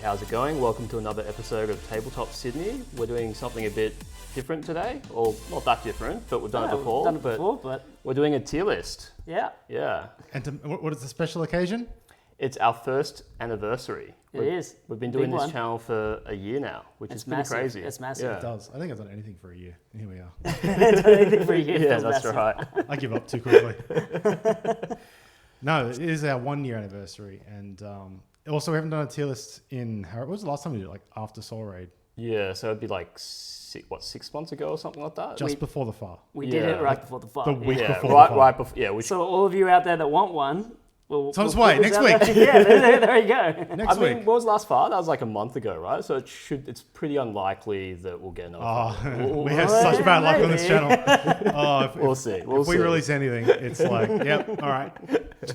how's it going? Welcome to another episode of Tabletop Sydney. We're doing something a bit different today, or not that different, but we've done it before. But we're doing a tier list. yeah, Yeah. And what is the special occasion? It's our first anniversary. it is. We've been doing Big this one. channel for a year now, which is pretty massive. crazy. It's massive. Yeah. It does. I think I've done anything for a year. Here we are. Anything for you. Yeah, that's right. I give up too quickly. No, it is our 1 year anniversary. And also, we haven't done a tier list in What was the last time we did it? Like after Soul Raid? Yeah, so it'd be like, 6 months ago or something like that? Just before the FAR. We did it right before the fight. The week Yeah, before right, the FAR. right before. Yeah, So all of you out there that want one, we'll So let's put wait, this next out week. there. Yeah, there you go. Next I mean, week. what was the last FAR? That was like a month ago, right? So it's pretty unlikely that we'll get another FAR. We have such bad luck on this channel. If We'll see. if we release anything, it's like, yep, all right.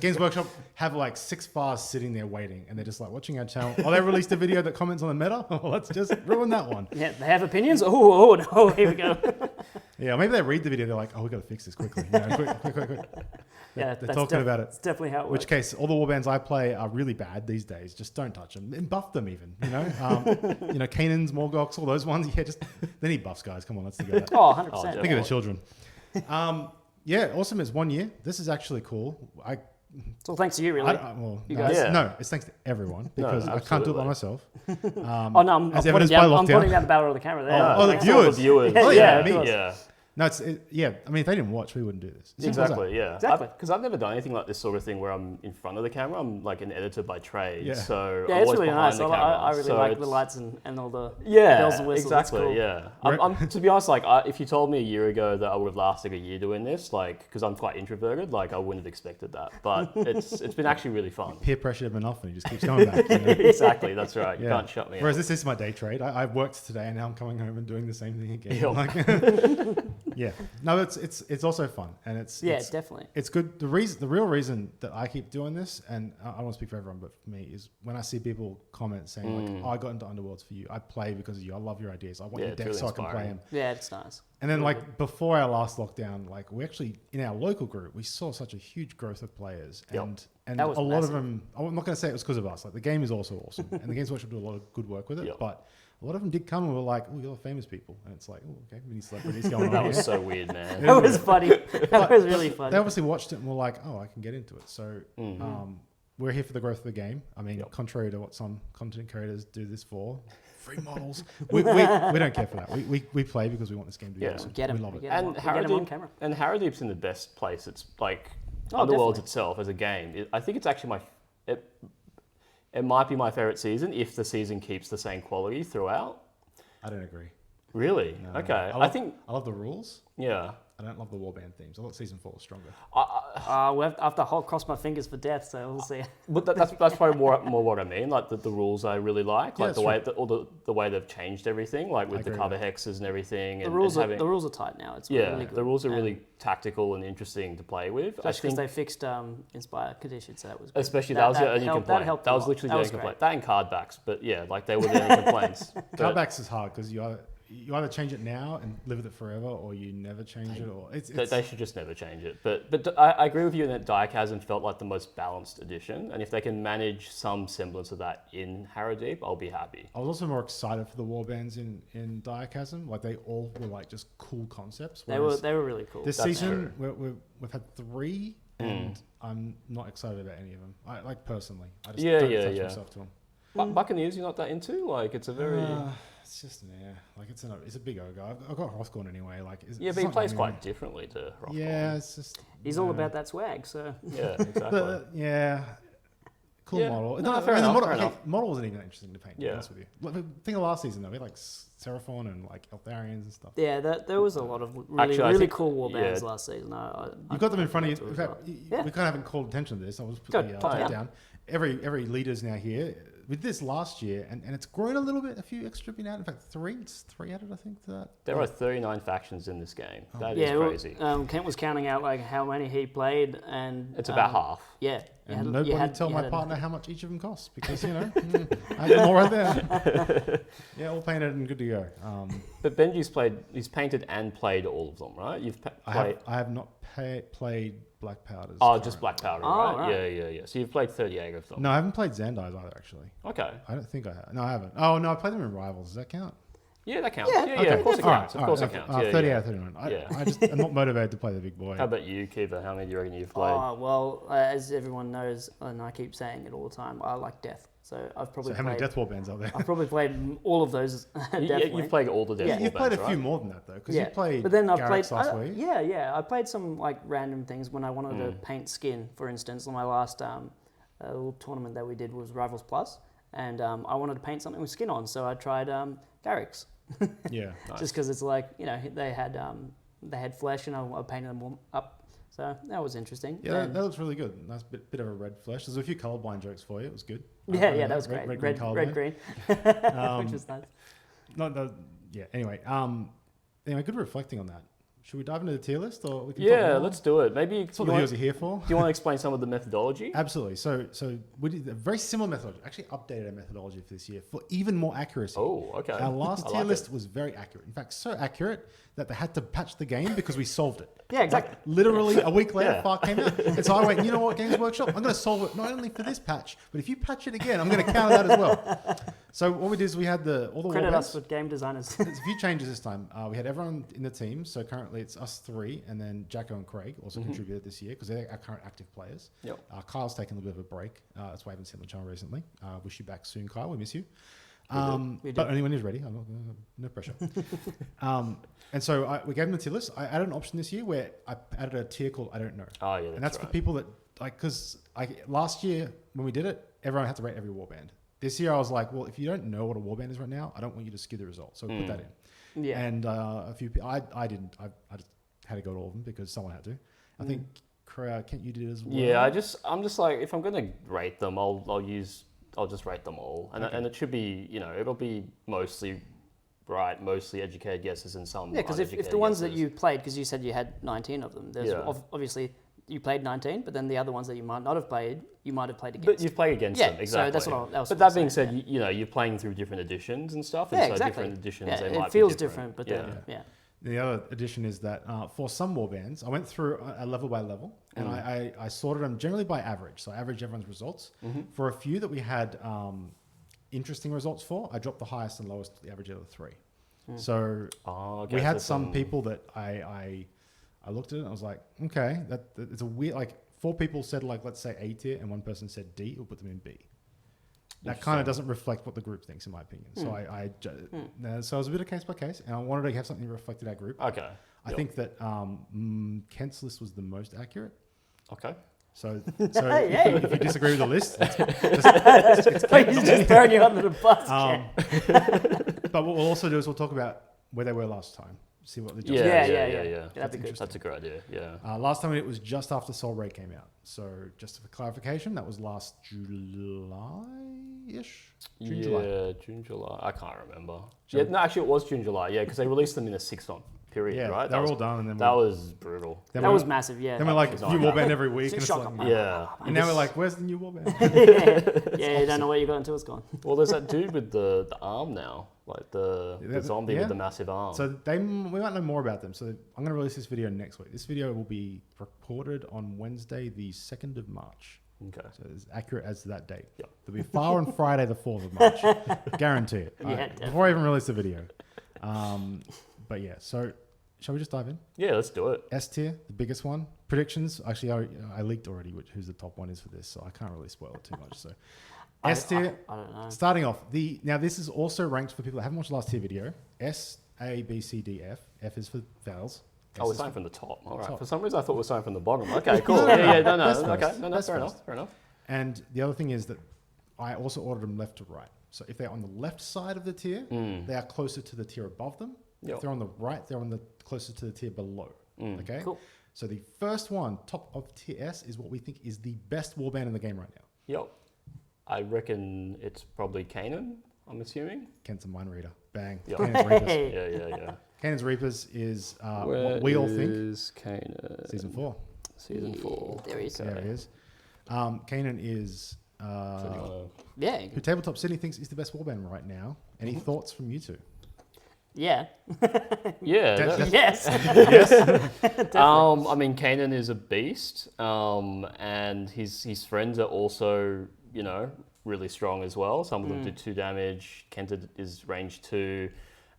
Games Workshop have like 6 FARs sitting there waiting, and they're just like watching our channel. Oh, they released a video that comments on the meta? Oh, let's just ruin that one. Yeah, they have opinions. Oh no, here we go. Yeah, maybe they read the video, they're like, oh, we got to fix this quickly. You know, quick. Yeah, They're that's talking about it. It's definitely how it In works. which case, all the warbands I play are really bad these days. Just don't touch them and buff them even. You know, Kanans, Morgoths, all those ones. Yeah, just they need buffs, guys. Come on, let's think of that. Oh, 100%. Oh, Think of the children. Yeah, awesome. It's 1 year. This is actually cool. It's all thanks to you, really. No, guys? Yeah. no, it's thanks to everyone because I can't do it by myself. Oh no, I'm as pointing evidenced by down, I'm lockdown. pointing down the barrel of the camera there. Oh, the Thanks to all viewers. viewers. Oh, yeah, me. Yeah. No, yeah. I mean, if they didn't watch, we wouldn't do this. Simple as that. Exactly, yeah. Exactly. Because I've never done anything like this sort of thing where I'm in front of the camera. I'm like an editor by trade, Yeah. so Yeah, I'm it's always really behind nice. the I camera. really So like the it's- lights and all the Yeah, bells and whistles. It's exactly, cool. yeah. Right. To be honest, like if you told me a year ago that I would have lasted a year doing this, like because I'm quite introverted, like I wouldn't have expected that. But it's been actually really fun. Peer pressured him enough, and he just keeps going back. You know? Exactly, that's right. You Yeah. can't shut me Whereas out. this is my day trade. I've worked today, and now I'm coming home and doing the same thing again. Yeah. Like, yeah. No, it's also fun, and it's Definitely. It's good. The real reason that I keep doing this, and I don't want to speak for everyone, but for me, is when I see people comment saying like, "Oh, I got into Underworlds for you. I play because of you. I love your ideas. I want your it's deck really so I can play inspiring. them." Yeah, it's nice. And then like before our last lockdown, like we actually in our local group, we saw such a huge growth of players, Yep. and That was a lot of massive. them. I'm not going to say it was because of us. Like the game is also awesome, and the Games Workshop do a lot of good work with it. Yep. But a lot of them did come and were like, "Oh, you're famous people," and it's like, "Oh, okay, we need celebrities going on." That here. was so weird, man. That was funny. That was really funny. They obviously watched it and were like, "Oh, I can get into it." So we're here for the growth of the game. I mean, contrary to what some content creators do this for, free models. we don't care for that. We play because we want this game to be Yeah. awesome. Get 'em. We love it. Get 'em And on- we get 'em on Harrowdeep, camera. and Harrowdeep's in the best place. It's like Oh, Underworlds definitely. itself as a game. I think it's actually it might be my favorite season if the season keeps the same quality throughout. I don't agree. Really? No. Okay. I love the rules. Yeah. I don't love the warband themes. I thought season 4 was stronger. We'll have to cross my fingers for death, so we'll see. But that's probably more what I mean. Like the rules I really like, Yeah, like the that's way the way they've changed everything, like with the agree cover with hexes and everything. The rules are tight now. It's yeah, really good. the rules are And really tactical and interesting to play with. I especially because think, they fixed Inspire conditions, so that was good. especially that was the only helped- complaint. helped That a was lot. literally That the was only complaint. great. That and card backs, but yeah, like they were the only complaints. But- Cutbacks is hard because you either change it now and live with it forever, or you never change it, or it's They should just never change it. But I agree with you in that Diachasm felt like the most balanced edition, and if they can manage some semblance of that in Harrowdeep, I'll be happy. I was also more excited for the warbands in Diachasm. Like they all were like just cool concepts. They were really cool. This That's season we've had 3, and I'm not excited about any of them. I like personally. I just don't attach myself to them. Buccaneers, you're not that into? Like it's a very It's just like it's a big ogre. I've got Hrothgorn anyway. Like but it's he not plays me. quite differently to Hrothgorn. Yeah, it's just He's all about that swag, so Yeah, exactly. But, yeah. Cool Yeah. model. No, No, fair the enough, model, fair okay, enough. model wasn't even that interesting to paint, to be Yeah. honest with you. Like, think of last season though. We had like Seraphon and like Eltharians and stuff. yeah, there was a lot of really Actually, I really think- cool war bands yeah. last season. You've got them in front of you. In as fact, well. we kind of haven't called attention to this. I'll just put Good, the top tape down. down. Every leader's now here. With this last year, and it's grown a little bit, a few extra been added. In fact, 3 added, I think, to that. There are 39 factions in this game. That is Yeah, crazy. Kent was counting out like how many he played, and It's about half. Yeah, And You nobody had- tell you my had partner how much each of them cost because, I have them all right there. Yeah, all painted and good to go. But Benji's he's painted and played all of them, right? You've played. I have not played Black Powders. Oh, just Black Powder, Oh, right? right. Yeah. So you've played 38 of them. No, I haven't played Zandi's either, actually. Okay. I don't think I have. No, I haven't. Oh, no, I played them in Rivals. Does that count? Yeah, that counts. Yeah, Yeah, Okay. of course it All right, counts. Of all course right, it counts. 30 Yeah. out of 39. Yeah. I'm not motivated to play the big boy. How about you, Kiva? How many do you reckon you've played? Oh, well, as everyone knows, and I keep saying it all the time, I like Death. So I've probably So how many played... Death Warbands are there? I've probably played all of those. Definitely. You've played all the Death Yeah. You've played a Warbands, few right? more than that, though, because Yeah, you played but then I've Garrick's played last week. yeah. I played some like random things when I wanted to paint skin. For instance, on my last little tournament that we did was Rivals Plus, and I wanted to paint something with skin on, so I tried Garrick's. Yeah. Nice. Just because it's like they had flesh and I painted them all up, so that was interesting. Yeah, And that looks really good. Nice bit of a red flesh. There's a few colorblind jokes for you. It was good. that was great. Red, Red, colorblind. green, Um, which was nice. Yeah. Anyway, good reflecting on that. Should we dive into the tier list, or we can? Yeah, talk let's do it. Maybe That's what the viewers are here for. do you want to explain some of the methodology? Absolutely. So we did a very similar methodology. Actually, updated our methodology for this year for even more accuracy. Oh, okay. Our last I tier like list was very accurate. In fact, so accurate that they had to patch the game because we solved it. Yeah, exactly. Literally a week later, Yeah. Far came out. And so I went, you know what, Games Workshop? I'm going to solve it not only for this patch, but if you patch it again, I'm going to counter that as well. So what we did is we had all the Credit warbands. us for game designers. There's a few changes this time. We had everyone in the team. So currently it's us three, and then Jacko and Craig also contributed this year because they're our current active players. Yep. Kyle's taken a little bit of a break. That's why I haven't seen him on the channel recently. Wish you back soon, Kyle. We miss you. We But do. only when he's ready. I'm not, no pressure. And so we gave him the tier list. I added an option this year where I added a tier called I Don't Know. Oh, yeah, And that's right. for people that, because last year when we did it, everyone had to rate every warband. This year I was like, well, if you don't know what a warband is right now, I don't want you to skew the results. So we put that in. Yeah. And a few people, I didn't. I just had to go to all of them because someone had to. I think, Kent, you did as well. Yeah, I'm just like, if I'm gonna rate them, I'll just rate them all, and it should be, it'll be mostly right, mostly educated guesses and some. Yeah, because if uneducated the ones that guesses. you played, because you said you had 19 of them, there's Yeah. obviously you played 19, but then the other ones that you might not have played, you might have played But against. you've played against Yeah, them, so exactly. that's what I was But that being saying, said, you're playing through different editions and stuff, and Yeah, so exactly. different editions, Yeah, they might it feels be different, but yeah. then, yeah. The other addition is that for some warbands, I went through a level by level, and I sorted them generally by average. So I averaged everyone's results. For a few that we had interesting results for, I dropped the highest and lowest, the average out of the three. So Oh, okay, we had so some people that I looked at it and I was like, okay, that it's a weird, like 4 people said like, let's say A tier, and 1 person said D, we'll put them in B. That kind of doesn't reflect what the group thinks, in my opinion. So so it was a bit of case by case, and I wanted to have something that reflected our group. Okay. I think that Kent's list was the most accurate. Okay. So Hey, if you disagree with the list, He's just throwing you under the bus. but what we'll also do is we'll talk about where they were last time. See what the Yeah, adjustments yeah. That'd be good. That's a good idea. Yeah. Last time it was just after Soul Ray came out. So just for clarification, that was last July-ish? July. Yeah, June, July. I can't remember. Yeah, no, actually, it was June, July. Yeah, because they released them in a 6-month period, Yeah, right? they were all done. And then That was brutal. then That we- was massive, yeah. Then we're like, Not new bad. warband every week. And, it's Shock like, 'em. Yeah. and now we're like, where's the new warband? Yeah, you don't know where you got until it's gone. Well, there's that dude with the arm now, like the Yeah, zombie yeah. with the massive arm. So we might know more about them. So I'm going to release this video next week. This video will be recorded on Wednesday, the 2nd of March. okay. So it's accurate as to that date. Yep. There'll be a file on Friday, the 4th of March. Guarantee it. Yeah, Before I even release the video. But yeah, so shall we just dive in? Yeah, let's do it. S tier, the biggest one. Predictions. Actually, I leaked already who's the top one is for this, so I can't really spoil it too much. So S tier. I don't know. Starting off, now this is also ranked for people that haven't watched the last tier video. S, A, B, C, D, F. F is for vowels. S Oh, we're is starting from the top. All right. top. For some reason, I thought we were starting from the bottom. Okay, cool. Yeah, no. Best Okay, first. no, Best fair first. enough. Fair enough. And the other thing is that I also ordered them left to right. So if they're on the left side of the tier, they are closer to the tier above them. Yep. If they're on the right, they're on the closer to the tier below. Okay. Cool. So the first one, top of tier S, is what we think is the best warband in the game right now. Yep. I reckon it's probably Kanan, I'm assuming. Kent's a mind reader. Bang. Yep. Kanan's Reapers. Yeah. Kanan's Reapers is Where what we all think. is Kanan? Season 4. Season 4. There he is. There it is. Kanan is Yeah. who Tabletop Sydney thinks is the best warband right now. Any thoughts from you two? Yeah. Yeah. Yes. Yes. I mean, Kanan is a beast, and his friends are also, really strong as well. Some of them do 2 damage. Kenta is range 2.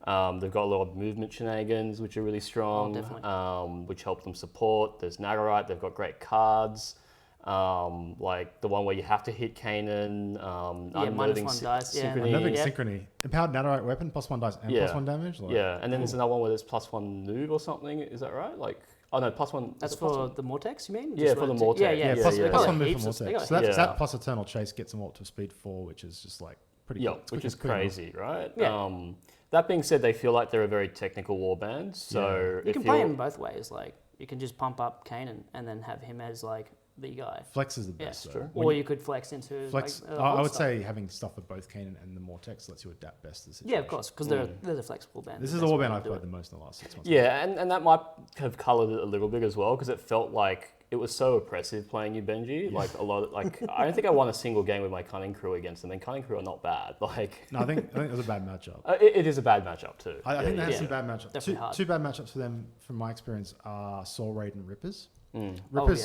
They've got a lot of movement shenanigans, which are really strong, which help them support. There's Nagarite. They've got great cards. Like the one where you have to hit Kanan. -1 dice. Yeah. Synchrony. Unnerving Synchrony. Empowered Nadarite weapon, +1 dice and +1 damage? And then there's another one where there's +1 move or something. Is that right? Like, oh no, +1. That's for the Mortex, you mean? Yeah, for the Mortex. Yeah, +1 move for Mortex. So that's Yeah. that plus Eternal Chase gets them up to speed 4, which is just like pretty cool. Which is pretty crazy, right? Yeah. That being said, they feel like they're a very technical warband. So You can play him both ways. Like, you can just pump up Kanan and then have him as like the guy. Flex is the best. Yeah, True. Or you could flex into Flex. like, I would stuff. say having stuff for both Kanan and the Mortex lets you adapt best to the situation. Yeah, of course, because they're the flexible band. This is the warband I've played the most in the last 6 months. Yeah, and that might have coloured it a little bit as well, because it felt like it was so oppressive playing you, Benji. Like a lot of, I don't think I won a single game with my Cunning Crew against them, and Cunning Crew are not bad. Like, No, I think it was a bad matchup. it is a bad matchup too. I think they had some bad matchups. Definitely hard. Two bad matchups for them, from my experience, are Soul Raid and Rippers. Mm.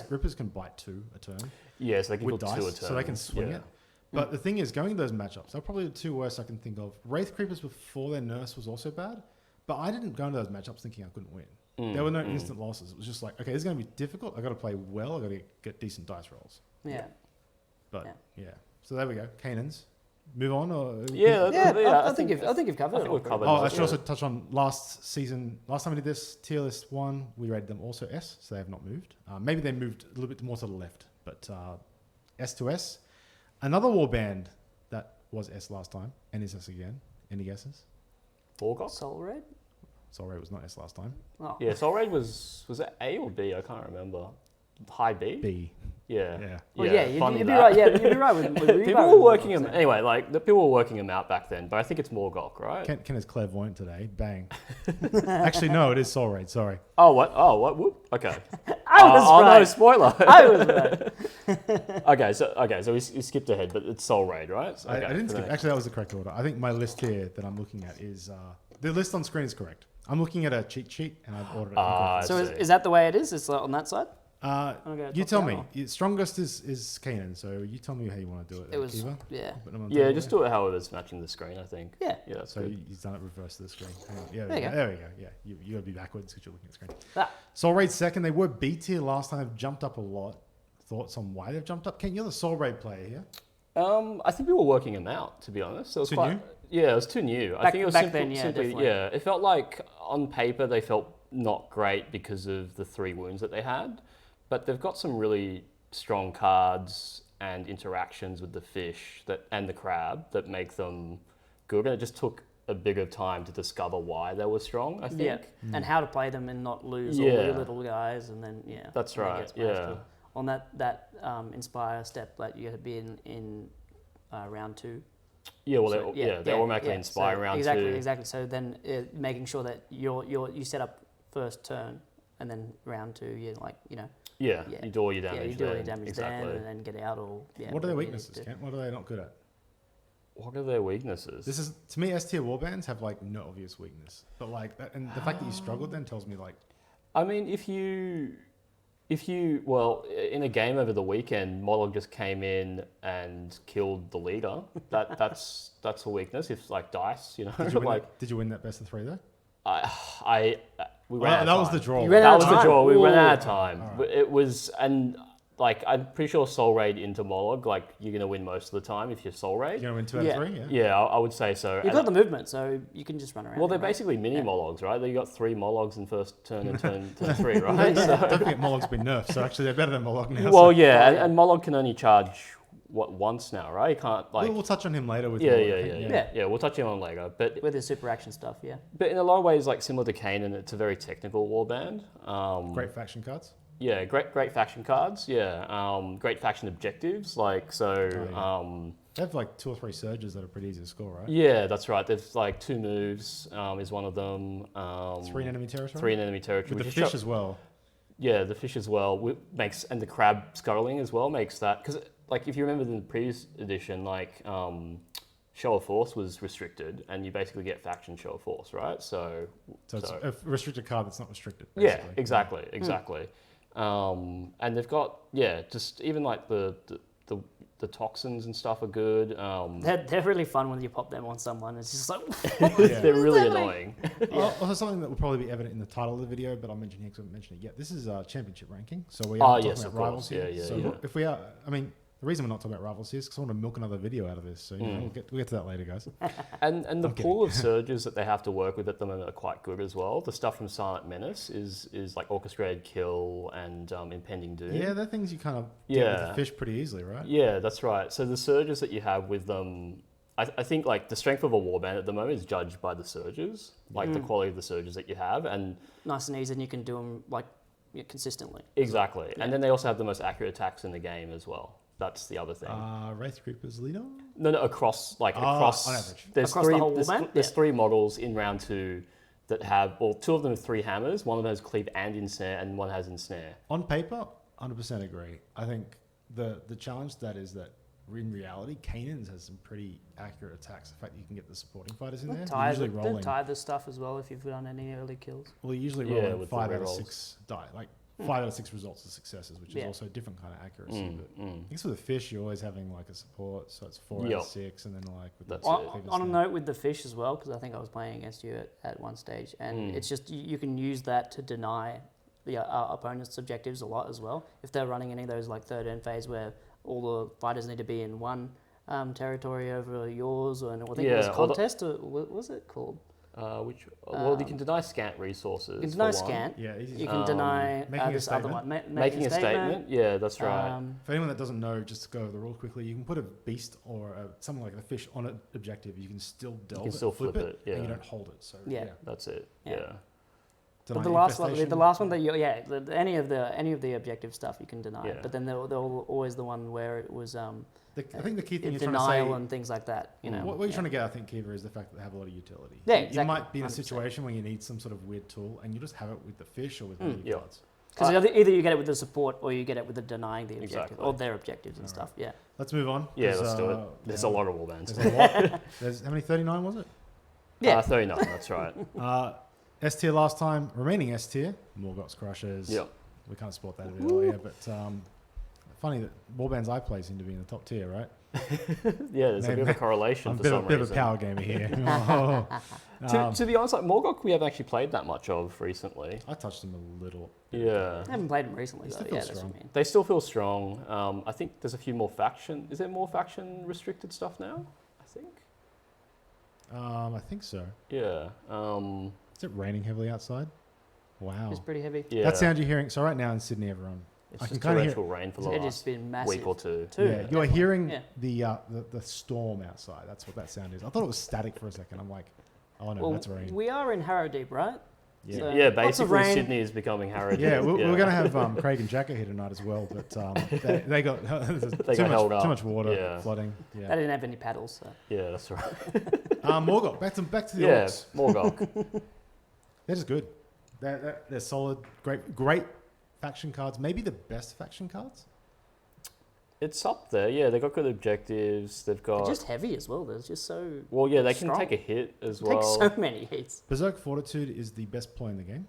Rippers can bite 2 a turn Yeah, so they can with put 2 a dice, turn. so they can swing it. But the thing is, going to those matchups, they're probably the 2 worst I can think of. Wraith Creepers before their nurse was also bad, but I didn't go into those matchups thinking I couldn't win. There were no instant losses. It was just like, okay, this is going to be difficult. I got to play well. I got to get decent dice rolls. Yeah. But so there we go. Kanans. Move on, or I think you've covered it. we've covered oh, it. I should also touch on last season. Last time we did this tier list 1, we rated them also S, so they have not moved. Maybe they moved a little bit more to the left, but S to S. Another warband that was S last time and is S again. Any guesses? Borgok? Soul Raid? Soul Raid was not S last time. Oh. Yeah, Soul Raid was it A or B? I can't remember. High B? B. Yeah. Well, you'd funny be that. right. Yeah, you'd be right with People were working them anyway. Like the people were working them out back then, but I think it's Morgok, right? Ken is clairvoyant today. Bang. Actually, no, it is Soul Raid. Sorry. Oh what? Oh what? Whoop. Okay. I was right. No, spoiler. I was right. okay, so we skipped ahead, but it's Soul Raid, right? So, I didn't skip. Actually, that was the correct order. I think my list here that I'm looking at is the list on screen is correct. I'm looking at a cheat sheet and I've ordered it. incorrectly. So is that the way it is? It's on that side? You tell me. Strongest is Kanan, so you tell me how you want to do it. It was Kiva. Yeah, just do it how it is matching the screen, I think. Yeah. Yeah, that's So good. he's done it reverse to the screen. Hang on. Yeah, There you go. there we go. Yeah, you got to be backwards because you're looking at the screen. Ah. Soul Raid second. They were B tier last time. They've jumped up a lot. Thoughts on why they've jumped up? Ken, you're the Soul Raid player here. I think we were working them out, to be honest. It was Too quite new? Yeah, it was too new. I think it was back then, yeah, simply definitely. yeah. It felt like on paper they felt not great because of the 3 wounds that they had, but they've got some really strong cards and interactions with the fish and the crab that make them good. And it just took a bit of time to discover why they were strong, I think. Yeah, and how to play them and not lose all the little guys, and then That's and then right, get smashed yeah. on that Inspire step that you had to be in round 2. Yeah, well, So, they automatically inspire so round exactly, 2. Exactly. So then making sure that you set up first turn, and then round 2 Yeah, you do all your damage. you do all your then. damage Exactly. then, and then get out or What are their whatever you need to weaknesses, do. Kent? What are they not good at? What are their weaknesses? This is, to me, S tier warbands have like no obvious weakness, but like that, and the fact that you struggled then tells me like. I mean, if you in a game over the weekend, Molog just came in and killed the leader. That's a weakness. If like dice, Did you win that best of 3 though? We ran out of that was time. the draw. You ran That out was of the time. draw. We ran Ooh. out of time. All right. But it was, and like I'm pretty sure Soul Raid into Molog, like you're gonna win most of the time if you're Soul Raid. You're going to win 2 out of 3, yeah? Yeah, I would say so. You've And- got the movement, so you can just run around. well, they're right? basically mini Mologs, right? They got 3 Mologs in first turn and turn 3, right? So, Don't forget Molog's been nerfed, so actually they're better than Molog now. well, so. yeah, and Molog can only charge once now, right? You can't like. We'll touch on him later with Yeah, Molog. yeah. We'll touch on later, but with the super action stuff, yeah. in a lot of ways, like similar to Kanan, it's a very technical warband. Great faction cards. Yeah, great faction cards. Yeah, great faction objectives. Like so. They have like 2 or 3 surges that are pretty easy to score, right? Yeah, that's right. There's like 2 moves. Is one of them. 3 in enemy territory. 3 in enemy territory. With the which fish is as well. the fish as well makes, and the crab scuttling as well makes that, because like if you remember in the previous edition, like show of force was restricted, and you basically get faction show of force, right? So it's a restricted card that's not restricted. Yeah, Basically. exactly. And they've got just even like the toxins and stuff are good. They're really fun when you pop them on someone. It's just like They're really annoying. Also, something that will probably be evident in the title of the video, but I'll mention here because I haven't mentioned it yet. This is championship ranking, so we are talking about rivals here. So if we are, I mean, the reason we're not talking about rivals here is because I want to milk another video out of this. So we'll get to that later, guys. And the pool of surges that they have to work with at the moment are quite good as well. The stuff from Silent Menace is like orchestrated kill and impending doom. Yeah, they're things you kind of get with the fish pretty easily, right? Yeah, that's right. So the surges that you have with them, I think like the strength of a warband at the moment is judged by the surges, like the quality of the surges that you have, and nice and easy, and you can do them like consistently. Exactly, and then they also have the most accurate attacks in the game as well. That's the other thing. Wraith Creepers leader? No, across on average. There's three models in round 2 that have, well, 2 of them have 3 hammers. One of them has cleave and ensnare, and one has ensnare. On paper, 100% agree. I think the challenge to that is that in reality, Kanan's has some pretty accurate attacks. The fact that you can get the supporting fighters in there. They're tie the stuff as well if you've done any early kills. Well, you're usually rolling 5 out of 6 die. Like 5 out of 6 results are successes, which is also a different kind of accuracy. But I guess with the fish, you're always having like a support, so it's 4 out of 6, and then like with on a note with the fish as well, because I think I was playing against you at one stage, and it's just you can use that to deny the opponent's objectives a lot as well. If they're running any of those like third end phase where all the fighters need to be in one territory over yours, or I think it was contest, or what was it called? You can deny scant resources. You can deny scant. Yeah, you can deny this other one. Making a statement. Yeah, that's right. For anyone that doesn't know, just to go over the rules quickly, you can put a beast or something like a fish on an objective. You can still delve flip it, and you don't hold it. So that's it. Yeah. But the last one that any of the objective stuff you can deny. But then they're always the one where it was I think the key thing you're trying denial to say, and things like that. You know, what you're trying to get, I think, Kiva, is the fact that they have a lot of utility. Yeah, exactly. You might be in a situation where you need some sort of weird tool, and you just have it with the fish or with the cards. Because either you get it with the support or you get it with the denying the objective or their objectives and stuff. Yeah. Let's move on. Yeah, let's do it. There's a lot of warbands. There's a lot. There's how many? 39 was it? Yeah, 39. That's right. S tier last time, remaining S tier, Morgoth's Crushers. Yep. We kind of sport that a bit earlier, but funny that warbands I play seem to be in the top tier, right? Yeah, there's a bit of a correlation for some reason. Bit of a power gamer here. To be honest, like Morgoth, we haven't actually played that much of recently. I touched them a little. I haven't played them recently. They though. still feel That's strong. what I mean. They still feel strong. I think there's a few more faction. Is there more faction restricted stuff now? I think so. Yeah. Is it raining heavily outside? Wow. It's pretty heavy. Yeah. That sound you're hearing. So right now in Sydney, everyone. It's just torrential rain for the It has last been massive. week or two. Yeah, you're hearing the storm outside. That's what that sound is. I thought it was static for a second. I'm like, oh no, that's rain. We are in Harrowdeep, right? Yeah, So yeah. Basically, Sydney is becoming Harrowdeep. Yeah, we're going to have Craig and Jack here tonight as well, but they got too much water flooding. Yeah. They didn't have any paddles. So. Yeah, that's right. Morgoth, back to the orcs. Morgoth. They're just good. They're solid, great faction cards. Maybe the best faction cards. It's up there. Yeah, they've got good objectives. They're just heavy as well. They're just so. Well, yeah, they strong. can take a hit as well. Take so many hits. Berserk Fortitude is the best play in the game.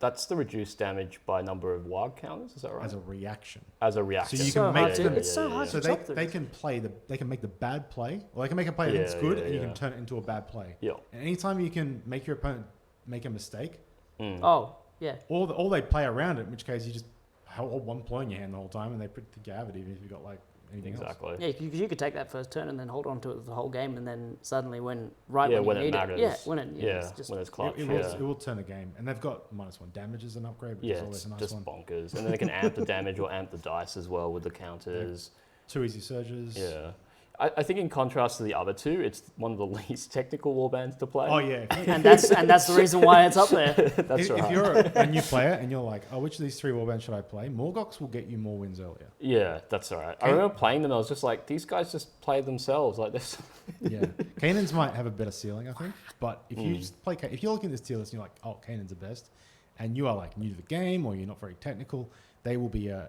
That's the reduced damage by number of wild counters. Is that right? As a reaction. So you can make them. It's so hard to chop through. They can make the bad play, or they can make a play that's good, and you can turn it into a bad play. Yeah. And anytime you can make your opponent make a mistake. Oh yeah. Or they play around it, in which case you just hold one ploy in your hand the whole time, and they think you have it, even if you've got like anything else. Yeah, because you could take that first turn and then hold on to it the whole game, and then suddenly when it need matters. when it's clutch. It will turn the game, and they've got -1 damage as an upgrade, which is always a nice just one. bonkers. And then they can amp the damage or amp the dice as well with the counters. 2 easy surges. Yeah. I think in contrast to the other two, it's one of the least technical warbands to play. Oh yeah, and that's the reason why it's up there. That's right. If you're a new player and you're like, oh, which of these 3 warbands should I play? Morgoths will get you more wins earlier. Yeah, that's all right. I remember playing them. I was just like, these guys just play themselves like this. Yeah, Kanan's might have a better ceiling, I think. But if you just play, if you're looking at this tier list and you're like, oh, Kanan's the best, and you are like new to the game or you're not very technical, they will be a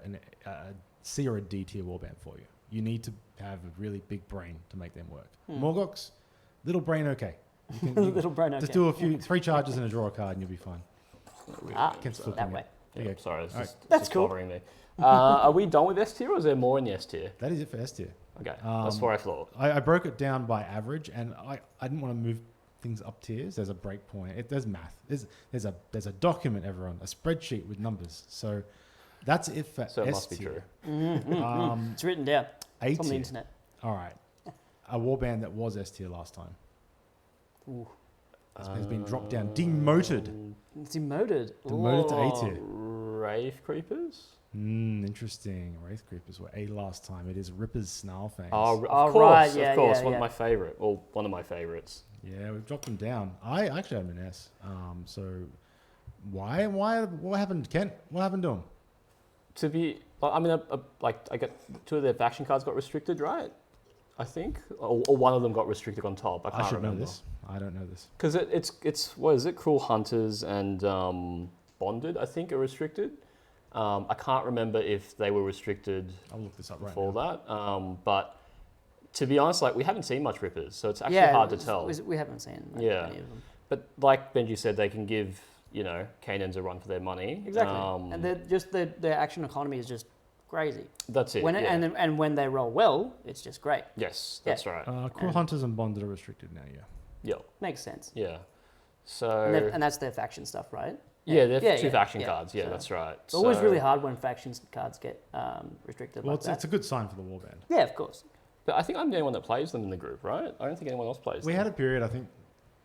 C or a D tier warband for you. You need to have a really big brain to make them work. Morgox, little brain, okay. You can Little brain, okay. just do 3 charges and a draw a card, and you'll be fine. Against that flipping way. it. There you go. Sorry, it's just, That's just cool. bothering me. Are we done with S tier, or is there more in the S tier? That is it for S tier. Okay, that's what I thought. I broke it down by average, and I didn't want to move things up tiers. There's a break point. There's math. There's a document, everyone, a spreadsheet with numbers. So that's it for S tier. So it must be true. It's written down. A It's on the tier. internet. All right. A warband that was S tier last time. Ooh. Has been dropped down, demoted. It's demoted. Demoted to A tier. Wraith Creepers? Interesting. Wraith Creepers were A last time. It is Ripper's Snarlfangs. Oh, Oh, of course, right, yeah, of course. yeah, One yeah. of my favourite. Well, one of my favourites. Yeah, we've dropped them down. I actually had them in S. So why? What happened, Kent? What happened to them? To be, I mean, I got 2 of their faction cards got restricted, right? I think, or one of them got restricted on top. I can't I should remember. know this. I don't know this. Because it's what is it? Cruel Hunters and Bonded, I think, are restricted. I can't remember if they were restricted I'll look this up right before now. that. But to be honest, like we haven't seen much Rippers, so it's actually Yeah, hard to tell. We haven't seen Yeah. any of them. But like Benji said, they can give Canaans a run for their money. Exactly. And they're just their action economy is just crazy. That's it. When yeah. and when they roll well, it's just great. Yes, Yeah. that's right. Cruel Hunters and Bonded are restricted now, yeah. Yeah, Makes sense. yeah. So And that's their faction stuff, right? yeah, they're Yeah, 2 yeah, faction yeah. cards. Yeah, So that's right. It's always So- really hard when factions cards get restricted Well, like that. it's a good sign for the warband. Yeah, of course. But I think I'm the only one that plays them in the group, right? I don't think anyone else plays We them. had a period, I think,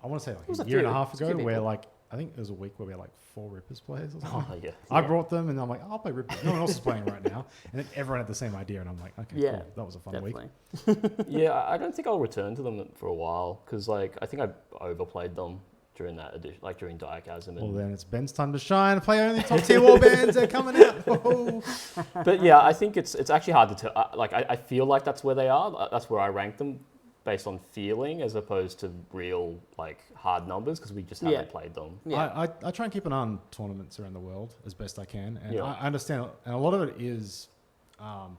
I want to say was like a a year and a few. half It's a ago few where people. like, I think there was a week where we had like 4 Rippers players or something. Oh, yeah. I brought them and I'm like, I'll play Rippers. No one else is playing right now. And then everyone had the same idea and I'm like, okay, Yeah, cool. That was a fun week. Definitely. Yeah, I don't think I'll return to them for a while because, like, I think I overplayed them during that edition, like during Diachasm. And, Well, then it's Ben's time to shine. Play only top tier warbands. They're coming out. Whoa. but yeah, I think it's actually hard to tell. I feel like that's where they are. That's where I rank them based on feeling as opposed to real like hard numbers because we just haven't Yeah. played them. Yeah. I try and keep an eye on tournaments around the world as best I can. And Yeah. I understand, and a lot of it is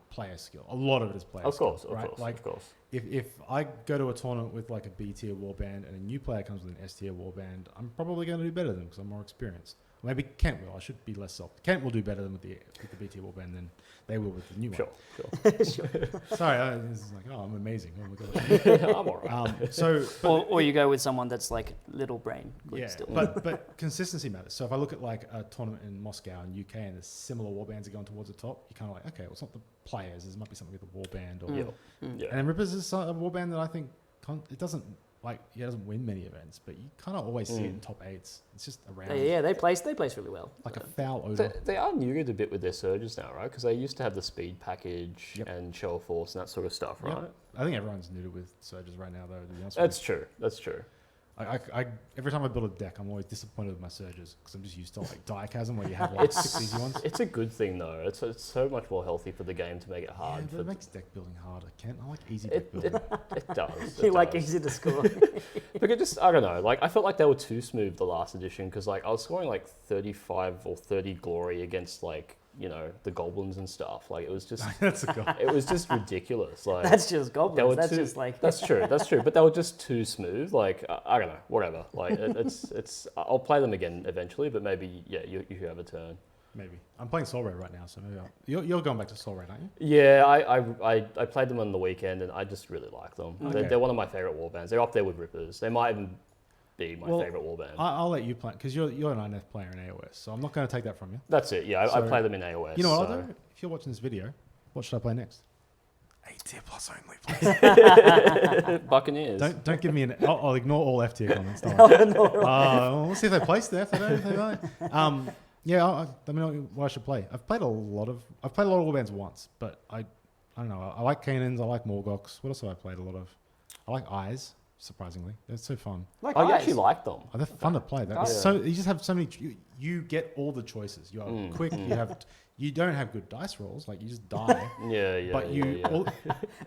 player skill. A lot of it is player Of skill. course, right? Like, of course. if I go to a tournament with like a B tier warband and a new player comes with an S tier warband, I'm probably going to do better than them because I'm more experienced. Maybe Kent will. I should be less soft. Kent will do better than with the B tier warband than they will with the new Sure, one. sure. Sorry, this is like, oh, I'm amazing. Oh my god. I'm alright. Or you go with someone that's like little brain. Good Yeah, still. but consistency matters. So if I look at like a tournament in Moscow and UK and there's similar warbands are going towards the top, you're kind of like, okay, well, it's not the players. There might be something with the warband. Or, Yeah. And then Rippers is a warband that I think it doesn't win many events, but you kind of always see it in top 8s. It's just around Yeah, they place really well. like a foul odor. They are neutered a bit with their surges now, right? Because they used to have the speed package Yep. and show of force and that sort of stuff, Yep. right? I think everyone's neutered with surges right now, though. To be honest That's with true. That's true. you. I every time I build a deck, I'm always disappointed with my surges because I'm just used to like Diachasm where you have like 6 easy ones. It's a good thing though. It's so much more healthy for the game to make it Yeah, hard. but it makes deck building harder. Kent, I like easy deck It building. does. You It like does. easy to score. But it just, I don't know. Like I felt like they were too smooth the last edition because like I was scoring like 35 or 30 glory against like the goblins and stuff. Like it was just That's a god. it was just ridiculous. Like That's just they were goblins. That's too- just like That's true. That's true. But they were just too smooth. Like I don't know. Whatever. Like it's. I'll play them again eventually. But maybe you should have a turn. Maybe. I'm playing Soul Ray right now, so maybe you're going back to Soul Ray, aren't you? Yeah, I played them on the weekend and I just really like them. Okay. They're one of my favorite warbands. They're up there with Rippers. They might even be my favorite warband. I'll let you play because you're an INF player in AOS, so I'm not going to take that from you. That's it. Yeah, I So, play them in AOS. You know what so. I'll do? If you're watching this video, what should I play next? A tier plus only, please. Buccaneers. don't give me an. I'll ignore all F tier comments. Don't worry. We'll see if they place there. If they don't, if they don't. Yeah, let me know what I should play. I've played a lot of warbands once, but I don't know. I like Canaans. I like Morgox. What else have I played a lot of? I like Eyes. Surprisingly, they're so fun. like I eyes. actually like them. Oh, they're fun to play. Oh, So you just have so many. You get all the choices. You are quick. You don't have good dice rolls. Like you just die. Yeah. but yeah. all,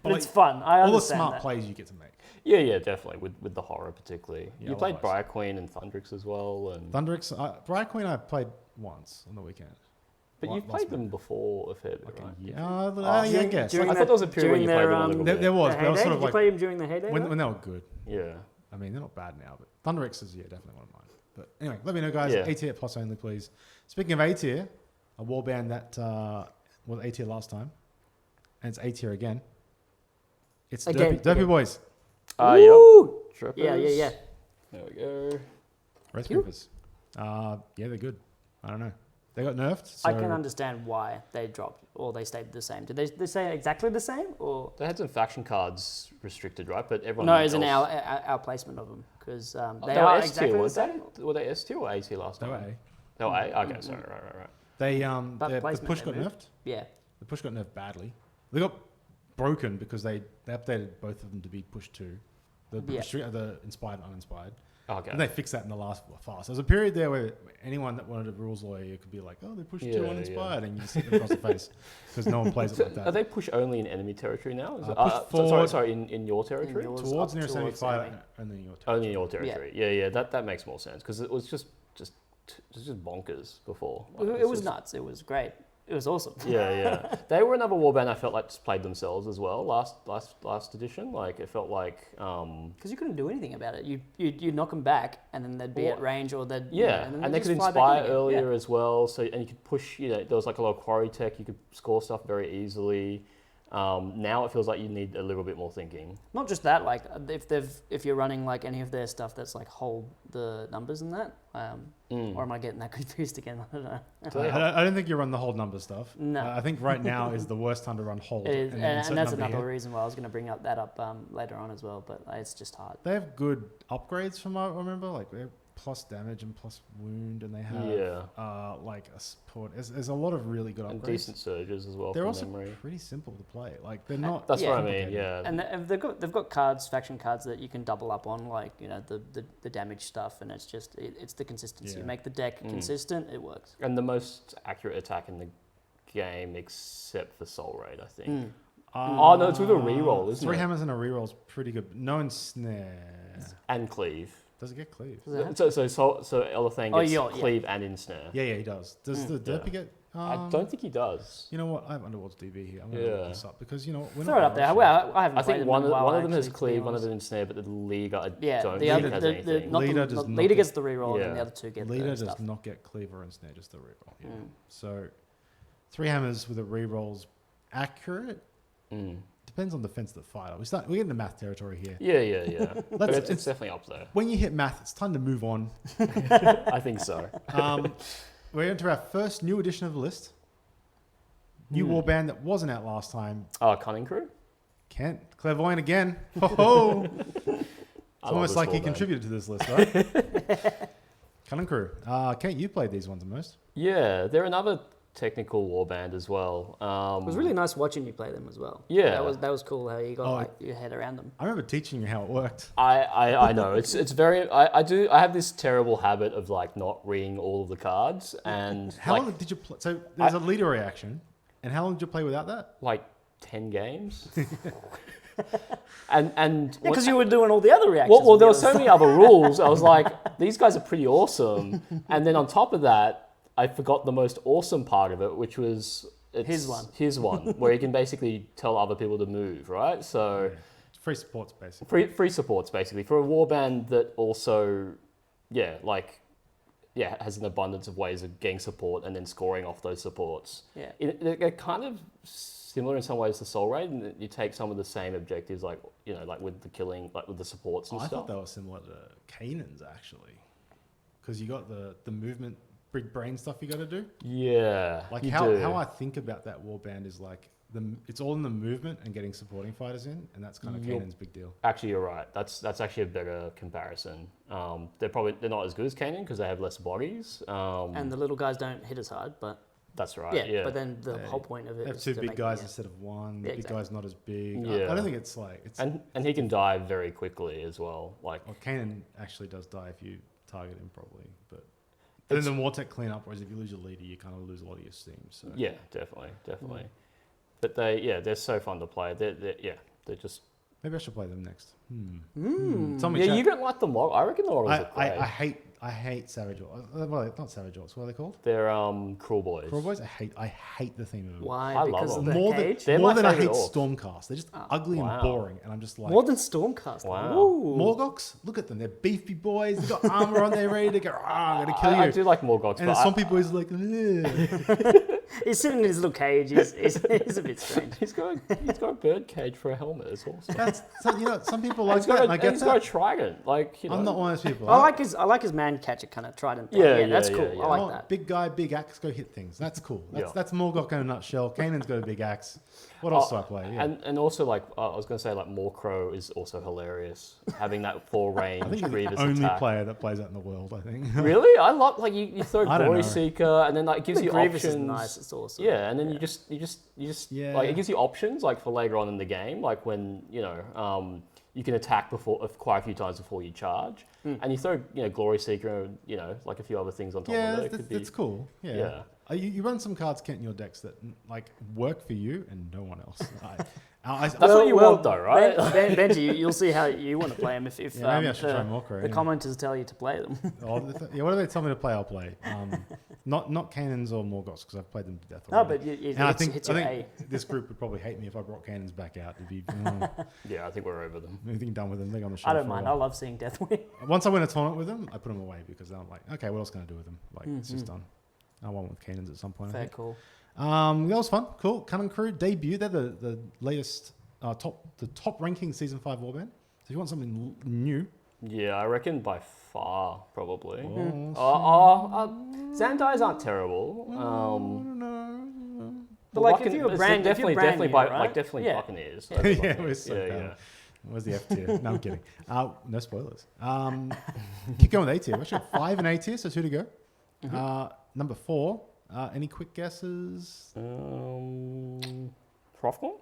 But it's fun. I all the understand smart that. plays you get to make. Yeah, definitely. With the horror particularly. Yeah, You played likewise. Briar Queen and Thundrix as well, and Thundrix, Briar Queen, I played once on the weekend. But you've played them before a fair bit, right? Yeah, I guess. during I thought there was a period when you played them a little bit. There was, The but I was heyday? sort Did of you like play them during the heyday? when they were good. Yeah. I mean, they're not bad now, but Thunder X is definitely one of mine. But anyway, let me know, guys. Yeah. A tier plus only, please. Speaking of A tier, a warband that was A tier last time, and it's A tier again. It's Derpy Boys. Yep. Woo! Trippers. Yeah. There we go. Race Movers. Yeah, they're good. I don't know. They got nerfed. So I can understand why they dropped or they stayed the same. Did they say exactly the same or? They had some faction cards restricted, right? But everyone. No, it's in else... our placement of them because they they were are S exactly tier, the weren't same. they? Were they S tier or A tier last they time? were A. They were A. Okay, sorry, right. The placement push they got moved. nerfed. Yeah. The push got nerfed badly. They got broken because they updated both of them to be push 2. The inspired and uninspired. Okay. And they fixed that in the last fast. There was a period there where anyone that wanted a rules lawyer could be like, oh, they pushed 2 uninspired, and you just hit them across the face because no one plays it like that. Are they push only in enemy territory now? Push forward, sorry, in your territory? towards near enemy fire, and then your territory. Only in your territory. Yeah. That makes more sense because it was just bonkers before. Like, It was nuts. It was great. It was awesome. Yeah. They were another warband I felt like just played themselves as well last edition. Like it felt like Because you couldn't do anything about it. You'd knock them back, and then they'd be at range, or they'd and they could inspire earlier as well. So and you could push. There was like a lot of quarry tech. You could score stuff very easily. Now it feels like you need a little bit more thinking. Not just that, like if you're running like any of their stuff that's like hold the numbers and that, or am I getting that confused again? I don't know. I don't think you run the hold number stuff. No. I think right now is the worst time to run hold. It is, and that's another here. reason why I was going to bring that up later on as well. But it's just hard. They have good upgrades from what I remember. Like they have plus damage and plus wound, and they have like a support. There's a lot of really good upgrades. And decent surges as well. They're from also memory. pretty simple to play. Like they're not. That's what I mean. Yeah. And they've got cards, faction cards that you can double up on, like the damage stuff, and it's just it's the consistency. Yeah. Make the deck consistent, it works. And the most accurate attack in the game, except for Soul Raid, I think. No, it's with a reroll, isn't it? 3 hammers and a reroll is pretty good. No ensnare. And cleave. Does it get cleave? So Elethane gets cleave and ensnare. Yeah, he does. Does the Derpy get? I don't think he does. You know what? I have Underworld's DB here. I'm going to look this up because we're throw it up there. I haven't. I think one of them has actually, cleave, one of them ensnare, but the leader I don't the think other, has the, anything. leader gets the reroll, and the other two get leader the stuff. does not get cleave or ensnare, just the reroll. Yeah. So 3 hammers with a reroll's accurate. Depends on the fence of the fighter. We're getting the math territory here. Yeah. But it's definitely up there. When you hit math, it's time to move on. I think so. We're into our first new edition of the list. New warband that wasn't out last time. Cunning Crew? Kent, clairvoyant again. Ho! It's almost like he warband. contributed to this list, right? Cunning Crew. Kent, you played these ones the most. Yeah, they're another technical warband as well. It was really nice watching you play them as well. Yeah. That was cool how you got your head around them. I remember teaching you how it worked. I know it's very I have this terrible habit of like not reading all of the cards and How long did you play? So there's a leader reaction, and how long did you play without that? Like 10 games. and Because you were doing all the other reactions. well there were so many other rules. I was like, these guys are pretty awesome. And then on top of that, I forgot the most awesome part of it, which was his one, where you can basically tell other people to move, right? So free supports basically. Free supports basically for a warband that also, has an abundance of ways of getting support and then scoring off those supports. Yeah, they're kind of similar in some ways to Soul Raid, and you take some of the same objectives, like with the killing, like with the supports and stuff. I thought they were similar to Kanan's actually, because you got the movement. Big brain stuff you got to do. Yeah, like how I think about that warband is like it's all in the movement and getting supporting fighters in, and that's kind of Kanan's big deal. Actually, you're right. That's actually a better comparison. They're not as good as Kanan because they have less bodies. And the little guys don't hit as hard, but that's right. Yeah. But then the whole point of it they have is two to big make guys instead of one. The big guy's not as big. Yeah. I don't think it's like it's. And he can die very quickly as well. Like Kanan actually does die if you target him probably, but. Then the more tech cleanup, whereas if you lose your leader, you kind of lose a lot of your steam. So yeah, definitely. But they're so fun to play. They're just. Maybe I should play them next. You don't like the model. I reckon the models are great. I hate Savage Orcs. Well, not Savage Orcs. What are they called? They're Cruel Boys. Cruel Boys. I hate the theme of them. Why? I love Because of them. the More cage? They're more my than I hate favourite orcs. Stormcast. They're just ugly and Wow. boring, and I'm just like More than Stormcast. Wow. Ooh. Morgoths. Look at them. They're beefy boys. They've got armor on. They're ready to go. I'm gonna kill you. I do like Morgoths, And but some people is like, "Ugh." He's sitting in his little cage. He's a bit strange. he's got a bird cage for a helmet. It's awesome. that's so, some people like He's that. got And I a, get he's got a that. trident. Like I'm not one of those people. I like his man catcher kind of trident thing. Yeah, That's yeah, cool. yeah. I like Oh, that. big guy, big axe, go hit things. That's cool. Yeah. That's Morgoth in a nutshell. Kanan's got a big axe. What else do I play? Yeah. And also like I was gonna say like Morcrow is also hilarious. Having that full range I think you're Grievous the only attack. player that plays that in the world, I think. Really, I love like you throw I don't Glory know. Seeker and then like it gives you Grievous options. is nice. It's awesome. Yeah, and then you just Yeah. like it gives you options like for later on in the game, like when you can attack before quite a few times before you charge, and you throw Glory Seeker and like a few other things on top Yeah, of it. It could that's be, cool. Yeah. Yeah. You run some cards, Kent, in your decks that like work for you and no one else. That's what you want though, right? Benji, you'll see how you want to play them if Yeah, maybe I should try Morcrow, the anyway. commenters tell you to play them. Whatever they tell me to play, I'll play. Not Kanans or Morgoths because I've played them to death No, already. but And I it's think your A. this group would probably hate me if I brought Kanans back out. It'd be Yeah, I think we're over them. anything done with them. They're on the show. I don't for a mind. I while. love seeing Death win. Once I win a tournament with them, I put them away because I'm like, okay, what else can I do with them? Like it's just done. I won with Kanans at some point. I Fair think. call. That was fun. Cool. Cunning Crew debut. They're the latest top ranking season 5 warband. So if you want something new, Yeah, I reckon by far probably. Oh, Zandai's aren't terrible. But like, Buccan- if you're it's brand, definitely if you're brand definitely new, by right? like definitely Yeah. Buccaneers. yeah, we're so yeah, bad. yeah. Where's the F tier? No, I'm kidding. No spoilers. Keep going with A tier. We actually have 5 in A tier, so 2 to go. Number 4. Any quick guesses? Frothcorn?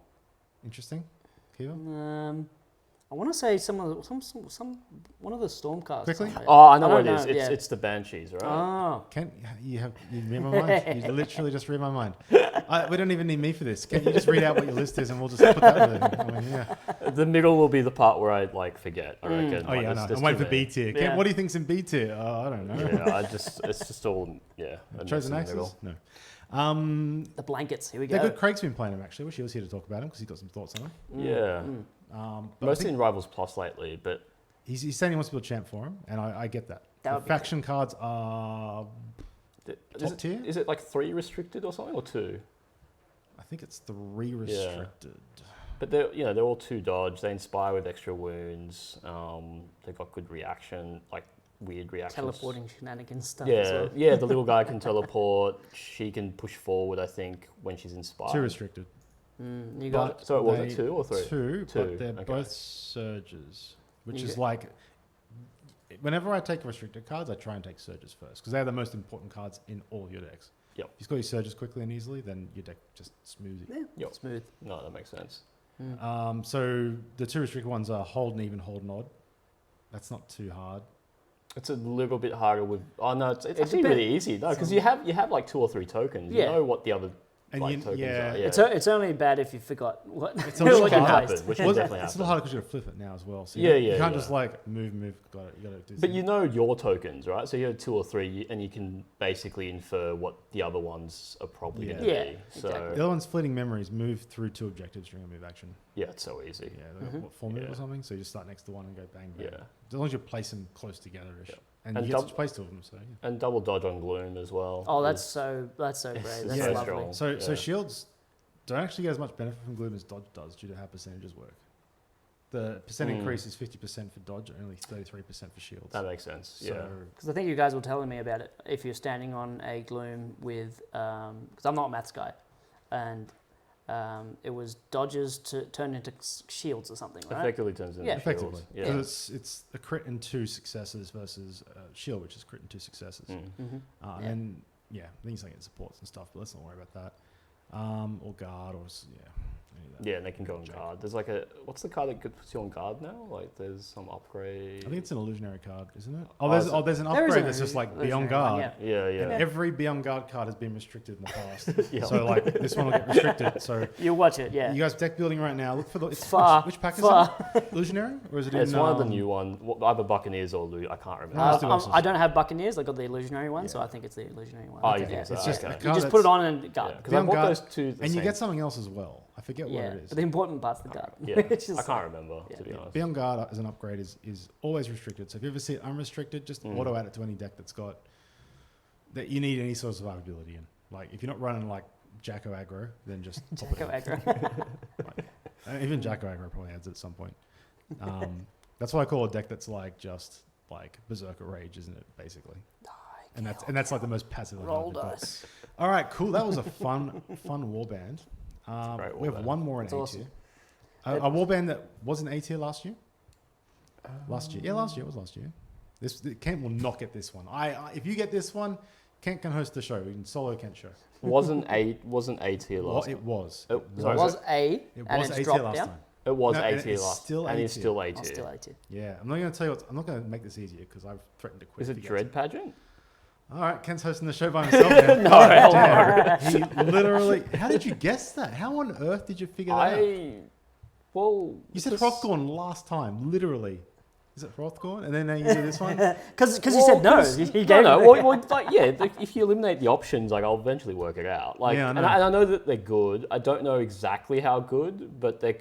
Interesting. Kiva? I want to say some one of the Stormcast. Quickly? somewhere. Oh, I know what it don't is. know, It's yeah. it's the Banshees, right? Oh, Kent, you read my mind. You literally just read my mind. We don't even need me for this. Kent, you just read out what your list is, and we'll just put that with it. I mean, yeah. The middle will be the part where I like forget. I reckon. Oh Like, yeah, I there's- know. there's I'm waiting too for B many. tier. Kent, Yeah. what do you think's in B tier? I don't know. Yeah, it's just all a Chosen mess in the Axes? middle. No. the blankets. Here we go. They're good. Craig's been playing them actually. Wish he was here to talk about them because he's got some thoughts on them. Yeah, But I mostly think in Rivals Plus lately, but he's saying he wants to build champ for him, and I get that. That The would be faction cards are, is tier? Is it like 3 restricted or something, or 2? I think it's 3 restricted. But they're all 2 dodge. They inspire with extra wounds. They've got good reaction, like weird reactions. teleporting shenanigans stuff. as Yeah, well. yeah. The little guy can teleport. She can push forward. I think when she's inspired. 2 restricted. You got But So it was they- it 2 or 3? 2, Two, but they're okay. both surges, which You is get- like whenever I take restricted cards, I try and take surges first because they're the most important cards in all of your decks. Yep. If you score your surges quickly and easily, then your deck just smooths it. Yep. smooth. No, that makes sense. So the 2 restricted ones are hold and even, hold and odd. That's not too hard. It's a little bit harder with. Oh no, it's actually depends. really easy. No, because you have like 2 or 3 tokens. Yeah. You know what the other And like, you- tokens yeah. are. Yeah. It's only bad if you forgot what. It's a little what you can hard. placed. happen, which Well, can definitely it's a happen. little harder because you got to flip it now as well. So Yeah, you yeah, can't yeah. just like move. Got it. You got to do. But you know your tokens, right? So you have 2 or 3, and you can basically infer what the other ones are probably Yeah. going to Yeah, be. So exactly. The other one's fleeting memories. Move through 2 objectives during a move action. yeah, it's so easy. Yeah, they got, what, 4 move Yeah. or something. So you just start next to one and go bang bang. Yeah. As long as you place them close together-ish. Yeah. And, And you get dub- to place 2 of them. So yeah. And double dodge on gloom as well. Oh, that's is- so great. That's so lovely. strong. So Yeah. shields don't actually get as much benefit from gloom as dodge does due to how percentages work. The percent increase is 50% for dodge, only 33% for shields. That makes sense. So Yeah. Because I think you guys were telling me about it. If you're standing on a gloom with, because I'm not a maths guy, and it was dodges to turn into shields or something, right? Effectively turns into Yeah. shields. effectively, Yeah. because it's a crit and 2 successes versus shield, which is crit and 2 successes. Mm. And then, I think it's like it supports and stuff, but let's not worry about that. Or guard, or Yeah, and they can go on guard. There's like what's the card that puts you on guard now? Like there's some upgrade. I think it's an illusionary card, isn't it? is There's an There is upgrade an that's just like illusionary beyond guard. one, Yeah, yeah. And every beyond guard card has been restricted in the past. Yeah. So like this one will get restricted. So You'll watch it, yeah. you guys deck building right now. Look for the which pack is it? Illusionary or is it? It's one of the new ones. Either Buccaneers or I can't remember. do I don't have Buccaneers. I got the illusionary one, so I think it's the illusionary one. Oh, you Yeah. think so? It's just Okay. a You card just put it on and guard. Yeah, because I Beyond bought guard, those two. and you get something else as well. I forget what it is. But the important part's the guard. Yeah, Which is I can't remember to be Yeah. honest. Beyond guard as an upgrade is always restricted. So if you ever see it unrestricted, just auto add it to any deck that's got that you need any sort of survivability in. Like if you're not running like Jacko aggro, then just pop it Jacko in. aggro. Even Jacko aggro probably adds it at some point. That's why I call a deck that's like just like Berserker Rage, isn't it? Basically, and that's like the most passive. Roll I've got. dice. All right, cool. That was a fun warband. Great We have warband. one more in That's A awesome. tier. A warband that was in A tier last year. Last year, it was last year. Kent will not get this one. If you get this one, Kent can host the show. We can solo Kent show. Wasn't A tier last. It was. It It was A, It and was it's A tier dropped last down. time. It was No, A and tier it's last, still and A it's tier. still A Oh, tier. still A tier. Yeah, I'm not going to tell you. I'm not going to make this easier because I've threatened to quit. Is if it he gets Dread Pageant? All right, Kent's hosting the show by himself. Now. No, hell no. He literally. How did you guess that? How on earth did you figure that out? Well, You said Hrothgorn last time, literally. Is it Hrothgorn? And then now you do this one? Because you said no. You No, gave no. it. Well, like, yeah, if you eliminate the options, like I'll eventually work it out. Like, Yeah, I and know. I know that they're good. I don't know exactly how good, but they'd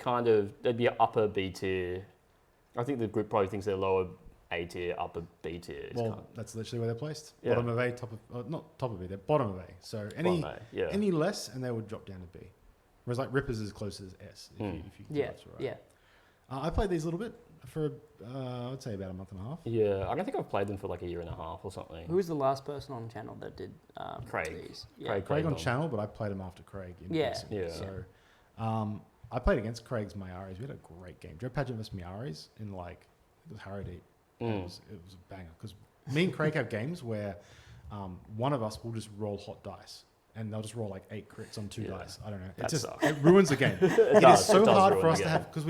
be upper B tier. I think the group probably thinks they're lower A tier, upper B tier. It's kind Well, of that's literally where they're placed. Yeah. Bottom of A, top of... not top of B, they're bottom of A. So bottom A, yeah. any less and they would drop down to B. Whereas like Ripper's as close as S, if you Yeah, that's right. yeah. I played these a little bit for, I'd say about a month and a half. Yeah, I don't think I've played them for like a year and a half or something. Who was the last person on channel that did Craig. these? Yeah. Craig Craig on them. channel, but I played him after Craig in Yeah. person. Yeah. So I played against Craig's Mayaris. We had a great game. Dread Pageant vs Mayaris in like, it was Harrowdeep. It was a banger. Because me and Craig have games where one of us will just roll hot dice. And they'll just roll like 8 crits on 2 dice. I don't know. That It just sucks. it ruins the game. It does. is so It does hard ruin for the us to game. have because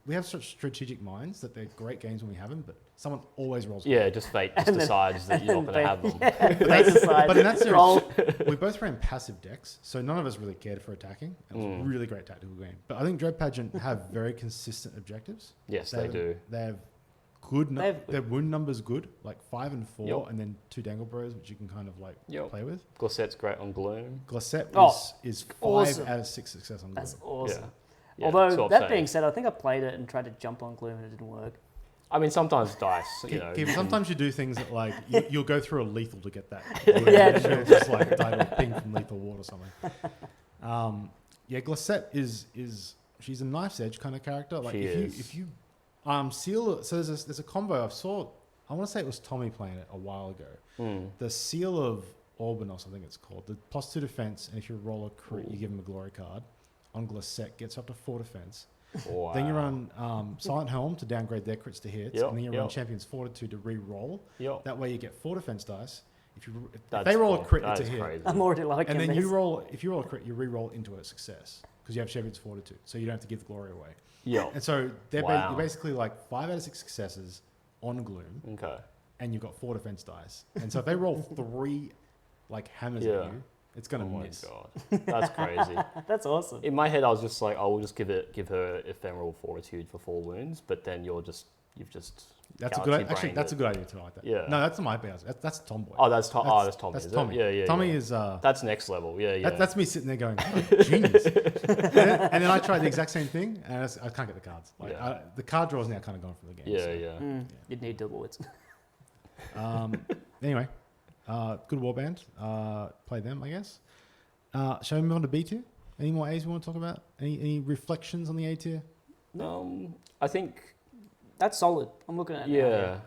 we have such strategic minds that they're great games when we have them, but someone always rolls. Yeah, just fate just decides that you're not going to have them. They decide. But in that series, roll. we both ran passive decks, so none of us really cared for attacking. It was a really great tactical game. But I think Dread Pageant have very consistent objectives. Yes, they do. They have good. They've- Their wound numbers good, like 5 and 4, Yep. and then 2 Dangle Bros, which you can kind of like Yep. play with. Glissette's great on Gloom. Glissette Oh, is 5 awesome. out of 6 success on That's Gloom. awesome. Yeah, that's what Although I'm that saying. being said, I think I played it and tried to jump on Gloom and it didn't work. I mean, sometimes dice, you know. Keith, sometimes you do things that like you'll go through a lethal to get that. Yeah, true. You'll just like die to a ping from lethal ward or something. Yeah, Glissette is she's a knife's edge kind of character. Like She is. if you seal, so there's a combo I want to say it was Tommy playing it a while ago. The Seal of Orbanos, I think it's called. The +2 defense, and if you roll a crit, you give him a glory card. On Glissette gets up to 4 defense. Wow. Then you run Silent Helm to downgrade their crits to hits, Yep, and then you yep. run Champion's Fortitude to re-roll. Yep. That way you get 4 defense dice. If That's they roll cool. a crit, That it's a is hit. crazy. I'm already liking And then this. if you roll a crit, you re-roll into a success because you have Champion's Fortitude, so you don't have to give the glory away. Yeah. And so they're Wow. you're basically like 5 out of 6 successes on Gloom, Okay. and you've got 4 defense dice. And so if they roll 3 like hammers Yeah. at you, it's gonna Oh my miss. god, that's crazy. That's awesome. In my head, I was just like, I will just give her ephemeral fortitude for 4 wounds, but then you've just That's a galaxy good. Actually, brained that's it. a good idea too. I like that. Yeah. No, that's my best. That's Tomboy. Oh, that's Tommy. That's Tommy. is it? Yeah, yeah. Tommy yeah. is. That's next level. Yeah, yeah. That's me sitting there going, oh, genius. and then I tried the exact same thing, and I can't get the cards. Like Yeah. the card draw is now kind of gone from the game. yeah, so. yeah. You'd need double wits. Anyway, good warband. Play them, I guess. Shall we move on to B tier? Any more A's we want to talk about? Any reflections on the A tier? I think That's solid. I'm looking at it now, yeah.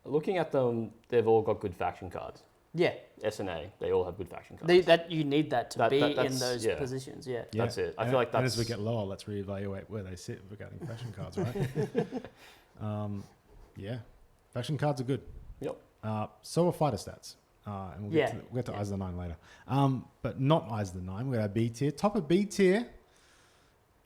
Looking at them, they've all got good faction cards. Yeah. SNA, they all have good faction cards. You need that to be in those positions. Yeah. Yeah. That's it. I And- feel like And as that's we get lower, let's reevaluate where they sit regarding faction cards, right? Yeah, faction cards are good. Yep. So are fighter stats. And we'll get to Eyes of the Nine later. But not Eyes of the Nine. We're at B tier. Top of B tier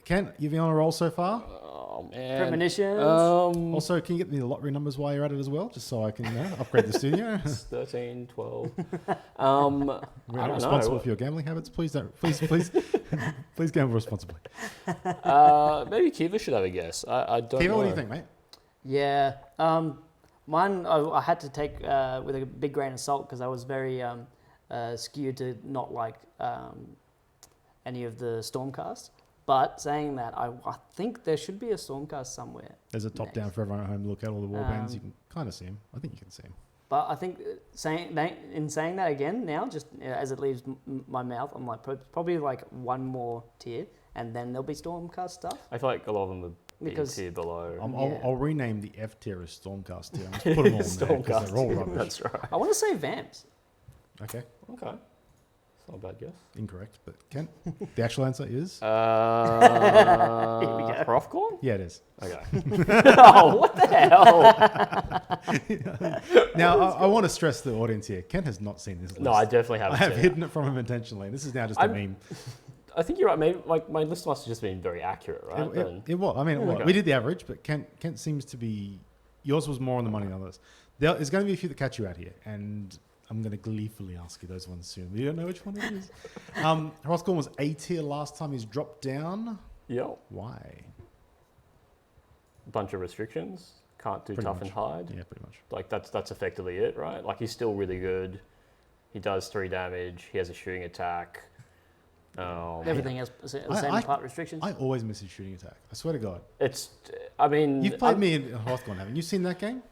Kent, you've been on a roll so far. Oh man. Premonitions. Also, can you get me the lottery numbers while you're at it as well, just so I can upgrade the studio? It's 13, 12. We're I not don't responsible know. for your gambling habits. Please don't. Please gamble responsibly. Maybe Kiva should have a guess. I don't Kiva, know. what do you think, mate? Yeah. Mine, I had to take with a big grain of salt because I was very skewed to not like any of the Stormcast. But saying that, I think there should be a Stormcast somewhere. There's a top down for everyone at home to look at all the warbands. You can kind of see them. I think you can see them. But I think saying that again now, just as it leaves my mouth, I'm like probably like one more tier, and then there'll be Stormcast stuff. I feel like a lot of them are Because- tier below. I'll rename the F tier as Stormcast tier. I'll just put them all in there because they're all rubbish. That's right. I want to say Vamps. Okay, Okay. It's not a bad guess. incorrect. But Kent, the actual answer is Here we go. Hrothgorn? yeah, it is. Okay. Oh, what the hell? Now I want to stress the audience here. Kent has not seen this list. No, I definitely haven't. I have seen it. hidden it from him intentionally. This is now just a meme. I think you're right. Maybe like my list must have just been very accurate, right? It was. I mean, Okay. we did the average, but Kent seems to be. Yours was more on the money than others. There's going to be a few that catch you out here, and I'm going to gleefully ask you those ones soon. We don't know which one it is. Hrothgorn was A tier last time. He's dropped down. Yep. Why? Bunch of restrictions. Can't do Pretty tough much. and hide. Yeah, pretty much. Like that's effectively it, right? Like he's still really good. He does 3 damage. He has a shooting attack. Everything has the same part restrictions. I always miss his shooting attack. I swear to God. It's. I mean, You've played me in Hrothgorn, haven't you? Seen that game?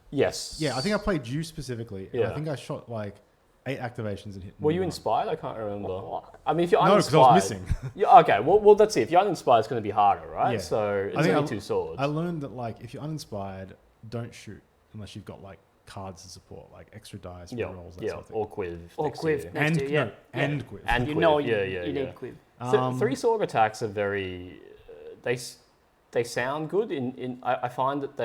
Yes. Yeah, I think I played you specifically. And Yeah. I think I shot like 8 activations and hit. Were you none. inspired? I can't remember. I mean, if you're No, uninspired, because I was missing. Yeah. Okay. Well, that's it. If you're uninspired, it's going to be harder, right? Yeah. So it's I think only 2 swords. I learned that like if you're uninspired, don't shoot unless you've got like cards to support, like extra dice, yeah. rolls, that Yeah. sort of thing. Or quiv. Or next to quiv you. next to you, yeah. and quiv. And you quiv. know yeah, you yeah. need Quiv. 3 sword attacks are very. They sound good. I find that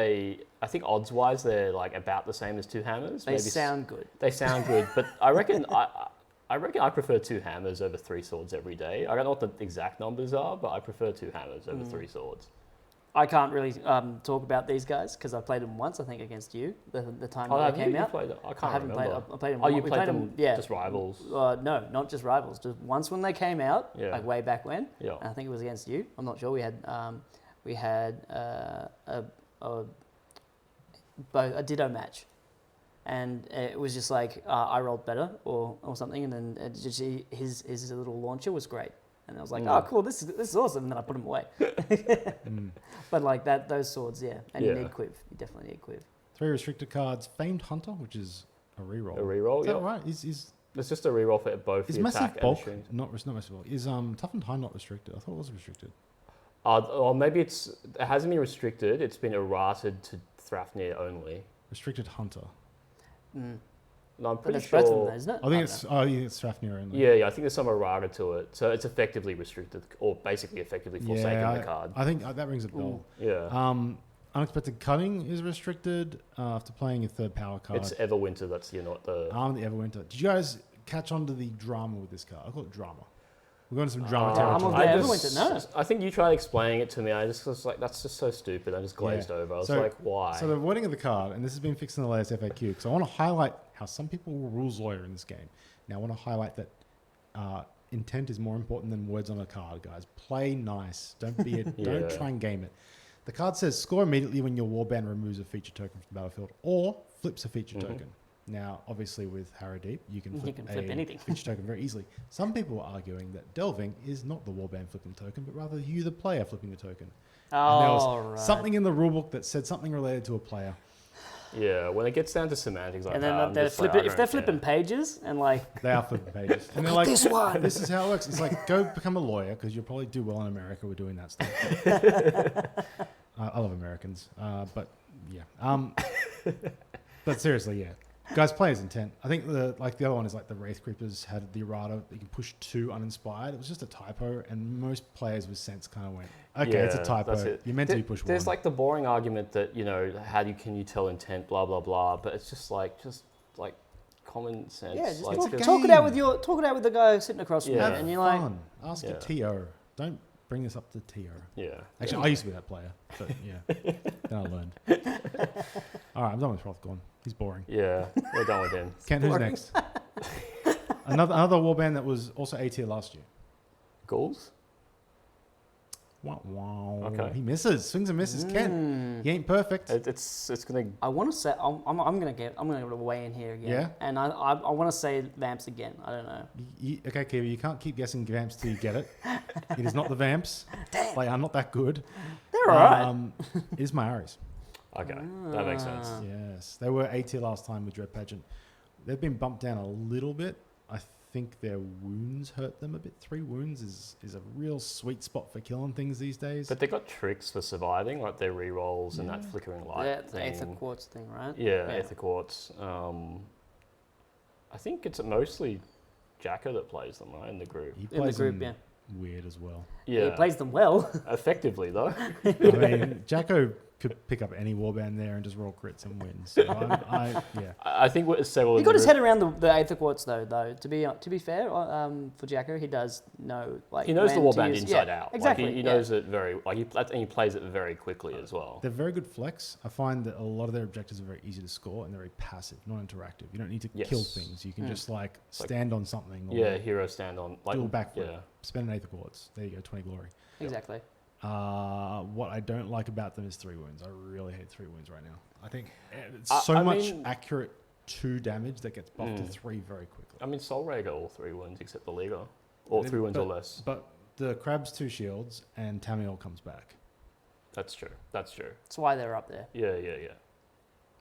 I think odds wise they're like about the same as 2 hammers. They sound good. They sound good, but I reckon I prefer 2 hammers over 3 swords every day. I don't know what the exact numbers are, but I prefer 2 hammers over 3 swords. I can't really talk about these guys because I played them once, I think, against you the time that they came out. Played it? I can't I haven't remember. played. I played them. Oh, you we played them? Yeah, Just rivals. No, not just rivals. Just once when they came out, Yeah. like way back when. Yeah. And I think it was against you. I'm not sure. We had a ditto match, and it was just like I rolled better or something, and then it just, his little launcher was great, and I was like, oh cool, this is awesome, and then I put him away. But like those swords, yeah, and you Yeah. need quiv. You definitely need quiv. 3 restricted cards. Famed Hunter, which is a reroll. A reroll, Is that yeah. right? Is It's just a reroll for both the massive attack and bulk the shooting. not massive bulk? Is tough and high not restricted? I thought it was restricted. Or maybe it hasn't been restricted. It's been errated to Thrafnir only. Restricted Hunter. Mm. No, I'm But pretty that's sure. both of them, isn't it? I think it's Fafnir only. Yeah, I think there's some errata to it. So it's effectively restricted, or basically effectively forsaking the card. I think that rings a bell. Yeah. Unexpected Cutting is restricted after playing a 3rd power card. It's Everwinter that's the Everwinter. Did you guys catch on to the drama with this card? I call it drama. We're going to some drama Drama territory. of the Everwinter, no. I think you tried explaining it to me. I just was like, that's just so stupid. I just glazed over. I was like, why? So the wording of the card, and this has been fixed in the latest FAQ, because I want to highlight how some people will rules lawyer in this game. Now I want to highlight that intent is more important than words on a card, guys. Play nice. Don't don't try and game it. The card says score immediately when your warband removes a feature token from the battlefield or flips a feature token. Now, obviously, with Harrowdeep, you can flip anything. feature token very easily. Some people are arguing that delving is not the warband flipping token, but rather you, the player, flipping the token. And there was something in the rulebook that said something related to a player. Yeah, when it gets down to semantics like And that, then if they're flipping pages and like They are flipping pages. And they're like, this one. This is how it works. It's like, go become a lawyer because you'll probably do well in America with doing that stuff. I love Americans. But yeah. But seriously, yeah. Guys, player's intent. I think the other one is like the Wraith Creepers had the errata that you can push 2 uninspired. It was just a typo, and most players with sense kind of went, okay, it's a typo. That's it. You're meant to be pushed 1. There's like the boring argument that, can you tell intent, blah, blah, blah. But it's just like common sense. yeah, just it's a talk it out game. with the guy sitting across from you, Have and you're like, fun. Ask a TO. Don't bring this up to tier. Yeah. Actually, I used to be that player, but yeah, then I learned. All right, I'm done with Hrothgorn. He's boring. Yeah, we're done with him. Kent, who's next? Another warband that was also A tier last year. Ghouls? Wow. Okay. He misses. Swings and misses. Kent. He ain't perfect. It's gonna. I want to say I'm gonna weigh in here again. Yeah? And I want to say Vamps again. I don't know. Okay, Kiva, you can't keep guessing Vamps till you get it. It is not the Vamps. Damn. They are not that good. They're alright. It is Maoris. Okay, that makes sense. Yes. They were A tier last time with Dread Pageant. They've been bumped down a little bit. I think their wounds hurt them a bit. 3 wounds is a real sweet spot for killing things these days. But they got tricks for surviving, like their rerolls and that flickering light The thing. Aether Quartz thing, right? Yeah, Aether Quartz. I think it's mostly Jacko that plays them, right, in the group. He In the plays group, them weird as well. Yeah, He plays them well. effectively though. I mean, Jacko could pick up any warband there and just roll crits and win. So yeah. I think what several. He in got the his group- head around the Aether Quartz though. To be fair, for Jacko, he does know like He knows the when to warband use- inside yeah, out. Exactly. Like he knows it very. Like he plays it very quickly as well. They're very good flex. I find that a lot of their objectives are very easy to score and they're very passive, not interactive. You don't need to kill Yes. things. You can just like stand on something or Yeah, hero stand on like do a backflip. Yeah, Spend an Aether Quartz. There you go, 20 glory. Exactly. What I don't like about them is 3 wounds. I really hate 3 wounds right now. I think it's I so much mean- accurate 2 damage that gets buffed to 3 very quickly. I mean Soul Ray got all 3 wounds except the Liga, or 3 wounds or less. But the Crab's 2 shields and Tamiel comes back. That's true. That's true. That's why they're up there. Yeah.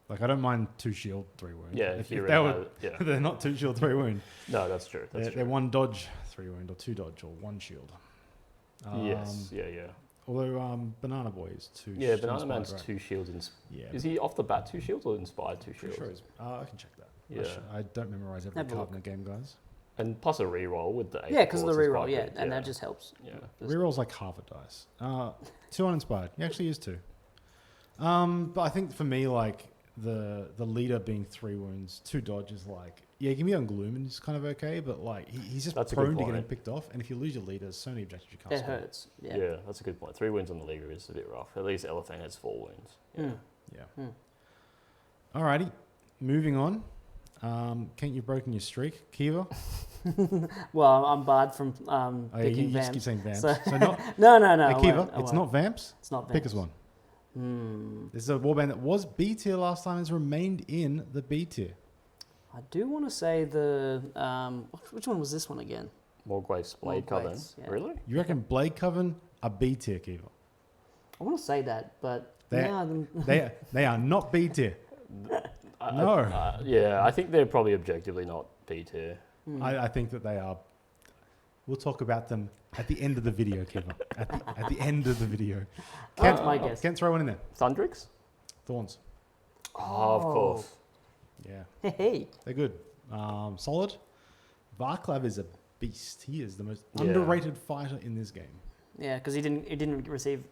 Like, I don't mind 2 shield, 3 wound. Yeah, if you they really were, have- yeah. they're not 2 shield, 3 wound. No, that's true. That's They're true. 1 dodge, 3 wound, or 2 dodge, or 1 shield. Yes. Yeah. Although Banana Boy is 2 Yeah, shields. Banana Man's right? 2 shields. Yeah. Is he off the bat 2 shields or inspired 2 Pretty shields? sure I can check that. Yeah. I don't memorize every Have a card look. in the game, guys. And plus a reroll with the. Yeah, because of the Aether Quartz is reroll. quite Yeah, good, and that just helps. Yeah. Reroll's like half a dice. 2 uninspired. He actually is 2. But I think for me, like the leader being 3 wounds, 2 dodge is like, yeah, give me on Gloom and it's kind of okay, but like he's just That's a good prone to getting point. picked off. And if you lose your leader, there's so many objectives you can't It score. hurts. Yeah. Yeah, that's a good point. 3 wounds on the Liga is a bit rough. At least Elephant has 4 wounds. Yeah. Yeah. Alrighty, moving on. Kent, you've broken your streak. Kiva? Well, I'm barred from Oh, yeah, picking you just keep Vamps. saying Vamps. So- So not, No. hey, I Kiva, won't, I it's won't. not Vamps. It's not Vamps. Pick us one. This is a warband that was B tier last time, has remained in the B tier. I do want to say the which one was this one again? Morgwaith's Blade Coven. Morgwaith's, yeah. Really? You reckon Blade Coven are B tier, Kiva? I want to say that, but They're- now They are not B tier. No. Yeah, I think they're probably objectively not B tier. I think that they are. We'll talk about them at the end of the video, Kiva. At the end of the video. That's my guess. Kent, throw one in there. Thundrix? Thorns. Oh, of course. Yeah, Hey, they're good. Solid. Varklav is a beast. He is the most Yeah. underrated fighter in this game. yeah, because he didn't receive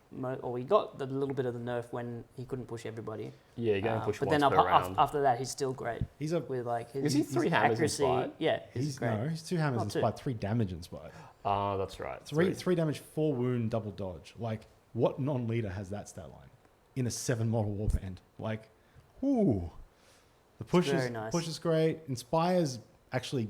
or he got the little bit of the nerf when he couldn't push everybody. Yeah, you're going to push but once then per round. after that, he's still great He's a with like his, Is he his 3 hammers accuracy. inspired? Yeah, he's great. he's 2 hammers Not 2. inspired, 3 damage inspired. Ah, that's right. 3 damage, 4 wound, double dodge. Like, what non-leader has that stat line in a 7 model warband? Like, ooh. The push very is nice. push is great. Inspire's actually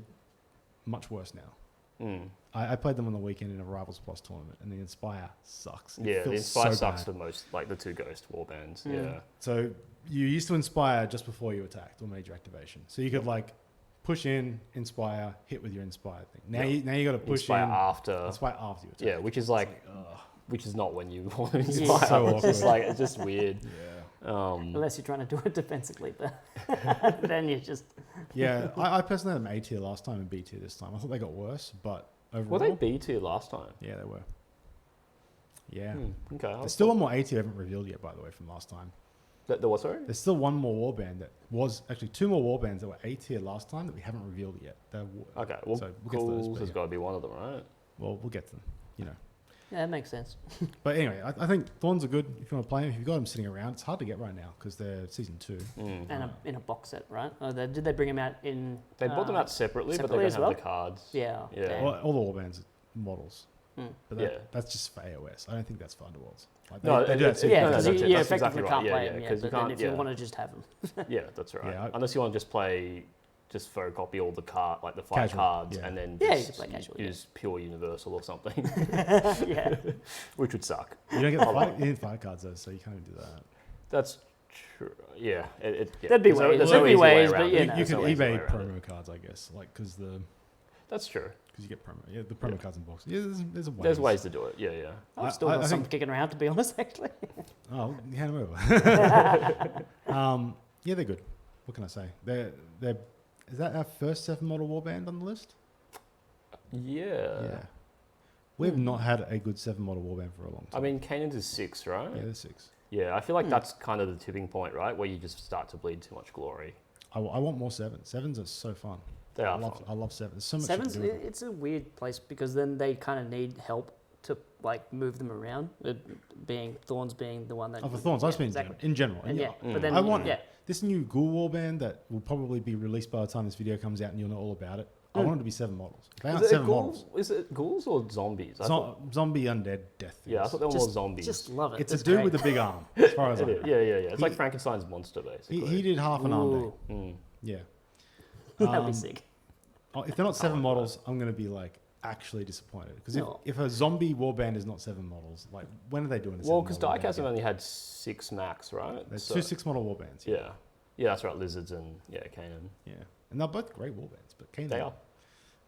much worse now. Mm. I played them on the weekend in a Rivals Plus tournament, and the Inspire sucks. It Yeah, the feels Inspire so sucks bad. the most, like the 2 Ghost warbands. Mm. Yeah. So you used to Inspire just before you attacked or made your activation. So you could like push in, Inspire, hit with your Inspire thing. Now Yeah. you got to push Inspire in, after. Inspire after you attack. Yeah, which is like, ugh. which is not when you want to Yeah. inspire. So it's just awkward. like, it's just weird. Yeah. Unless you're trying to do it defensively, but then you just Yeah, I personally had them A tier last time and B tier this time. I thought they got worse, but overall, Were they B tier last time? yeah, they were. Yeah. Okay. There's still one more A tier I haven't revealed yet, by the way, from last time. The what, sorry? There's still one more warband that was actually 2 more warbands that were A tier last time that we haven't revealed yet. Okay, well, So we'll get to those, Ghouls but has yeah. got to be one of them, right? Well, we'll get to them, you know. yeah, that makes sense. But anyway, I think Thorns are good if you want to play them. If you've got them sitting around, it's hard to get right now because they're season 2. Mm. And in a box set, right? Did they bring him out in? They bought them out separately, but they separately don't as have well? the cards. Yeah. Yeah. damn. All the warbands models. But Yeah. that's just for AOS. I don't think that's for Underworlds. Like No, they do that. Yeah, no, because that's you it. That's effectively exactly can't right. play Yeah, them. yeah, Yeah, 'cause you but then can't- if you yeah. want to just have them, Yeah, that's right. Yeah, Unless you want to just photocopy all the the 5 Casual, cards, yeah. and then Yeah, you just can play casual, use pure universal or something, yeah, which would suck. You don't get the fight, you need fight cards though, so you can't even do that. That's true. Yeah, yeah. There'd be There's ways- there's there'd be easy way ways, around but it. you You know, can There's no easy way eBay around it. promo cards, I guess, like because That's true. you get promo. Yeah, the promo cards in boxes. Yeah, there's ways. There's ways to do it. Yeah, yeah. I've still I got some think- kicking around, to be honest. Actually, Oh, you hand them over. Yeah, they're good. What can I say? They're. Is that our first 7-model warband on the list? Yeah. We've not had a good 7-model warband for a long I time. mean, Kanan's is 6, right? Yeah, they're 6. Yeah, I feel like that's kind of the tipping point, right? Where you just start to bleed too much glory. I want more 7s. 7s are so fun. They are I fun. love 7s. There's so much Sevens, you can do with them. it's a weird place because then they kind of need help to like move them around. Thorns being the one that. Oh, for Thorns, I just mean exactly. in general. And yeah, Mm. but then I want yeah, this new Ghoul warband that will probably be released by the time this video comes out and you'll know all about it. I want it to be 7 models. If they aren't 7 models. Is it ghouls or zombies? I thought, Zombie undead death things. yeah, I thought they were more zombies. just love it. It's a dude great. with a big arm, as far as I It know. is. Yeah, yeah, yeah. It's He- like Frankenstein's monster, basically. He did half an arm day. Ooh, Mm. Yeah. that'd Um, be sick. If they're not 7 like models, I'm going to be like actually disappointed. Because No. if a zombie warband is not 7 models, like when are they doing this? Well, because Diecast have only had 6 max, right? There's So- 2 6-model warbands. Yeah. Yeah, that's right. Lizards and, yeah, Kanan. Yeah. And they're both great warbands, but Kanan They are.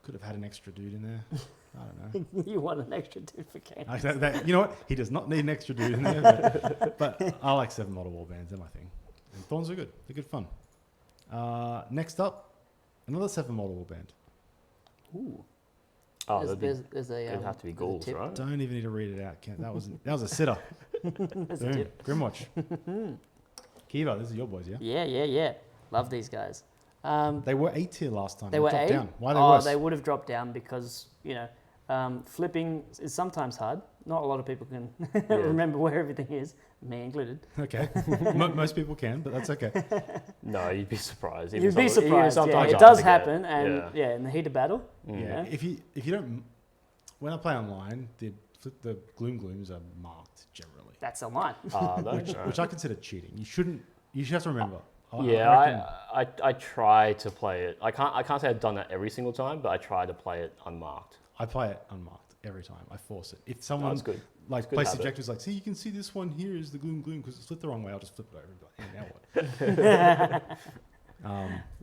could have had an extra dude in there. I don't know. You want an extra dude for Kane? You know what? He does not need an extra dude in there. But I like 7-model warbands. They're my thing. And Thorns are good. They're good fun. Next up, another 7-model warband. Ooh. Oh, There's a, it'd have to be there's a ghouls, tip. right? Don't even need to read it out, Kent. That was a sitter. There's a Boom. tip. Grimwatch. Kiva, this is your boys, yeah? Yeah. Love these guys. They were 8 tier last time. They were dropped A. down. Why are they Oh, worse? they would have dropped down because flipping is sometimes hard. Not a lot of people can remember where everything is, me included. Okay. Most people can, but that's okay. No, you'd be surprised. You'd be surprised. Yeah, sometimes it I does forget. happen, and Yeah. in the heat of battle. Mm. Yeah. If you don't, when I play online, the glooms are marked generally, That's a line. which I consider cheating. You shouldn't. You should have to remember. I Yeah, reckon- I try to play it. I can't say I've done that every single time, but I try to play it unmarked. I play it unmarked every time. I force it. If someone That's good. like good places habit. objectives like, see, you can see this one here is the gloom because it's flipped the wrong way. I'll just flip it over and be like, hey, now what?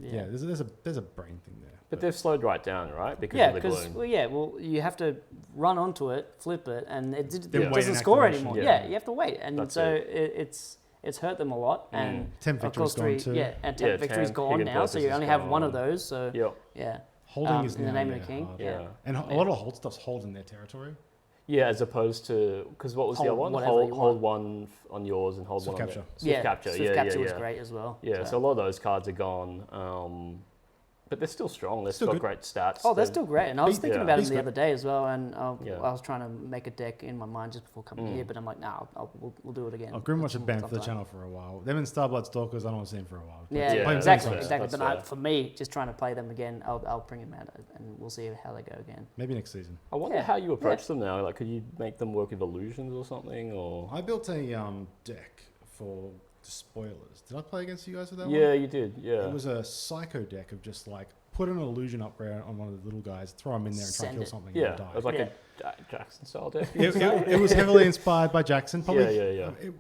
Yeah, there's a brain thing there. But they've slowed right down, right? Because Yeah, of the because gloom. you have to run onto it, flip it, and it Then wait doesn't an score activation. anymore. Yeah. Yeah, you have to wait, and That's so it's hurt them a lot. And 10 of victory's course, gone too. and 10 Yeah, victory's 10 gone Hidden now, so you Purpose only is have one of gone. those. So Yep. yeah, Holding is in the now, name of the king. hard. Yeah. And a lot of hold stuff's holding their territory. Yeah, as opposed to because what was the Hold other one? whatever you Hold one on yours and hold Swift one on capture. the Swift capture. Swift Yeah, capture yeah, was yeah. great as well. Yeah, so a lot of those cards are gone. But they're still strong. They've Still got good. great stats. Oh, they're They've- still great, and I was thinking Yeah. about them He's the good. other day as well, and Yeah. I was trying to make a deck in my mind just before coming here, but I'm like, nah, we'll do it again. Oh, Grimwatch Some have banned for the stuff channel for a while. Them and Starblood Stalkers, I don't want to see them for a while. Yeah, Yeah, exactly, that's exactly. fair. But That's for me, just trying to play them again, I'll bring them out, and we'll see how they go again. Maybe next season. I wonder Yeah. how you approach them now. Like, could you make them work with illusions or something? Or I built a deck for the spoilers. Did I play against you guys with that yeah, one? you did. Yeah. It was a psycho deck of just like put an illusion upgrade on one of the little guys, throw him in there and try Send and kill it. something Yeah, and die. it was like Yeah. a Jackson style deck. It was heavily inspired by Jackson. Probably, Yeah. It,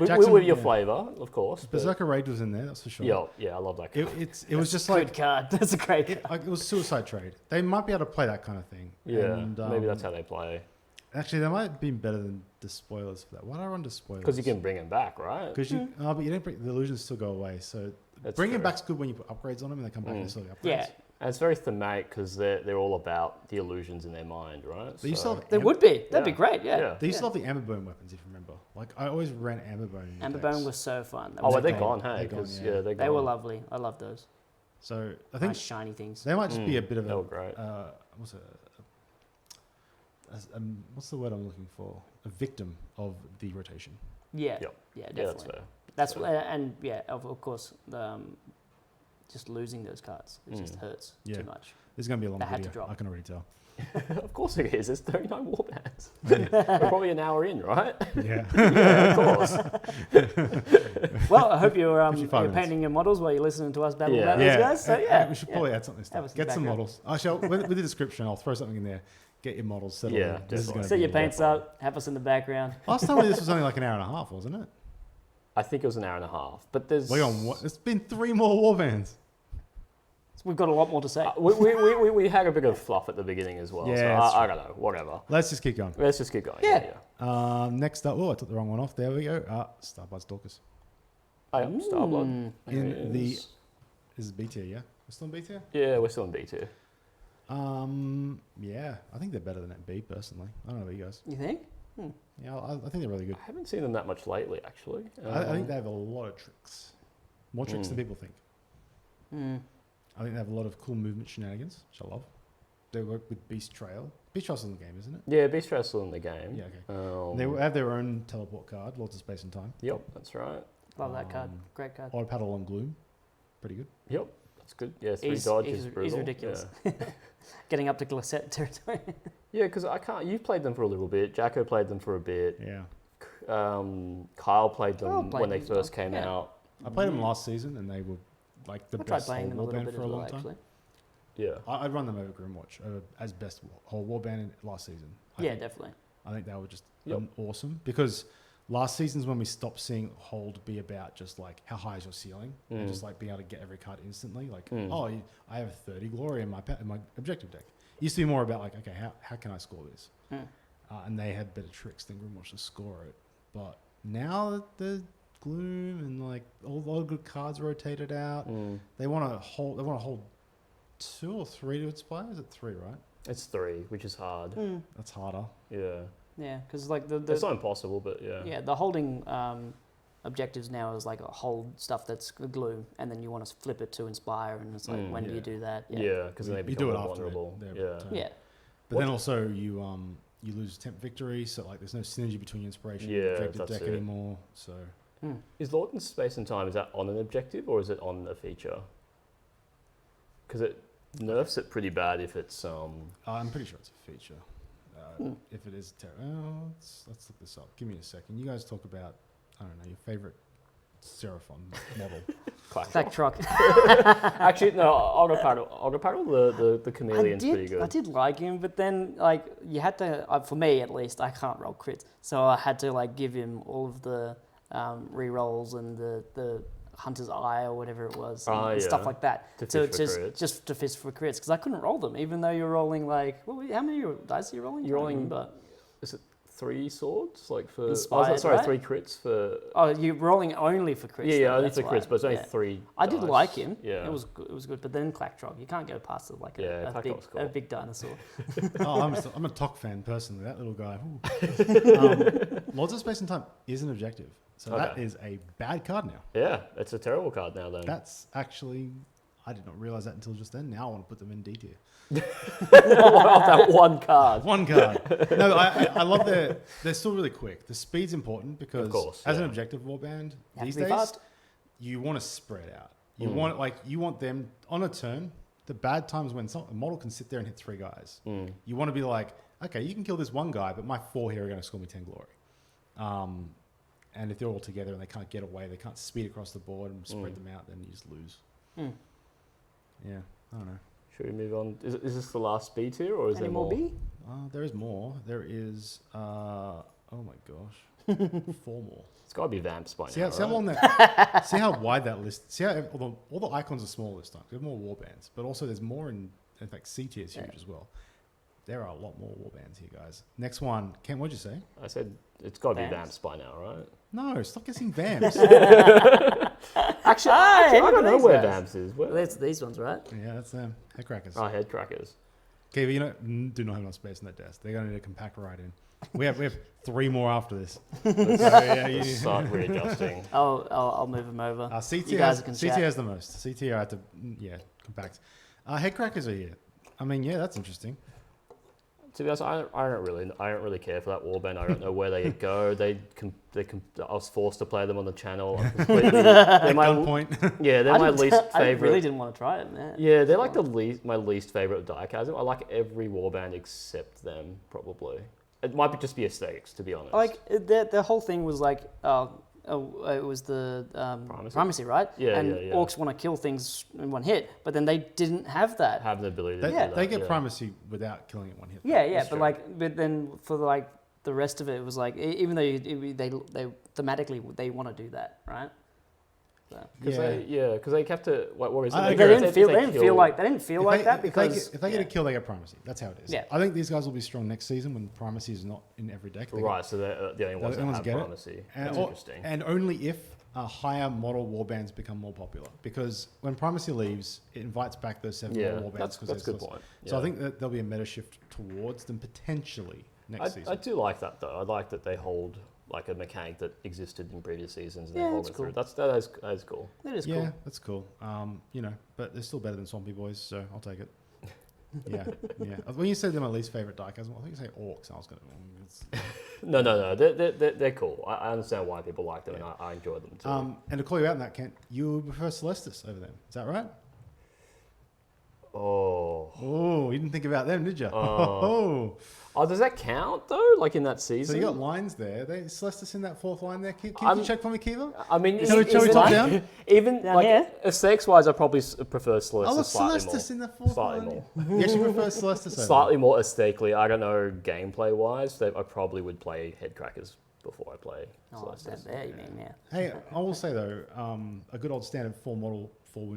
With your yeah. flavour, of course. but- Berserker Rage was in there, that's for sure. Yeah, I love that card. It was just Good like card. That's a great card. it was Suicide Trade. They might be able to play that kind of thing. Yeah, And, maybe that's how they play. Actually, they might have been better than the spoilers for that. Why do I run to spoilers? Because you can bring them back, right? Because you, but you don't bring the illusions still go away. So That's bringing true. back's good when you put upgrades on them and they come back and still upgrades. Yeah, And it's very thematic because they're all about the illusions in their mind, right? They used to have there would be. That'd be Yeah. great. Yeah. Yeah. They used to love the Amberbone weapons, if you remember. Like I always ran Amberbone. in Amberbone decks. was so fun. That Oh, was well, they're great. gone, hey? They're gone, Because yeah. they're gone. They were lovely. I love those. So I think Nice shiny things. they might just be a bit of they a were great. what's the word I'm looking for? A victim of the rotation. Yeah. Yep. Yeah, Yeah, that's definitely. fair. That's and yeah, of course, just losing those cards, it just hurts Yeah. too much. This is going to be a long They had to video. drop. I can already tell. Of course it is. There's 39 warbands. We're probably an hour in, right? Yeah. Yeah, of course. Well, I hope you're 55 minutes. painting your models while you're listening to us babble Yeah. about these guys. So yeah, We should probably add something. Have us in Get the some background. models. Actually, with the description, I'll throw something in there. Get your models settled. Yeah, in. This is definitely. gonna set be your a- paints up, have us in the background. Last time this was only like an hour and a half, wasn't it? I think it was an hour and a half. But there's... We're on what? It's been 3 more warbands. So we've got a lot more to say. we had a bit of fluff at the beginning as well. Yeah, so that's I don't know. Whatever. Let's just keep going. Let's just keep going. Yeah. Next up, oh, I took the wrong one off. There we go. Starblood Stalkers. I am Starblood. There In it the is. This is B tier, yeah. We're still in B tier. Yeah, we're still in B tier. Yeah, I think they're better than at B personally. I don't know about you guys. You think? Yeah, I think they're really good. I haven't seen them that much lately, actually. I think they have a lot of tricks, more tricks than people think. I think they have a lot of cool movement shenanigans, which I love. They work with Beast Trail. Beast Trail's in the game, isn't it? Yeah, Beast Trail's still in the game. Yeah, okay. They have their own teleport card, Lords of Space and Time. Yep, that's right. Love that card. Great card. Auto Paddle on Gloom, pretty good. Yep, that's good. Yeah, 3 He's- dodge he's- is brutal. he's ridiculous. Yeah. Getting up to Glacette territory. Yeah, because I can't. You've played them for a little bit. Jacko played them for a bit. Yeah, Kyle played them Kyle played when they them as well. first came Yeah. out. I played them last season, and they were like the I tried best whole playing them a little warband bit for as a well, long time. actually. Yeah. I'd run them over Grimwatch as best whole warband in last season. Yeah, definitely. I think they were just Yep. awesome because last season's when we stopped seeing hold be about just like how high is your ceiling and just like being able to get every card instantly. Like, I have 30 glory in my objective deck. It used to be more about like, okay, how can I score this? And they had better tricks than Grimwatch to score it. But now that the Gloom and like all the good cards rotated out, they want to hold. They want to hold 2 or 3 to its play. Is it 3, right? It's 3, which is hard. That's harder. Yeah. Yeah, because like It's not impossible, but yeah. yeah, the holding objectives now is like a hold stuff that's glue, and then you want to flip it to inspire, and it's like when do you do that? Yeah, because then they You become do it more after vulnerable. their Yeah. turn. Yeah. But then also you lose temp victory, so like there's no synergy between your inspiration and Yeah, your objective that's deck it. anymore. So Is Lord in Space and Time, is that on an objective or is it on a feature? Because it nerfs it pretty bad if it's... I'm pretty sure it's a feature. If it is, let's look this up. Give me a second. You guys talk about I don't know your favorite Seraphon model. Clack truck. Actually, no, Autopaddle, the chameleon's pretty good. I did like him, but then like you had to, for me at least, I can't roll crits, so I had to like give him all of the re-rolls and the Hunter's Eye or whatever it was, and stuff like that, To fish for crits. just to fish for crits, because I couldn't roll them, even though you're rolling like, how many dice are you rolling? You're rolling- remember. Is it 3 swords? Like for... Inspired, sorry, right? 3 crits for... Oh, you're rolling only for crits. Yeah, though, only that's for why. crits, but it's only Yeah. 3 I did dice. like him. Yeah. It was good. But then Clacktrog, you can't go past it like Yeah, a Clacktrog's cool. big dinosaur. I'm a Tok fan personally. That little guy. Lords of Space and Time is an objective, so that is a bad card now. Yeah, it's a terrible card now then. That's actually I did not realize that until just then. Now I want to put them in D tier. That one card. One card. No, I love they're still really quick. The speed's important because Of course, as an yeah. objective warband Have these to be days, fast. you want to spread out. You want them on a turn. The bad times when a model can sit there and hit 3 guys. You want to be like, okay, you can kill this one guy, but my 4 here are going to score me 10 glory. And if they're all together and they can't get away, they can't speed across the board and spread them out, then you just lose. Yeah, I don't know. Should we move on? Is this the last B tier or is Any there more more? B? There is more. There is, oh my gosh, 4 more. It's got to be Vamps by See now, how, see how right? long that, see how wide that list, see how all the icons are small this time. There's more warbands, but also there's more in fact, C tier is huge as well. There are a lot more warbands here, guys. Next one, Ken, what'd you say? I said it's got to be Vamps. Vamps by now, right? No, stop guessing Vamps. Actually, Hey, I look don't at know these where guys. Vamps is. Where? That's these ones, right? Yeah, that's them. Headcrackers. Oh, head crackers. Okay, but you know, do not have enough space on that desk. They're going to need a compact right in. We have 3 more after this. So, yeah, Let's start readjusting. I'll move them over. C You tier guys can C chat. tier has the most. C tier I had to compact. Headcrackers are here. I mean, yeah, that's interesting. To be honest, I don't really care for that warband. I don't know where they go. I was forced to play them on the channel. I'm completely, they're my Gunpoint. yeah, they're my least I favorite. really didn't want to try it, man. Yeah, they're like my least favorite of diecast. I like every warband except them, probably. It might just be aesthetics, to be honest. Like the whole thing was like, it was the primacy, right? Yeah, and yeah. orcs want to kill things in one hit, but then they didn't have that. have the ability to They, do that. they get yeah. primacy without killing it one hit. Yeah, true. but then for like the rest of it, it was like even though they thematically they want to do that, right? So. Because they kept to what is it? I They agree. didn't feel like that because if they get a kill, they get primacy. That's how it is. Yeah. I think these guys will be strong next season when primacy is not in every deck. Right, so they're the only ones that have get it. primacy. And, That's interesting. and only if higher model warbands become more popular. Because when primacy leaves, it invites back those 7 model warbands. That's a good point. So I Yeah. think that there'll be a meta shift towards them potentially next season. I do like that though. I like that they hold like a mechanic that existed in previous seasons and Yeah, they hold that's it through. cool. That is cool. it is Yeah, cool. that's cool. But they're still better than Swampy Boys, so I'll take it. Yeah. When you said they're my least favorite diecast, I think you say orcs, and I was going to. No. They're cool. I understand why people like them, and I enjoy them too. And to call you out in that, Kent, you prefer Celestis over them. Is that right? Oh, you didn't think about them, did you? Oh, does that count though? Like in that season? So you got lines there. Celestis in that 4th line there. Can you check for me, Kiva? I mean, Shall we top down? even Down like here? aesthetics wise, I probably prefer Celestis Oh, look, slightly Celestis more. in the 4th Slightly line. more. You actually prefer Celestis over Slightly more aesthetically. I don't know gameplay wise. I probably would play Headcrackers before I play Celestis. There you mean, yeah. Hey, I will say though, a good old standard 4-wound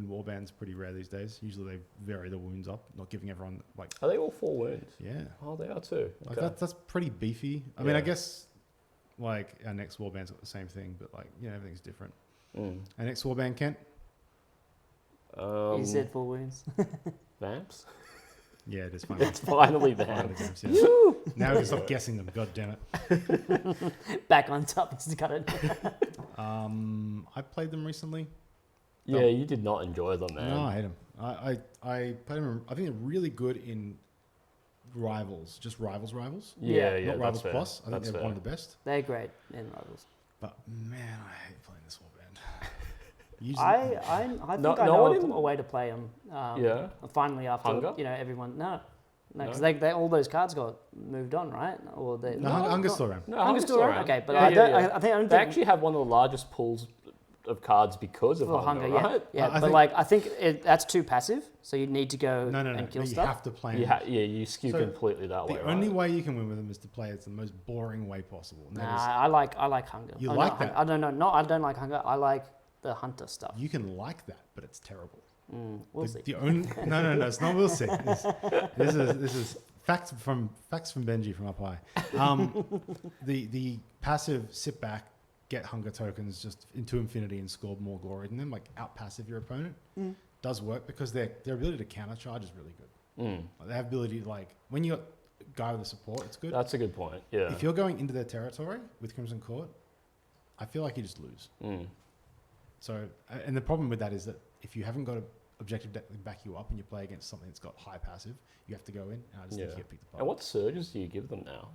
warband's pretty rare these days. Usually they vary the wounds up, not giving everyone like. Are they all 4 wounds? Yeah. Oh, they are too. Like Okay. that's pretty beefy. I mean, I guess like our next warband's got the same thing, but like everything's different. Our next warband, Kent. You said 4 wounds. Vamps. Yeah, it is funny. It's finally Finally Vamps. Vamps, yeah. Now we can stop guessing them. God damn it. Back on top, he's got it. I played them recently. Yeah, you did not enjoy them, man. No, I hate them. I played them. I think they're really good in Rivals, just Rivals. Yeah, Not Rivals that's Plus. fair. I think they're one of the best. They're great in Rivals. But man, I hate playing this warband. Usually, I think No- I no know one a in- way to play them. Yeah. Finally, after Hunger? everyone because No? they all those cards got moved on, right? Or they no, Hunger's still around. No, Hunger's still around. Okay, but Yeah, I yeah, don't. yeah. I think They actually have one of the largest pools of cards because of for Hunger, Hunger, right? yeah. I But think- like, I think that's too passive. So you need to go No. and kill You stuff. have to play. You skew So, completely that way. The right? only way you can win with them is to play it the most boring way possible. And that Nah, I like Hunger. You Oh, like not that? Hunger. I don't know. No, I don't like Hunger. I like the Hunter stuff. is, you can like that, but it's terrible. We'll see. The only no, it's not. We'll see. This is facts from Benji from up high. The passive sit back, get Hunger tokens just into infinity and score more glory than them, like out passive your opponent, does work because their ability to counter charge is really good. Like, they have ability to, like, when you got a guy with a support, it's good. That's a good point. Yeah. If you're going into their territory with Crimson Court, I feel like you just lose. So, and the problem with that is that if you haven't got an objective deck to back you up and you play against something that's got high passive, you have to go in, and I just think you get picked apart. And what surges do you give them now?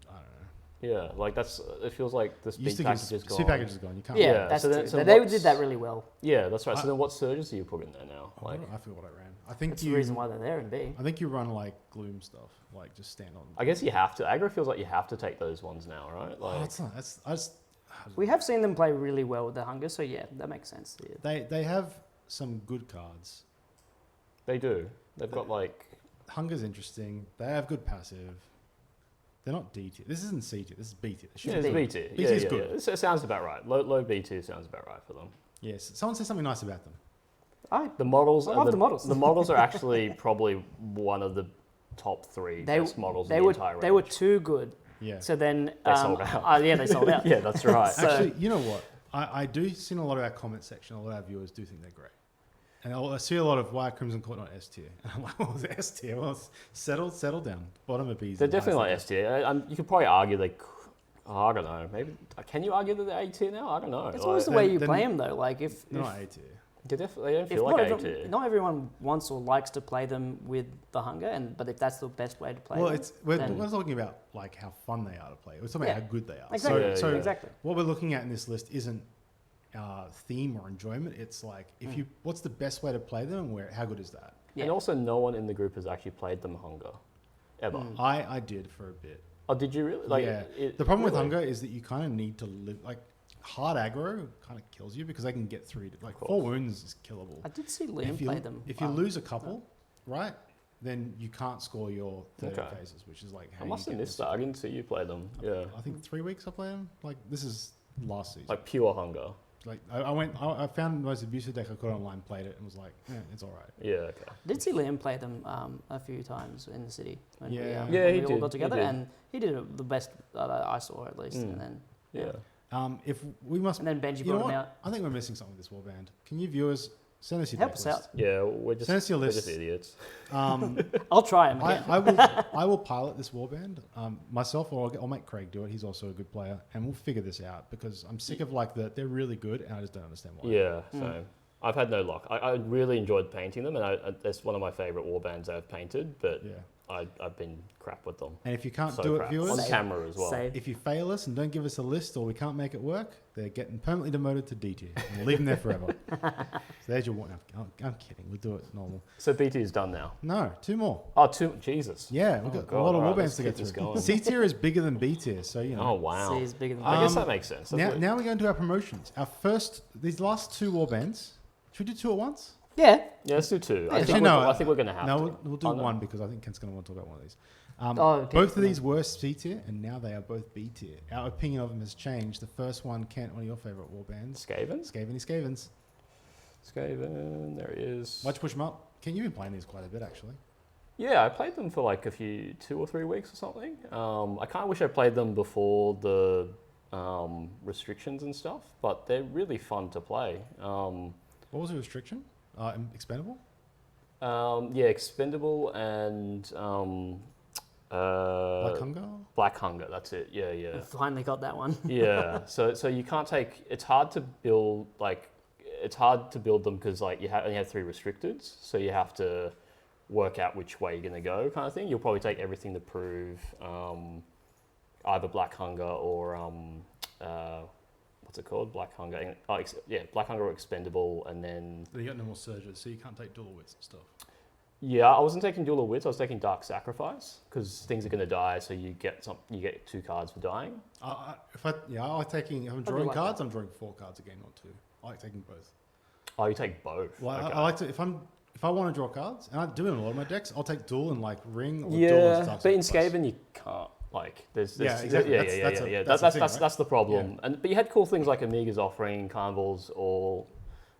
I don't know. Yeah, like it feels like the speed Used to package give is gone. speed package is gone. You can't. Yeah, Yeah, that's so then- true. so They what's- did that really well. Yeah, that's right. So then what surges do you put in there now? Like, I forgot what I ran. I think That's the reason why they're there in B. I think you run like gloom stuff, like just stand on. I guess you have to. Aggro feels like you have to take those ones now, right? Like, It's not. That's I just. We have seen them play really well with the Hunger, so yeah, that makes sense. Yeah. They have some good cards. they do. They've got like. Hunger's interesting. They have good passive. They're not D tier. This isn't C tier. This is B tier. They should Yeah, be it's B. B tier. B Yeah, tier is yeah, good. yeah. It sounds about right. Low B tier sounds about right for them. Yes. Someone said something nice about them. The models. I are love the models. The models are actually probably one of the top 3 best models in the entire range. They were too good. Yeah. So then They sold out. Yeah, they sold out. Yeah, that's right. Actually, you know what? I do see in a lot of our comment section, a lot of our viewers do think they're great. And I see a lot of why Crimson Court not S tier. And I'm like, well, it's S tier. Well, settle down. Bottom of B's. They're definitely like S tier. You could probably argue I don't know. Maybe can you argue that they're A tier now? I don't know. It's always the way you play them, though. Like if They're not A tier. They don't If feel not, like A tier. not everyone wants or likes to play them with the hunger, but if that's the best way to play them, we're then- not talking about like how fun they are to play. We're talking about how good they are. Exactly. So exactly. what we're looking at in this list isn't theme or enjoyment. It's like what's the best way to play them, and how good is that? Yeah. And also, no one in the group has actually played them hunger, ever. I did for a bit. Oh, did you really? The problem with hunger is that you kind of need to live like hard aggro kind of kills you because they can get through. Like 4 wounds is killable. I did see Liam play them. If you lose a couple, right, then you can't score your 30 phases, which is like how I must you have get missed that. I didn't see you play them. Yeah. I think 3 weeks I played them. Like this is last season. Like pure hunger. Like I found the most abusive deck I could online, played it, and was like, it's all right. Yeah, okay. I did see Liam play them a few times in the city when we, Yeah. when Yeah, we he all did. got together, He did. and he did the best that I saw at least. And then If we must, and then Benji you know brought him what? out. I think we're missing something with this warband. Can you viewers send us your Help deck us list? out. Yeah, we're just, Send us your we're list. just idiots. I'll try him. I will pilot this warband myself, or I'll make Craig do it. He's also a good player, and we'll figure this out because I'm sick of they're really good, and I just don't understand why. Yeah, so I've had no luck. I really enjoyed painting them, and that's one of my favourite warbands I've painted, but I've been crap with them. And if you can't So do crap. it, viewers, On camera as well. Save. if you fail us and don't give us a list, or we can't make it work, they're getting permanently demoted to D tier. And we'll leave them there forever. So there's your one. I'm kidding. We'll do it normal. So BT is done now. No, 2 more. Oh, Jesus. Yeah, we've got a lot of warbands to get this through. going. C tier is bigger than B tier, so you know. Oh, wow. C is bigger than I guess that makes sense. Now we go into our promotions. These last 2 warbands. Should we do 2 at once? Yeah. Yeah, let's do 2. Yeah, I think we're going to have to. No, we'll do Oh, no. one because I think Kent's going to want to talk about one of these. Okay. Both of these were C tier, and now they are both B tier. Our opinion of them has changed. The first one, Kent, one of your favourite warbands. Skaven? Skavens. Skaven, there he is. Why'd you push them up? Ken, you've been playing these quite a bit, actually. Yeah, I played them for like 2 or 3 weeks or something. I kind of wish I played them before the restrictions and stuff, but they're really fun to play. What was the restriction? Expendable? Yeah, expendable and Black Hunger? Black Hunger, that's it. Yeah. Finally got that one. Yeah. So you can't take. It's hard to build them because like you only have 3 restricteds, so you have to work out which way you're going to go, kind of thing. You'll probably take everything to prove either Black Hunger or what's it called? Black Hunger. Black Hunger or expendable, and then. You got no more surges, so you can't take dual wits and stuff. Yeah, I wasn't taking Duel of Wits. I was taking Dark Sacrifice because things are going to die, so you get 2 cards for dying. If I'm drawing like cards, that. I'm drawing 4 cards again, not 2. I like taking both. Oh, you take both. Well, okay. I like to if I want to draw cards, and I do it in a lot of my decks, I'll take dual and like ring or dual and Yeah, Dark but in Sacrifice. Skaven you can't. Like, there's exactly. Yeah. That's the thing, right? That's the problem. And but you had cool things like Amiga's offering, Carnivals, or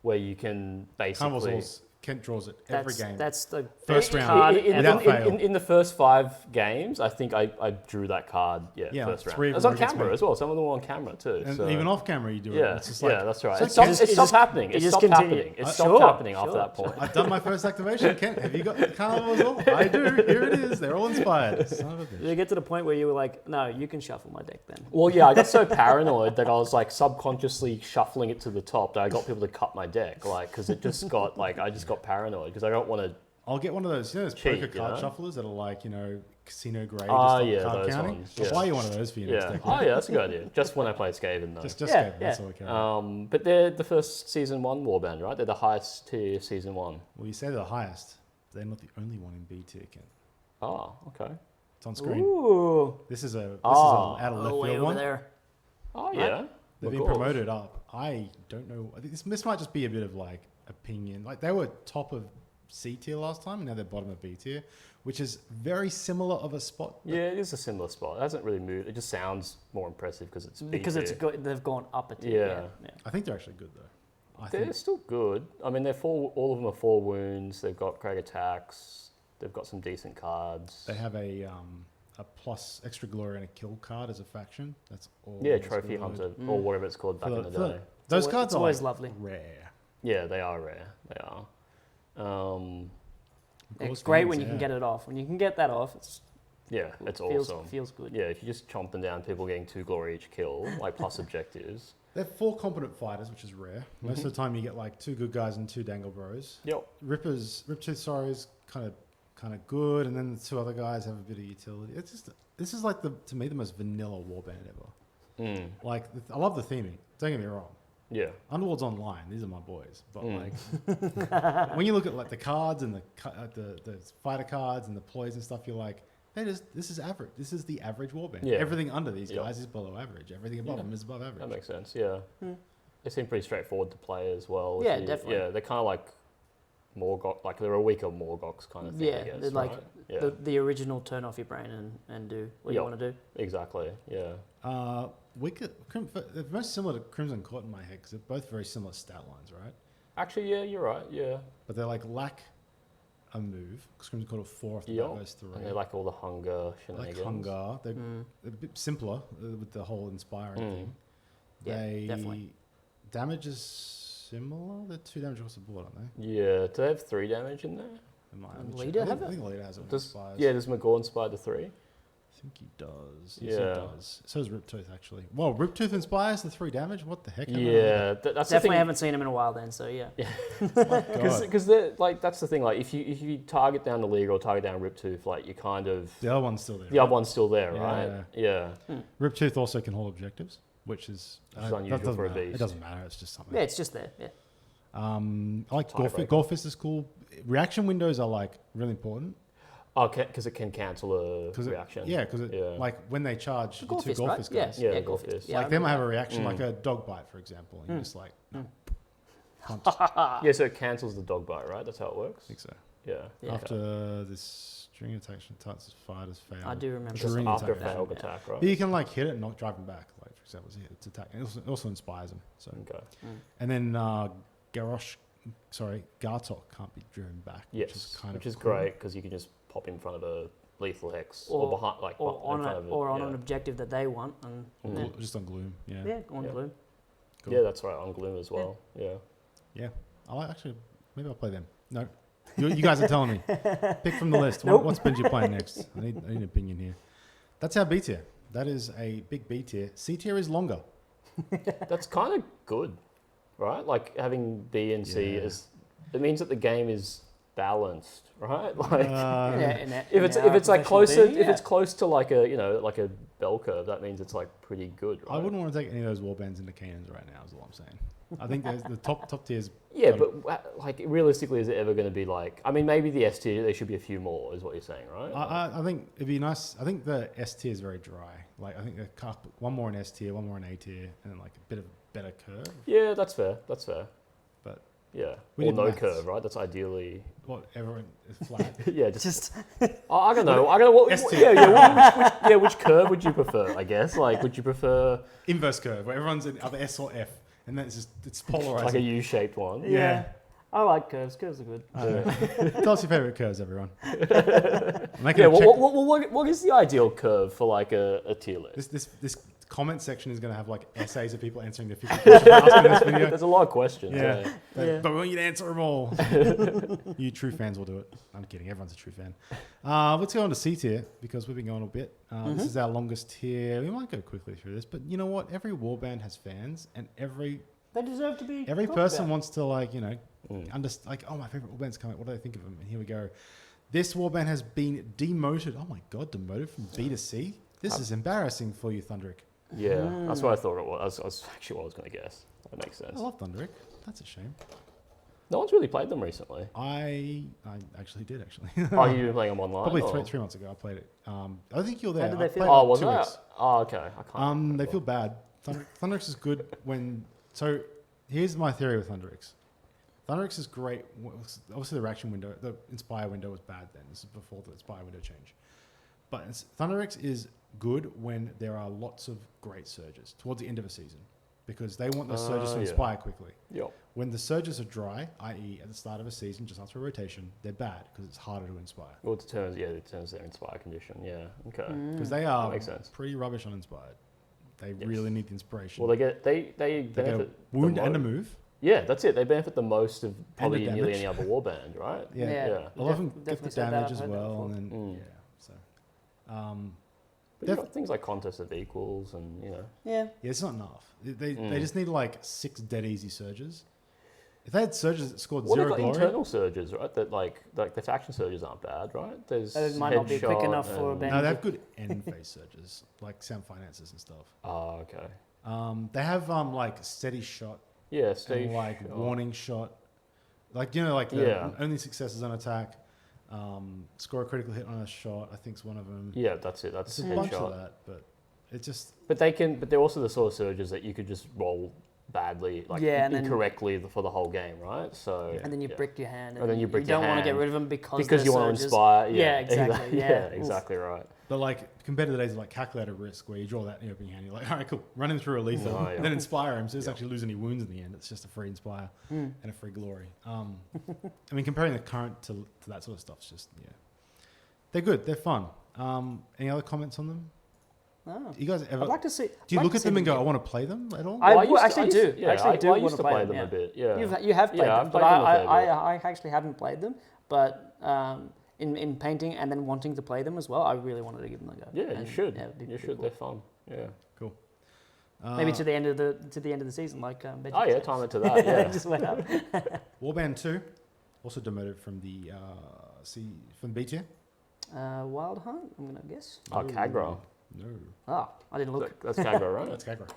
where you can basically. Carnivals, Kent draws it every game. That's the First best round. card Without ever. fail. In the first 5 games, I think I drew that card. Yeah, first round. 3 It of was them on against camera me. as well. Some of them were on camera too. And so. even off camera, you do it. Yeah, It's just like, that's right. So It stopped, Kent- it stopped happening. you It just stopped continue. happening. It Sure, stopped happening after sure. that point. I've done my first activation. Kent, have you got Carnival as well? I do. Here it is. They're all inspired. Son of a bitch. Did you get to the point where you were like, no, you can shuffle my deck then? Well, yeah, I got so paranoid that I was like subconsciously shuffling it to the top that I got people to cut my deck, like, because it just got like I just got paranoid because I don't want to. I'll get one of those, those Cheat, poker card you know? shufflers that are like, casino grade. Ah, just yeah, card those counting. ones, I'll yeah. buy you one of those for your next Yeah. deck. Oh, yeah, that's a good idea. Just when I play Skaven, though. Just Yeah, Skaven, yeah. that's all I care about. But they're the first season 1 warband, right? They're the highest tier season 1. Well, you say they're the highest. They're not the only one in B tier, Kent. Oh, okay. It's on screen. Ooh. This is a Ah. out of left Oh, way field over one. there. Oh, yeah. They've Of been course. promoted up. I don't know. I think this might just be a bit of like opinion. Like they were top of C tier last time, and now they're bottom of B tier, which is very similar of a spot. Yeah, it is a similar spot. It hasn't really moved. It just sounds more impressive because it's B Because tier. they've gone up a tier. Yeah. I think they're actually good though. I They're think still good. I mean, all of them are 4 wounds. They've got Craig attacks. They've got some decent cards. they have a plus extra glory and a kill card as a faction. That's all. Yeah, that's Trophy good. Hunter or whatever it's called back in the day. Those It's cards are always like lovely. rare. Yeah, they are rare. They are. It's great when you can get it off. When you can get that off, it's It's feels, awesome. feels good. Yeah, if you're just chomping down people getting 2 glory each kill, like plus objectives. They're 4 competent fighters, which is rare. Most of the time, you get like 2 good guys and 2 dangle bros. Yep. Riptooth, sorry, is kind of good, and then the 2 other guys have a bit of utility. It's just this is like to me the most vanilla warband ever. Like I love the theming. Don't get me wrong. Yeah. Underworld's online. These are my boys. But like when you look at like the cards and the fighter cards and the ploys and stuff, you're like, this is average. This is the average warband. Yeah. Everything under these guys is below average. Everything above them is above average. That makes sense. Yeah. They seem pretty straightforward to play as well. Yeah, definitely. Yeah, they're kind of like Morgok, like they're a weaker Morgox kind of thing. Yeah, I guess, they're like right? the original turn off your brain and do what you want to do. Exactly. Yeah. They're most similar to Crimson Court in my head because they're both very similar stat lines, right? Actually, yeah, you're right. Yeah. But they're like lack a move. Crimson Court of 4 off the bat, those 3. And they like all the hunger shenanigans. Like hunger. They're a bit simpler with the whole inspiring thing. Yeah, They definitely. damage is similar. They're 2 damage across the board, aren't they? Yeah. Do they have 3 damage in there? Leader have I it? think Leader has it. Does Magor inspire the 3? I think he does. Yeah. Yes, he does. So does Riptooth, actually. Well, Riptooth inspires the 3 damage? What the heck? Yeah. That's Definitely the thing. haven't seen him in a while then, so yeah. Because like that's the thing. Like if you target down the Leader or target down Riptooth, like you kind of The other one's still there. the other one's still there, right? Yeah. Riptooth also can hold objectives, which is unusual for a matter. beast. It doesn't matter. It's just something. Yeah, it's just there. Yeah. I like Tiebreaker. Gorefist is cool. Reaction windows are like really important. Oh, because it can cancel a reaction. Because like when they charge the 2 Gorefist, Gorefist right? guys. Yeah, Gorefist. Gorefist. Yeah, Like they might have a reaction like a dog bite, for example, and you're just like, punch. Yeah, so it cancels the dog bite, right? That's how it works. I think so. Yeah. After this string attack starts, fighters fail. I do remember. Just String after a attack. failed attack, right? But you can like hit it and not drive them back. Like for example, it's attack. And it also inspires them. So Okay. and then Gartok can't be driven back. Yes, which is great because you can just pop in front of a lethal hex or behind, like or in on front of it. or on an objective that they want, and Just on Gloom. Yeah. on Gloom. Cool. Yeah, that's right. On Gloom as well. Yeah. I like actually. Maybe I'll play them. No, you guys are telling me. Pick from the list. Nope. What's Benji playing next? I need an opinion here. That's our B tier. That is a big B tier. C tier is longer. That's kind of good, right? Like having B and C is it means that the game is balanced, right? Like if it's like closer, if it's close to like a like a bell curve, that means it's like pretty good, right? I wouldn't want to take any of those warbands into Canaans right now. Is all I'm saying. I think there's the top tiers. Yeah, but like realistically, is it ever going to be like? I mean, maybe the S tier there should be a few more, is what you're saying, right? I think it'd be nice. I think the S tier is very dry. Like I think one more in S tier, one more in A tier, and then like a bit of better curve. Yeah, that's fair. That's fair. But yeah, we or did no maths. curve, right? That's ideally. What everyone is flat. Yeah, just I don't know. What, which curve would you prefer? I guess like would you prefer Inverse curve where everyone's in either S or F, and then it's polarizing. like a U-shaped one? Yeah. I like curves. Curves are good. Tell us your favorite curves, everyone. What is the ideal curve for like a tier list? This comment section is going to have like essays of people answering the 50 questions asked in this video. There's a lot of questions. Yeah. But we want you to answer them all. You true fans will do it. I'm kidding. Everyone's a true fan. Let's go on to C tier because we've been going a bit. This is our longest tier. We might go quickly through this, but you know what? Every warband has fans, and every deserve to be. Every person wants to understand. Like, oh, my favorite warband's coming. What do they think of them? And here we go. This warband has been demoted. Oh my god, demoted from B to C. This is embarrassing for you, Thunderic. Yeah, that's what I thought it was. That's actually what I was going to guess. That makes sense. I love Thunderic. That's a shame. No one's really played them recently. I actually did. Oh, you've been playing them online? Probably 3 months ago I played it. I think you're there. How did they feel? Oh, was that? Oh, okay. I can't. They feel bad. Thunderix is good when. So here's my theory with Thunderix. Thunderix is great. Obviously, the reaction window, the Inspire window was bad then. This is before the Inspire window change. But Thunderix is good when there are lots of great surges towards the end of a season because they want the surges to inspire quickly. Yep. When the surges are dry, i.e. at the start of a season, just after a rotation, they're bad because it's harder to inspire. Well, it turns their Inspire condition. Yeah. Okay. Because they are makes sense. pretty rubbish on Inspired. They really need the inspiration. Well, they get benefit a wound and a move. Yeah, that's it. They benefit the most of probably the nearly any other warband, right? Yeah. A lot of them get the damage as well, and then But you've got things like Contest of Equals and, you know. Yeah. Yeah, it's not enough. They just need like 6 dead easy surges. If they had surges that scored Well, 0 they've got glory, internal surges, right? That like the faction surges aren't bad, right? There's It might not be quick Headshot enough for a and- band. no, they have good end phase surges like Sound Finances and stuff. Oh, okay. They have like steady shot Yeah, Steve. and like Shot. warning shot, like like the Yeah. only successes on attack. Score a critical hit on a shot, I think is one of them. Yeah, that's it. That's There's a bunch of Headshot. that, but it just But they're also the sort of surges that you could just roll badly, like Yeah, and then- incorrectly for the whole game, right? So And then you yeah. brick your hand. And then you brick don't your want to get hand rid of them because because they're you want to surges. inspire. Yeah, exactly. Yeah. Oof. exactly right. but like compared to the days of like calculated risk where you draw that in your opening hand, you're like, all right, cool, run him through a lethal, Oh, yeah. then inspire him, so he doesn't actually lose any wounds in the end. It's just a free inspire and a free glory. I mean, comparing the current to that sort of stuff, it's just they're good, they're fun. Any other comments on them? Oh. You guys ever? I'd like to see. Do you like look to at see them and go, get- I want to play them at all? I Well, used to- actually do. Yeah, Actually do I want used to to play them, them yeah. a bit. Yeah. You have played Yeah, them, I've but played them a fair bit. I actually haven't played them. But in painting and then wanting to play them as well, I really wanted to give them a go. Yeah, you And, should. yeah, it'd be You pretty should. cool. They're fun. Yeah. Cool. Maybe to the end of the season, like. Veggie Oh yeah, said. time it to that. Yeah. Just went up. Warband 2, also demoted from the B tier. Wild Hunt, I'm gonna guess. Oh, Kagra. No, Ah, I didn't look. That's Kagra, right? that's Kagra.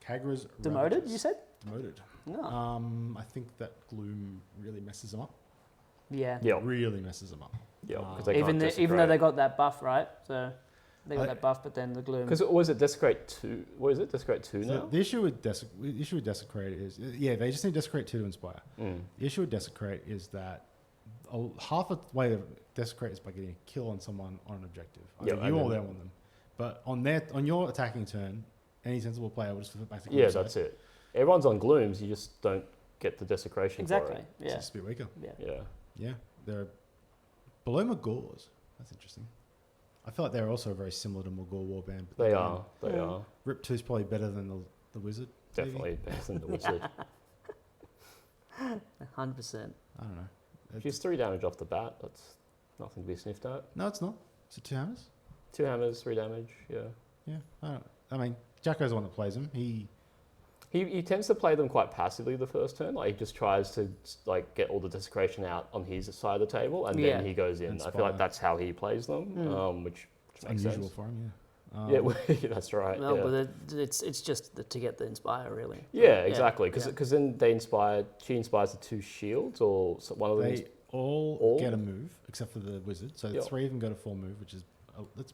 Kagra's Demoted, Ravages. you said? Demoted. No. I think that Gloom really messes them up. Yeah. Yeah. Really messes them up. Yeah. Even though they got that buff, right? So they got that buff, but then the gloom. Because was it Desecrate 2? What is it? Desecrate 2 So now? the issue with Desecrate is, they just need Desecrate 2 to inspire. The issue with Desecrate is that half of the way to Desecrate is by getting a kill on someone on an objective. Yeah, Either you or them on them. But on your attacking turn, any sensible player will just flip it back to Yeah, Gloom that's it. Everyone's on Glooms, you just don't get the Desecration Exactly. for it. It's Yeah. just a bit weaker. Yeah. Yeah. Yeah, they're below Magor's. That's interesting. I feel like they're also very similar to Magor Warband. But They are. They Yeah. are. Rip 2 is probably better than the Wizard. maybe? Definitely better than the Wizard. 100%. I don't know. She's 3 damage off the bat. That's nothing to be sniffed at. No, it's not. Is it 2 hammers? 2 hammers, 3 damage. Yeah. Yeah. I mean, Jacko's the one that plays them. He tends to play them quite passively the first turn. Like he just tries to like get all the Desecration out on his side of the table, and Yeah. then he goes in. I Inspire. feel like that's how he plays them, which It's makes unusual sense. for him, yeah. Yeah, well, that's right. No, yeah. but it's just to get the inspire, really. Yeah, exactly. yeah. Because then they inspire. She inspires the 2 shields, or one of them. They all get a move except for the Wizard. So Yeah. 3 of them go to full move, which is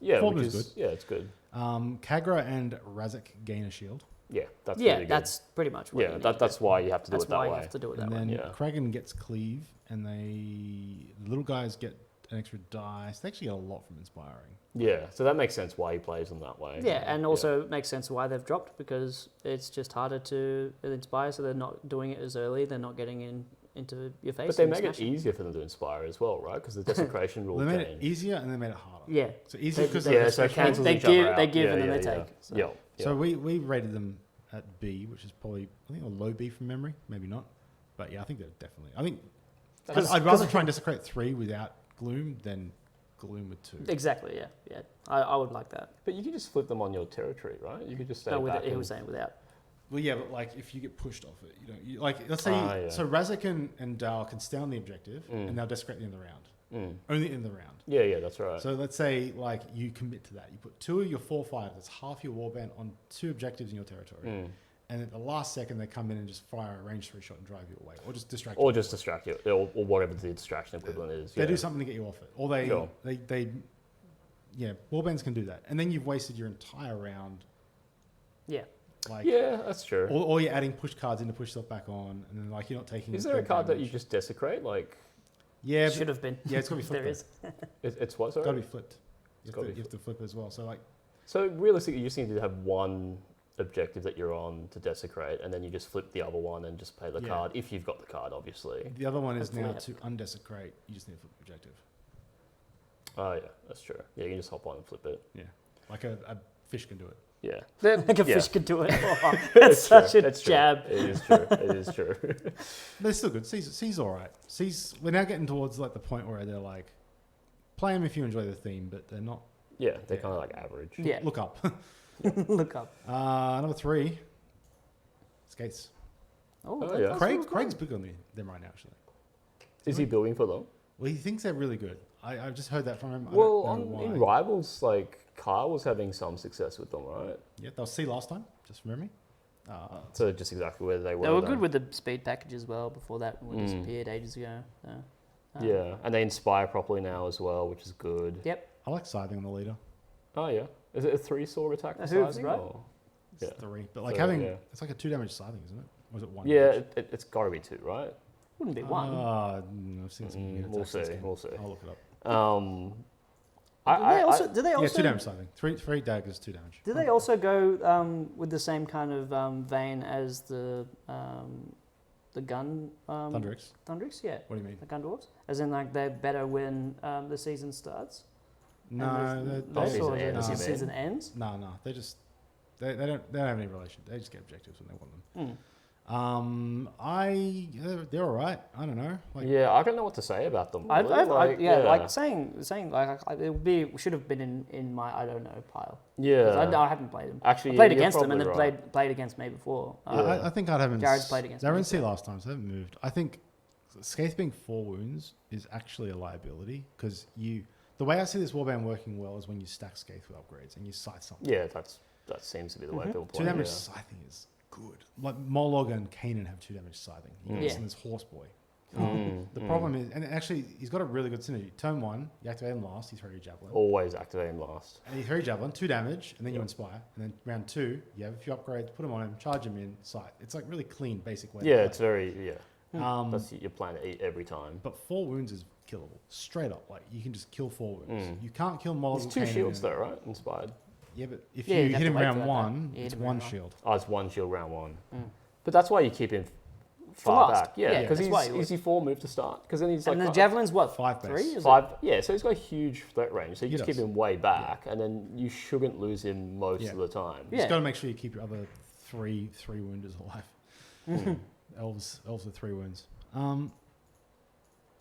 Yeah, 4 which moves is good. yeah, it's good. Kagra and Razak gain a shield, Yeah, that's Yeah, really good. that's pretty much what you yeah, need that's why you have to do That's it that why way. you have to do it that and way. then yeah. Kragan gets cleave, and the little guys get an extra dice. They actually get a lot from inspiring. Yeah, so that makes sense why he plays them that way. Yeah, and also it makes sense why they've dropped, because it's just harder to inspire, so they're not doing it as early, they're not getting into your face. But they and make it smashing. easier for them to inspire as well, right? Because the desecration rule Well, they made change. it easier and they made it harder. Yeah. So easier because Yeah, so it cancels They each other give- out. they give Yeah, and then yeah, they yeah. take, so. Yeah, yeah. So we rated them at B, which is probably I think a low B from memory, maybe not, but yeah, I think they're definitely. I think I'd rather try and Desecrate 3 without Gloom than Gloom with 2. Exactly, yeah. I would like that. But you could just flip them on your territory, right? You could just stay No, back. he and- was saying without. Well, yeah, but like if you get pushed off it, like let's say Yeah. so Razak and Dal can stay on the objective and they'll Desecrate the end of the round, only in the round. Yeah, that's right. So let's say like you commit to that, you put 2 of your 4/5, that's half your warband on 2 objectives in your territory, and at the last second they come in and just fire a range 3 shot and drive you away, or just distract. Or you. just distract you, or whatever the distraction equivalent is. They yeah. do something to get you off it, or Sure. yeah, warbands can do that, and then you've wasted your entire round. Yeah. Like, Yeah, that's true. or you're adding push cards in to push stuff back on, and then like you're not taking. Is there a good card that you damage. just desecrate? Like, Yeah, Should have been. yeah, it's got to be flipped. There is. it's what? It's Sorry. got to be flipped. You gotta have, be you have to flip as well. So like, So realistically, you just need to have one objective that you're on to desecrate, and then you just flip the other one and just play the Yeah. card if you've got the card, obviously. the other one is Hopefully now have to undesecrate. You just need to flip the objective. Oh yeah, that's true. Yeah, you can just hop on and flip it. Yeah, like a fish can do it. Yeah, Like a Yeah. fish could do it. Oh, that's such true. a That's true. jab. It is true. It is true. They're still good. C's all right. C's we're now getting towards like the point where they're like, play them if you enjoy the theme, but they're not. Yeah, they're kind of like average. Yeah. Look up. Look up. Number 3, skates. Oh, Oh, that- yeah. that's Craig, really cool. Craig's big on them right now, actually. Is he building for them? Well, he thinks they're really good. I've just heard that from him. Well, I don't know in why. Rivals, like Kyle was having some success with them, right? Yeah, they were C last time, just from memory. So just exactly where they were. They were then. good with the speed package as well before that disappeared ages ago. So, Yeah, and they inspire properly now as well, which is good. Yep. I like scything on the leader. Oh yeah, is it a 3 sword attack? For Hooves, sizing, right? or- It's Yeah. 3. But like So, having, yeah. it's like a 2 damage scything, isn't it? Or is it 1 Yeah, damage? it's got to be 2, right? Wouldn't be one. I've seen some weird We'll attacks this see. game. We'll see. I'll look it up. Do they Yeah, also 2 damage scything. 3 daggers, 2 damage. do they also go with the same kind of vein as the gun Thunderix. Thunderix? Yeah, What do you mean? the gun dwarves. As in, like they're better when the season starts. No, Those season or ends, the you mean? season ends. no. They just they don't have any relation. They just get objectives when they want them. They're all right. I don't know. Like, Yeah, I don't know what to say about them. I've, really. like saying like it should have been in my I don't know pile. 'Cause Yeah. I haven't played them. Actually, I played you're against them and then probably right. played against me before. I think I'd have in. Jared's played against They were me, in C so- last time, so they haven't moved. I think Skaith being 4 wounds is actually a liability because the way I see this warband working well is when you stack Skaith with upgrades and you scythe something. Yeah, that seems to be the way people play. 2 damage yeah. scything is good. Like Morlog and Kanan have 2 damage scything. He gets Yeah. in this Horseboy. The problem is, and actually, he's got a really good synergy. Turn 1, you activate him last, you throw your javelin. Always activate him last. And you throw your javelin, 2 damage, and then you inspire. And then round 2, you have a few upgrades, put him on him, charge him in, scythe. It's like really clean, basic way. Yeah, to it's very play. That's your plan to eat every time. But 4 wounds is killable, straight up. Like you can just kill 4 wounds. You can't kill Morlog. It's 2 shields though, right? Inspired. Yeah, but if Yeah, you you'd have hit to him wait for round that, 1, though. Yeah, it's hit him 1 round shield. Oh, it's 1 shield round 1. But that's why you keep him far last. back. Yeah, because that's why he's you would. easy 4 move to start. Because then he's And like the javelin's what? 5 base. 3? Is it? 5. Yeah, so he's got a huge threat range. So you He just keep does. him way back, and then you shouldn't lose him most Yeah. of the time. You just got to make sure you keep your other three wounders alive. Elves with 3 wounds.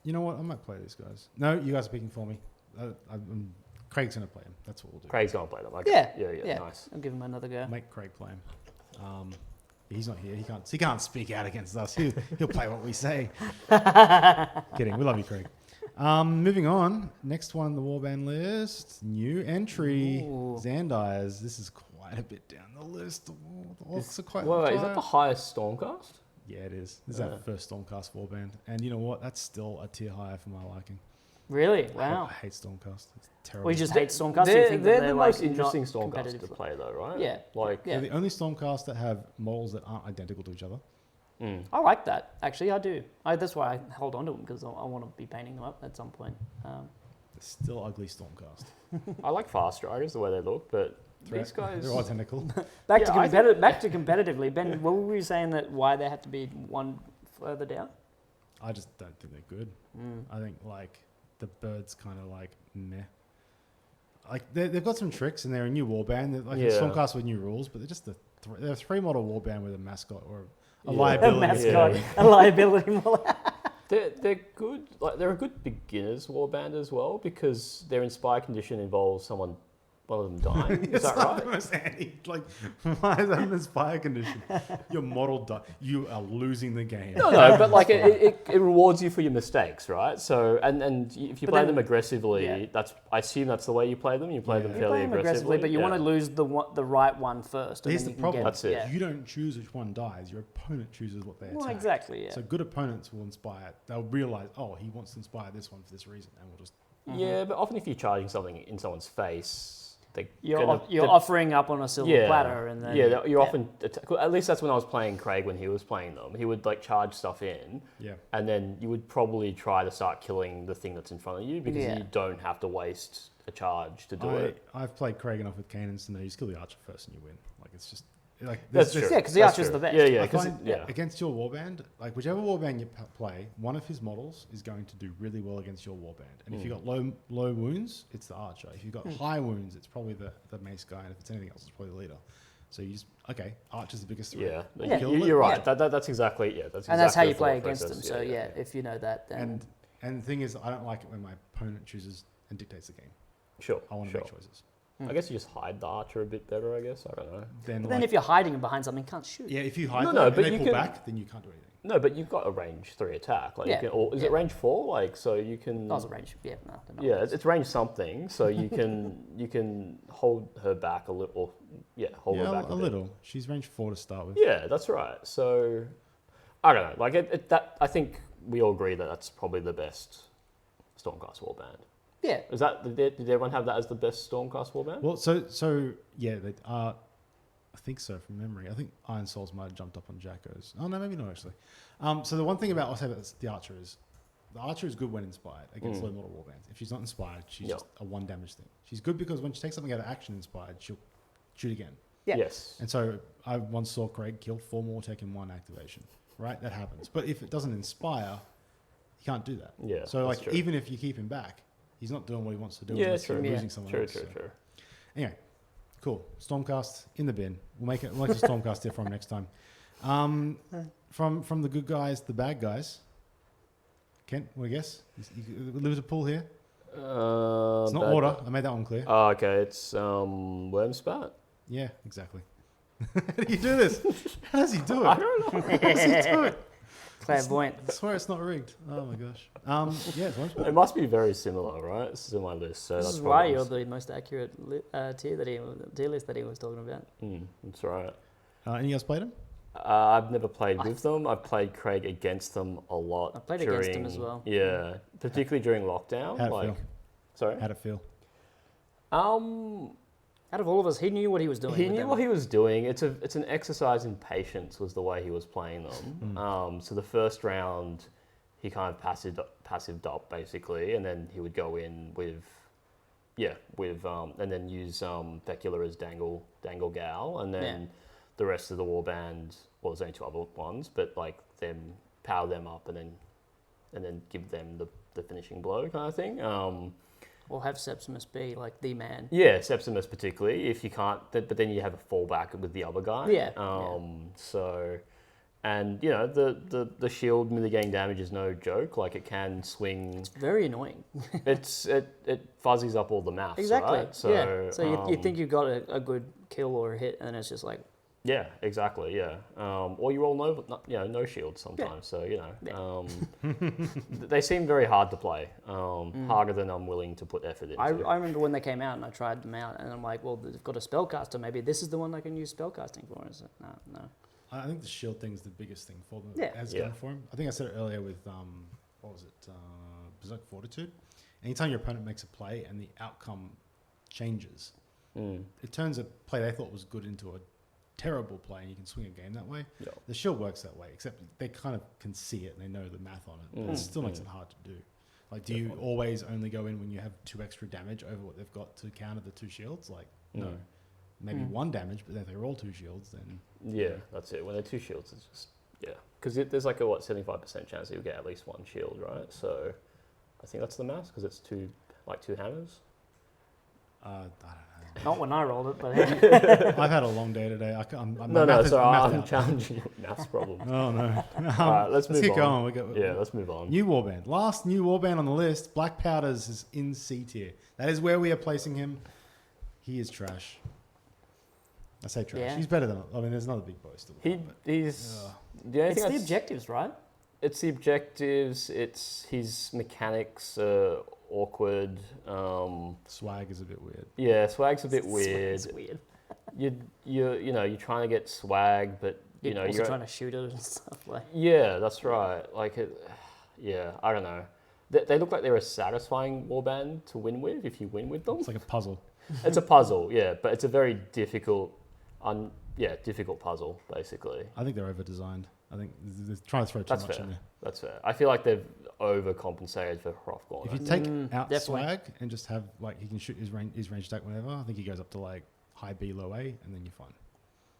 You know what? I might play these guys. No, you guys are picking for me. Craig's going to play him. That's what we'll do. Craig's gonna play them. Okay. Yeah, nice. I'll give him another go. Make Craig play him. He's not here. He can't speak out against us. He'll play what we say. Kidding. We love you, Craig. Moving on. Next one on the warband list. New entry. Ooh. Xandires. This is quite a bit down the list. The orcs are quite Wait, is high. that the highest Stormcast? Yeah, it is. This is our first Stormcast warband. And you know what? That's still a tier higher for my liking. Really? I Wow. hate Stormcast. It's terrible. Well, you just hate Stormcast. They're, You think that they're they're the like most interesting not Stormcast to competitive. play, though, right? Yeah. Like, Yeah. They're the only Stormcast that have models that aren't identical to each other. I like that. Actually, I do. That's why I hold on to them because I want to be painting them up at some point. They're still ugly Stormcast. I like Fast Riders, the way they look, but these guys. They're all identical. Back Yeah, to back to competitively. Ben, what were you saying that why they had to be one further down? I just don't think they're good. I think like the birds kind of like meh. Like they've got some tricks and they're a new warband. They're like a Stormcast with new rules, but they're just they're a 3 model warband with a mascot or a A liability. mascot, a liability model. They're good. Like they're a good beginners warband as well because their inspire condition involves one of them dying. Is It's that not right? the most like, why is that an inspire condition? Your model you are losing the game. No, but like it rewards you for your mistakes, right? So and if you But play then- them aggressively, yeah. I assume that's the way you play them. You play them Yeah. You fairly play them aggressively, but you want to lose the right one first. But And here's then the you can problem. get- That's it. Yeah. You don't choose which one dies. Your opponent chooses what they attack. Well, exactly. Yeah. So good opponents will inspire. They'll realize, oh, he wants to inspire this one for this reason, and we'll just. Yeah, but often if you're charging something in someone's face, You're offering up on a silver platter, and then you're often. At least that's when I was playing Craig when he was playing them. He would like charge stuff in, and then you would probably try to start killing the thing that's in front of you because you don't have to waste a charge to do it. I've played Craig enough with cannons to know you just kill the archer first and you win. Like it's just like That's there's- true. Yeah, because the That's archer's true. the best. Yeah, I because find against your warband, like whichever warband you play, one of his models is going to do really well against your warband. And if you've got low wounds, it's the archer. If you've got high wounds, it's probably the mace guy. And if it's anything else, it's probably the leader. So you just archer's the biggest threat. Yeah, Kill it. you're right. That's exactly That's And that's how exactly you the play thought against process. them. So if you know that, then And the thing is, I don't like it when my opponent chooses and dictates the game. Sure. I want to sure. make choices. I guess you just hide the archer a bit better. I guess I don't know. Then if you're hiding behind something, you can't shoot. yeah, if you hide No, and but they you pull can- back, then you can't do anything. No, but you've got a range 3 attack. Like Yeah. you can, or is it range 4? Like so you can. That was a range. Yeah, no. they're not. Yeah, it's range something, so you can hold her back a little. Or, hold her back a bit. little. She's range 4 to start with. Yeah, that's right. So I don't know. Like that, I think we all agree that that's probably the best Stormcast warband. Yeah. Is that did everyone have that as the best Stormcast warband? Well, so yeah, they are. I think so from memory. I think Iron Souls might have jumped up on Jacko's. Oh no, maybe not actually. So the one thing I'll say about the Archer is, the Archer is good when inspired against low model warbands. If she's not inspired, she's just a 1 damage thing. She's good because when she takes something out of action inspired, she'll shoot again. Yeah. Yes. And so I once saw Craig kill 4 more taking 1 activation. Right, that happens. But if it doesn't inspire, you can't do that. Yeah. So that's like true. even if you keep him back, he's not doing what he wants to do. Yeah, unless true. you're Yeah. losing someone True. else. True. So. True. Anyway, cool. Stormcast in the bin. We'll make a Stormcast tier from next time. From the good guys, the bad guys. Kent, what do you guess? Liverpool here. It's not bad water. guy. I made that one clear. Oh, okay. It's Wormspat. Yeah, exactly. How do you do this? How does he do it? I don't know. How does he do it? Clairvoyant. I swear it's not rigged. Oh my gosh. Yeah, it's Wormspat. It must be very similar, right? This is in my list, so This that's is why probably- you're the most accurate tier list that he was talking about. That's right. Any of you guys played him? I've never played with them. I've played Craig against them a lot. I played against him as well. Yeah, particularly during lockdown. How'd it feel? Sorry. How'd it feel? Out of all of us, he knew what he was doing. He with knew them. what he was doing. It's an exercise in patience was the way he was playing them. So the first round, he kind of passive up basically, and then he would go in with and then use Becula as dangle gal, and then the rest of the warband. Well, there's only 2 other ones, but like them power them up and then give them the finishing blow kind of thing. Or have Septimus be like the man. Yeah, Septimus particularly, if you can't, but then you have a fallback with the other guy. Yeah. So, and you know, the shield mitigating damage is no joke. Like it can swing. It's very annoying. It fuzzies up all the maths. Exactly. Right? So, So you think you've got a good kill or a hit, and then it's just like, Yeah, exactly. Yeah. Or you roll no shields sometimes. So they seem very hard to play. Harder than I'm willing to put effort into. I remember when they came out and I tried them out, and I'm like, well, they've got a spellcaster. Maybe this is the one I can use spellcasting for. Is it? No. I think the shield thing is the biggest thing for them. Yeah. As going for him. I think I said it earlier with what was it? Berserk Fortitude. Anytime your opponent makes a play and the outcome changes, it turns a play they thought was good into a terrible play, and you can swing a game that way. Yeah. The shield works that way, except they kind of can see it and they know the math on it. But it still makes it hard to do. Like, do you always only go in when you have 2 extra damage over what they've got to counter the 2 shields? Like, no. Maybe 1 damage, but if they roll 2 shields, then... Yeah, that's it. When they're 2 shields, it's just... Yeah. Because there's like a, 75% chance that you'll get at least 1 shield, right? So I think that's the math, because it's 2 hammers. I don't know. Not when I rolled it, but I've had a long day today. I'm I'm challenging your maths problem. Oh, no. All right, let's move keep on. going. Let's move on. New warband. Last new warband on the list, Black Powders is in C tier. That is where we are placing him. He is trash. I say trash. Yeah. He's better than... I mean, there's another big boy still. He's... Ugh. The only it's thing the objectives, right? It's the objectives. It's his mechanics are awkward. Swag is a bit weird. Yeah, swag's a bit weird. It's weird. You're trying to get swag, but You're also you're trying to shoot it and stuff like. Yeah, that's right. Like I don't know. They look like they're a satisfying warband to win with if you win with them. It's like a puzzle. It's a puzzle, yeah, but it's a very difficult puzzle basically. I think they're over-designed. I think they're trying to throw too That's much fair. in there. That's fair. I feel like they've overcompensated for Hrothgorn. If you take out definitely. swag and just have, like, he can shoot his range attack whenever, I think he goes up to, like, high B, low A, and then you're fine.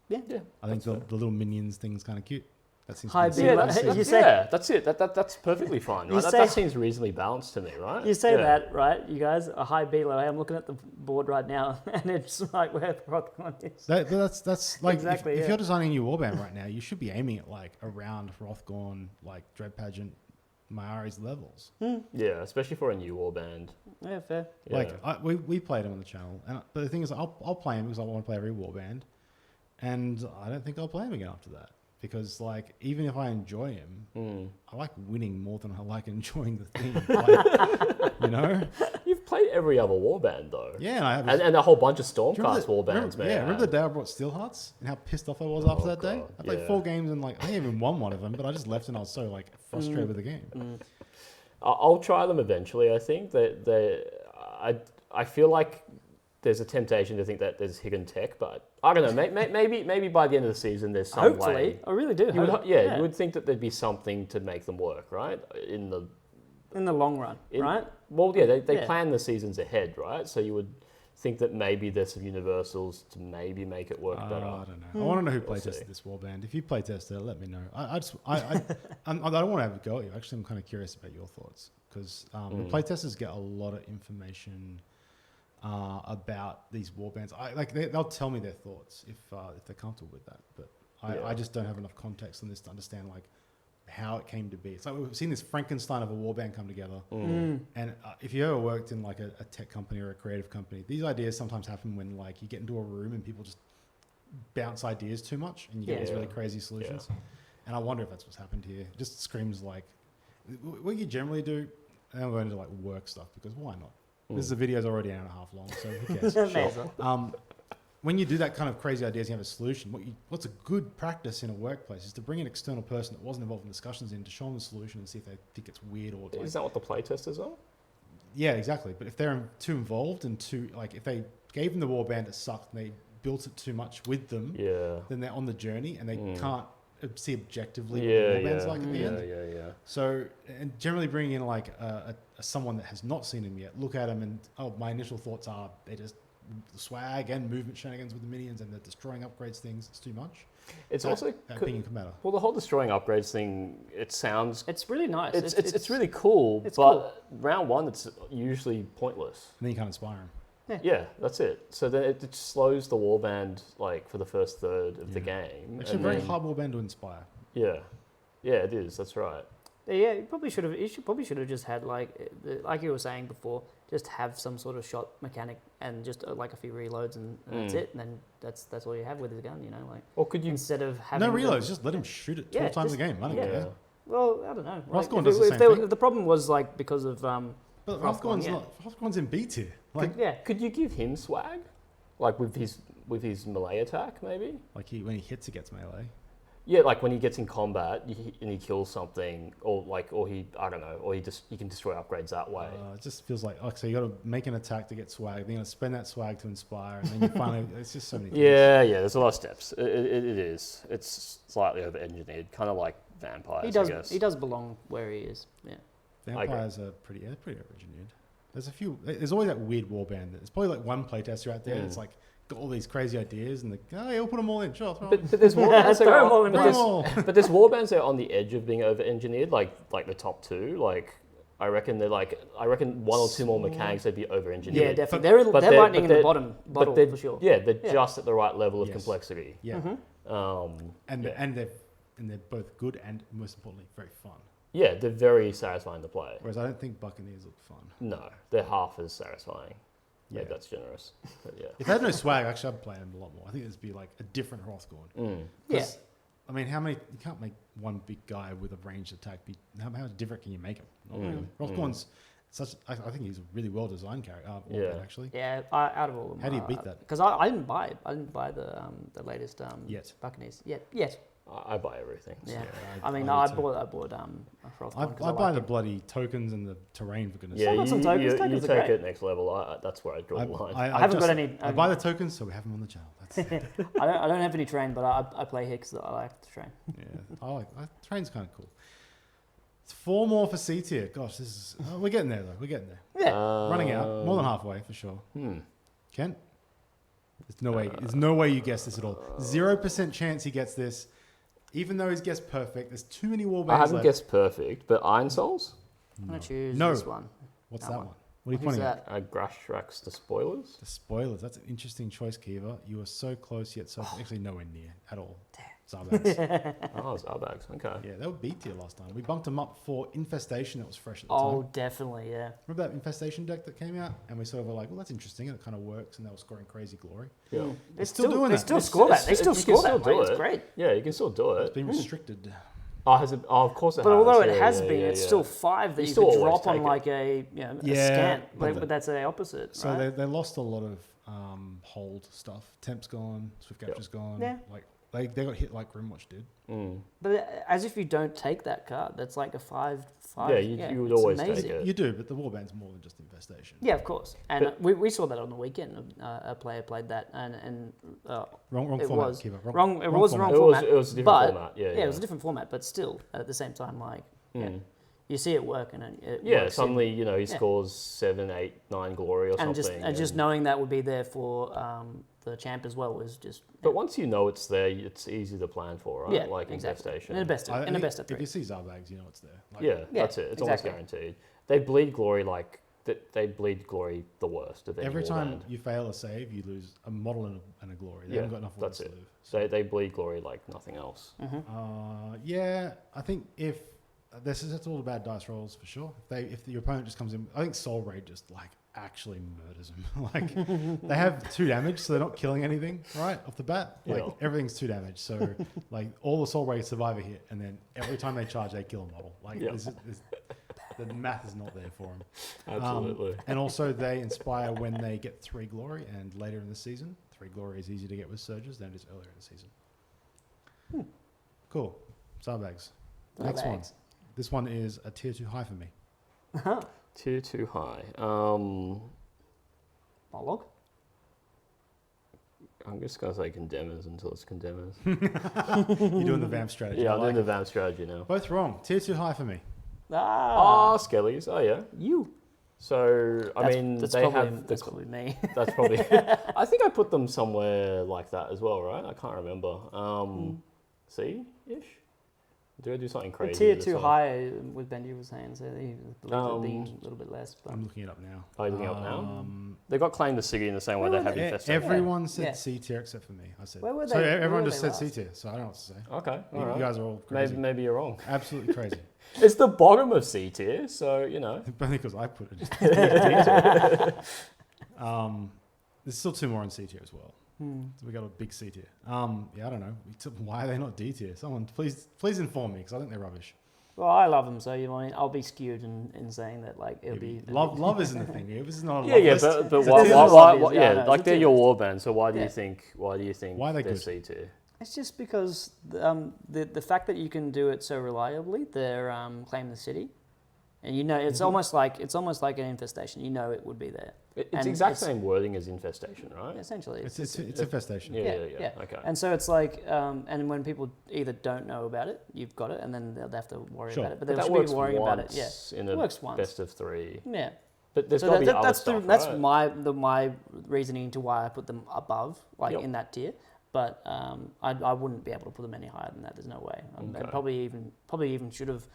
Yeah. I think the little minions thing's kind of cute. That seems High to B, be low- the same. you say- that's it. That's perfectly fine, right? You That say- seems reasonably balanced to me, right? You say Yeah. that, right? You guys, a high B, low A. I'm looking at the board right now, and it's like where Hrothgorn is. But that's like, Exactly, if yeah. you're designing a new warband right now, you should be aiming at, like, around Hrothgorn, like, Dread Pageant, Mayari's levels. Yeah, especially for a new warband. Yeah, fair. Yeah. Like we played him on the channel, but the thing is, I'll play him because I want to play every warband, and I don't think I'll play him again after that. Because like even if I enjoy him, I like winning more than I like enjoying the theme. Like, you know. You've played every other warband though. Yeah, and I have. And a whole bunch of Stormcast warbands, man. Yeah, remember the day I brought Steelhearts and how pissed off I was after that day? God, I played 4 games and like I didn't even won one of them, but I just left and I was so like frustrated with the game. I'll try them eventually. I think I feel like there's a temptation to think that there's hidden tech, but I don't know. Maybe by the end of the season there's some Hopefully, way. I really do. You would think that there'd be something to make them work, right? In the long run, right? Well, yeah, they plan the seasons ahead, right? So you would think that maybe there's some universals to maybe make it work better. I don't know. I want to know who playtested this warband. If you playtested it, let me know. I don't want to have a go at you. Actually, I'm kind of curious about your thoughts because the playtesters get a lot of information about these warbands. They'll tell me their thoughts if they're comfortable with that. But I just don't have enough context on this to understand like how it came to be. It's like we've seen this Frankenstein of a warband come together. And if you ever worked in like a tech company or a creative company, these ideas sometimes happen when like you get into a room and people just bounce ideas too much and you get these really crazy solutions. And I wonder if that's what's happened here. It just screams like what you generally do. And I'm going into like work stuff because why not? This video's already an hour and a half long, so who cares? When you do that kind of crazy ideas, you have a solution. What's a good practice in a workplace is to bring an external person that wasn't involved in discussions in to show them the solution and see if they think it's weird or. Is that what the playtesters are? Yeah, exactly. But if they're too involved and if they gave them the warband, it sucked and they built it too much with them, then they're on the journey and they can't see objectively what the warband's like at the end. Yeah. So, and generally bringing in like someone that has not seen him yet, look at him and my initial thoughts are they just swag and movement shenanigans with the minions and they're destroying upgrades things. It's too much. It's also opinion can matter. Well, the whole destroying upgrades thing. It's really nice. It's really cool. Round one, it's usually pointless. And then you can't inspire them. Yeah, that's it. So then it slows the warband like for the first third of the game. It's a very hard warband to inspire. Yeah, it is. That's right. Yeah, you probably should have just had like you were saying before, just have some sort of shot mechanic and just like a few reloads and that's it. And then that's all you have with the gun, you know. Like, or could you instead of having no reloads, just let him shoot it 12 times a game. I don't care. Well, I don't know. Rothcorn does the same thing. If the problem was like because of but Rothcorn's in B tier. Like, could you give him swag, like with his melee attack maybe? Like when he hits, it gets melee. Yeah, like when he gets in combat and he kills something, or he can destroy upgrades that way. It just feels like so you got to make an attack to get swag. Then you got to spend that swag to inspire, and then you finally it's just so many things. Yeah. There's a lot of steps. It is. It's slightly over engineered, kind of like vampires. I guess. He does belong where he is. Yeah. Vampires are pretty over engineered. There's always that weird warband. There's probably like one playtester out there that's like got all these crazy ideas and we'll put them all in. Sure, but there's warbands but there's warbands that are on the edge of being over engineered, like the top two. Like I reckon one or two more mechanics they'd be over engineered. Yeah, definitely. They're lightning in the bottom for sure. Yeah, they're just at the right level of complexity. Yeah. And they're both good and most importantly very fun. Yeah, they're very satisfying to play. Whereas I don't think Buccaneers look fun. No, they're half as satisfying. Maybe that's generous. But yeah. If they had no swag, actually I'd play them a lot more. I think it'd be like a different Hrothgorn. Yeah. I mean, you can't make one big guy with a ranged attack how different can you make him? Not really. Hrothgorn's I think he's a really well designed character. Actually. Yeah, out of all of them. How do you beat that? Because I didn't buy it. I didn't buy the latest Buccaneers yet. I buy everything. So. Yeah, I bought a Hrothgorn. I buy the bloody tokens and the terrain for goodness' sake. Yeah, some tokens. You take it next level. That's where I draw the line. I haven't got any. I buy the tokens, so we have them on the channel. That's it. I don't have any train, but I play Hicks. I like the train. Yeah, train's kind of cool. It's 4 more for C tier. Gosh, we're getting there though. We're getting there. Yeah, running out. More than halfway for sure. Kent, there's no way you guess this at all. 0% chance he gets this. Even though he's guessed perfect, there's too many warbands I haven't guessed perfect, but Iron Souls? I'm going to choose this one. What's that one? What are you pointing at? Grashrax the Spoilers? The Spoilers. That's an interesting choice, Kiva. You are so close yet so actually nowhere near at all. Damn. Zarbags. Oh, Zarbags. Okay. Yeah, they were B tier last time. We bumped them up for Infestation that was fresh at the Oh, time. definitely, yeah. Remember that Infestation deck that came out? And we sort of were like, well, that's interesting, and it kind of works, and they were scoring crazy glory. Yeah. They're still doing They that. still score that. They still you score can that. still do It's it. great. Yeah, you can still do It's it. been restricted. Oh, has it? Oh, of course it But has. although it Yeah, has yeah, been, yeah, it's yeah. still 5 that You you still could always drop on take it. like a a Yeah, scan. but But that's the opposite, So right? they lost a lot of hold stuff. Temp's gone, Swift Capture's gone. Yeah. Like they got hit like Grimwatch did. But as if you don't take that card, that's like a 5. Yeah, you would it's always take amazing. it. You do, but the Warband's more than just Infestation. Yeah, of course. And But- we saw that on the weekend. A player played that, and Wrong it format, was Kiva. wrong. It was the wrong format. format. It was a different but, format. Yeah, it was a different format, but still at the same time, like you see it work, and it Yeah, works suddenly he scores 7, 8, 9 glory or and something. just knowing that would be there for the champ as well was just. But once you know it's there, it's easy to plan for, right? Yeah, Like exactly. Infestation. In a best of If 3. you see Zarbags, you know it's there. Like, Yeah, Yeah, that's it. It's exactly. almost guaranteed. They bleed glory like they bleed glory the worst of any every time warband. you fail a save, you lose a model and a glory. They Yeah, haven't got enough that's ones to it. live. So they bleed glory like nothing else. Yeah, I think if that's all about dice rolls for sure. If your opponent just comes in, I think Soul Raid just like actually murders them. Like they have 2 damage, so they're not killing anything right off the bat. Like Yeah. everything's 2 damage, so like all the Soul Raids survive a hit, and then every time they charge, they kill a model. Like Yeah. the math is not there for them. Absolutely. And also they inspire when they get 3 glory, and later in the season, 3 glory is easier to get with surges than it is earlier in the season. Cool. Zarbags. Next one. Zarbags. This one is a tier 2 high for me. Tier 2 high. Monologue. I'm just gonna say condemners until it's condemners. You're doing the vamp strategy. Yeah, I I'm like doing the it. vamp strategy now. Both wrong. Tier 2 high for me. Ah, Skellies. Oh yeah. You. So I mean, that's they probably, have that's probably me. That's probably. I think I put them somewhere like that as well, right? I can't remember. C-ish. Do I do something crazy? Tier with 2 this one? high with Benji was saying, so he believes it being a little bit less. But I'm looking it up now. Are you looking up now? They got Claim the City in the same way they have Infestation. Everyone said Yeah. C tier except for me. I said. Where were So they- where everyone were just they said C last? tier. So I don't know what to say. Okay, all You right. guys are all crazy. Maybe you're wrong. Absolutely crazy. It's the bottom of C tier, so you know. Only because I put it. There's still 2 more in C tier as well. So we got a big C tier. Yeah, I don't know. Why are they not D tier? Someone please inform me because I think they're rubbish. Well, I love them, so I'll be skewed in saying that like it'll be Love isn't a thing here. This is not a Yeah, love yeah, list. but It's a why? tier Why? list. Why? obvious. Yeah, Yeah, no, like it's a they're tier your list. warband. So why do you Yeah. think? Why do you think Why are they they're good? C tier? It's just because the fact that you can do it so reliably, they're Claim the City, and it's almost like an infestation. You know it would be there. It's And exact same wording as Infestation, right? Essentially, It's infestation. Yeah. Okay. And so it's like, and when people either don't know about it, you've got it, and then they'll have to worry Sure. about it. But But they that should works be worrying about it. once Yeah, in it a works once. best of 3. Yeah. But there's So got to be other that's stuff, that's right? my reasoning to why I put them above, like Yep. in that tier. But I wouldn't be able to put them any higher than that. There's no way. I Okay. probably even should have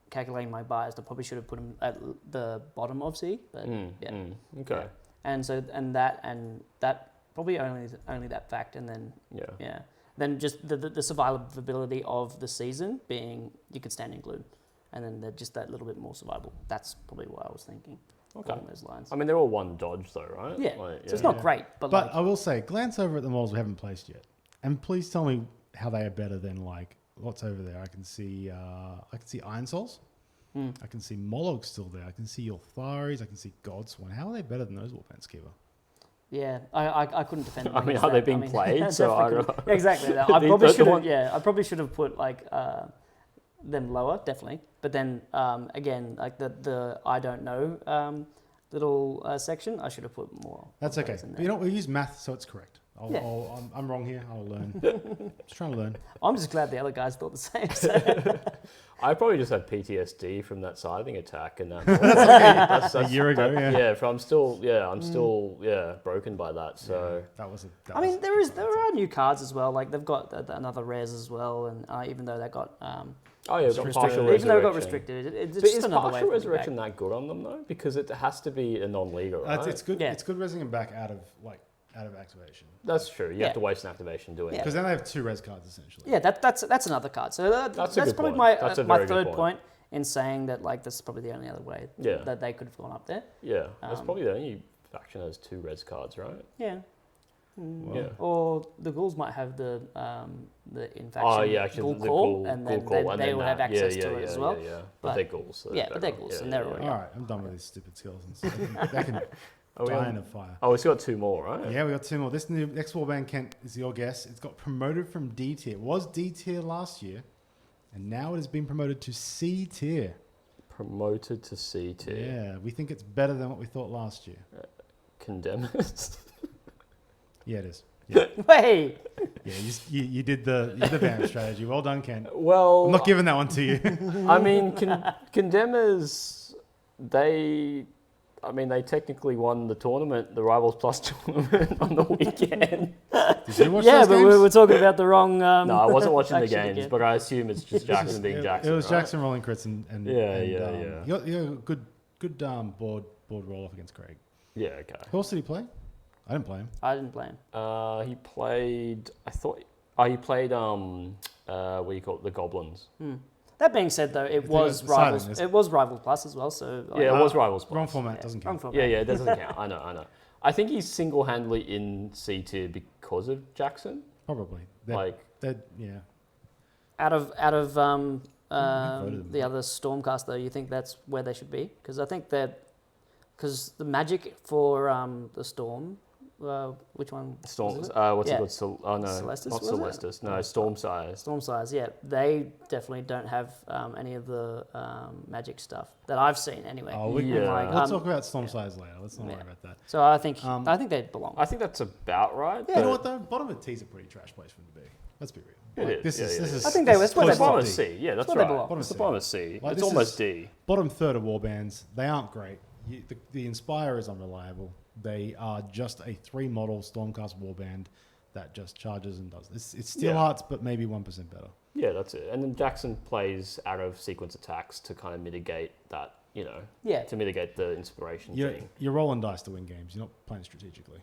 calculating my bias. I probably should have put them at the bottom of C. But yeah. Okay. Yeah. And so and that probably only that fact, and then Yeah. then just the survivability of the season being you could stand in glue, and then they're just that little bit more survivable. That's probably what I was thinking. Okay. Along those lines. I mean, they're all one dodge though, right? Yeah. Like, So it's not great, but like, I will say, glance over at the models we haven't placed yet, and please tell me how they are better than like what's over there. I can see Iron Souls. I can see Moloch still there. I can see Yultharis. I can see Godsworn. How are they better than those warbands, Kiva? yeah, I couldn't defend them. I mean, against are they that. being played? I So I definitely don't couldn't. know. Exactly. I The- probably the should have. one- Yeah, I probably should have put like them lower, definitely. But then again, like the I don't know little section, I should have put more. That's of okay. those in But there. you know, we use math, so it's correct. Yeah. I'm wrong here. I'll learn. Just trying to learn. I'm just glad the other guys thought the same. So. I probably just had PTSD from that siding attack and that. That's A year ago, yeah. Yeah, I'm still broken by that. So That was. I mean, there are new cards as well. Like they've got another res as well, and even though that got we've got partial even though it got resurrection. restricted, it's But just is another way. partial of putting it resurrection that good on them though? Because it has to be a non-leader, right? It's good. Yeah. It's good resing them back out of like out of activation. That's true. You Yeah. have to waste an activation doing Yeah. it. Because then they have 2 res cards essentially. Yeah, that's another card. So That's a good probably point. my That's a my very good third point. point in saying that like this is probably the only other way Yeah. that they could have gone up there. Yeah, that's probably the only faction that has 2 res cards, right? Yeah. Well, Yeah. Or the ghouls might have the in faction Oh yeah, actually, ghoul the call, ghoul, and ghoul then call, and they then will have that. access yeah, to yeah, it as yeah, well. Yeah, yeah. But- they're ghouls. So yeah, but they're better. ghouls, Yeah, and they're yeah, already yeah. All right, I'm done with these stupid skeletons. They can Are we die on- in a fire. Oh, we've got 2 more, right? Yeah, we got 2 more. This new next warband, Kent, is your guess. It's got promoted from D tier. It was D tier last year, and now it has been promoted to C tier. Promoted to C tier. Yeah, we think it's better than what we thought last year. Condemners. Yeah, it is. Yeah, Wait, yeah you did the BAM strategy. Well done, Kent. Well, I'm not giving that one to you. I mean, Condemners, they technically won the tournament, the Rivals Plus tournament on the weekend. Did you watch yeah, those but games? we're talking about the wrong. No, I wasn't watching the faction games, again. but I assume it's just Jackson being Jackson. It was right? Jackson rolling crits and Yeah. You got a good board roll off against Craig. Yeah, okay. Who else did he play? I didn't play him. I didn't play him. He played. He played. What do you call it? The Goblins. That being said, though, it think was it's deciding Rivals. this. It was Rivals Plus as well. So Yeah, it was Rivals Plus. Wrong format, yeah, doesn't wrong count. format. Yeah, it doesn't count. I know. I think he's single-handedly in C tier because of Jackson. Probably. Yeah. Out of voted them. the other Stormcast, though, you think that's where they should be? Because I think that because the magic for the Storm, which one? Storm. was it? What's Yeah. it called? No, Celestis, not was it? Celestis. No, Storm Size. Storm Size, yeah, they definitely don't have any of the magic stuff that I've seen anyway. Oh, Yeah. Like, we'll talk about Storm Size later. Let's not worry yeah. about that. So I think they belong. I think that's about right. You know what though? Bottom of T's a pretty trash place for them to be. Let's be real. It is, This yeah, is. I think that's where close they to Bottom D. of C. Yeah, that's where they right. belong. Bottom It's the C. bottom of C. Like, It's this almost is- D. Bottom third of warbands, they aren't great. The Inspire is unreliable. They are just a 3-model Stormcast warband that just charges and does. It's Steel Yeah. Hearts, but maybe 1% better. Yeah, that's it. And then Jackson plays out of sequence attacks to kind of mitigate that, Yeah. to mitigate the inspiration thing. You're rolling dice to win games. You're not playing strategically.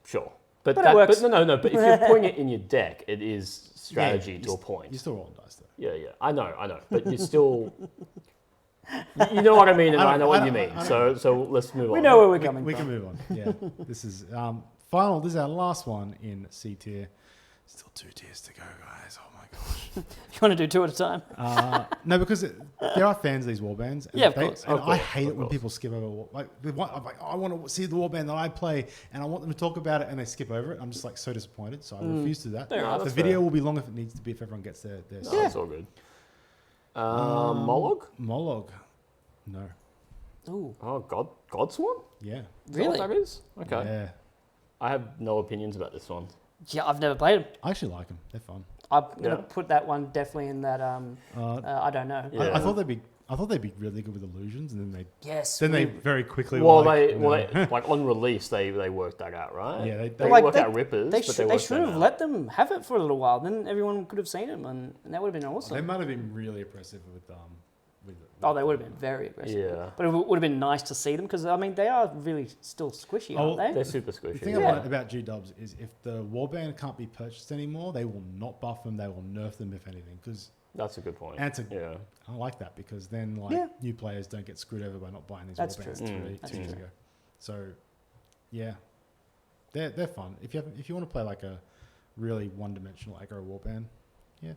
Sure. But it works. no. But if you're putting it in your deck, it is strategy Yeah, to a point. You're still rolling dice though. Yeah. I know. But you're still. You know what I mean, and I know what you mean. So let's move on. We know where we're coming We from. can move on. Yeah. This is final. This is our last one in C tier. Still 2 tiers to go, guys. Oh my gosh. You want to do 2 at a time? No, because there are fans of these warbands. And Yeah, of course. And Of I course, hate of it when course. people skip over. I'm like, I want to see the warband that I play, and I want them to talk about it, and they skip over it. I'm just like so disappointed. So I refuse to do that. Yeah, The that's video fair. will be long if it needs to be if everyone gets their No, say. it's all good. Moloch? Mollog. No. Ooh, Oh, Godswan? Yeah. Is that really? what that is? Okay. Yeah. I have no opinions about this one. Yeah, I've never played them. I actually like them. They're fun. I'm gonna Yeah. put that one definitely in that. I don't know. Yeah. I thought they'd be really good with illusions, and Yes. then they we- very quickly. Well, were like, no. like on release, they worked that out, right? Yeah, they- they like, worked they- out rippers, They, but they worked should that have out. let them have it for a little while. Then everyone could have seen them, and that would have been awesome. They might have been really oppressive with Oh, they would have been very aggressive. Yeah. But it would have been nice to see them because, I mean, they are really still squishy, Oh, aren't they? They're super The squishy. thing Yeah. about G-Dubs is if the warband can't be purchased anymore, they will not buff them. They will nerf them if anything. Because That's a good point. Yeah. I like that because then Yeah. new players don't get screwed over by not buying these That's warbands true. two years ago. So yeah, they're fun. If you want to play like a really one-dimensional aggro warband, yeah,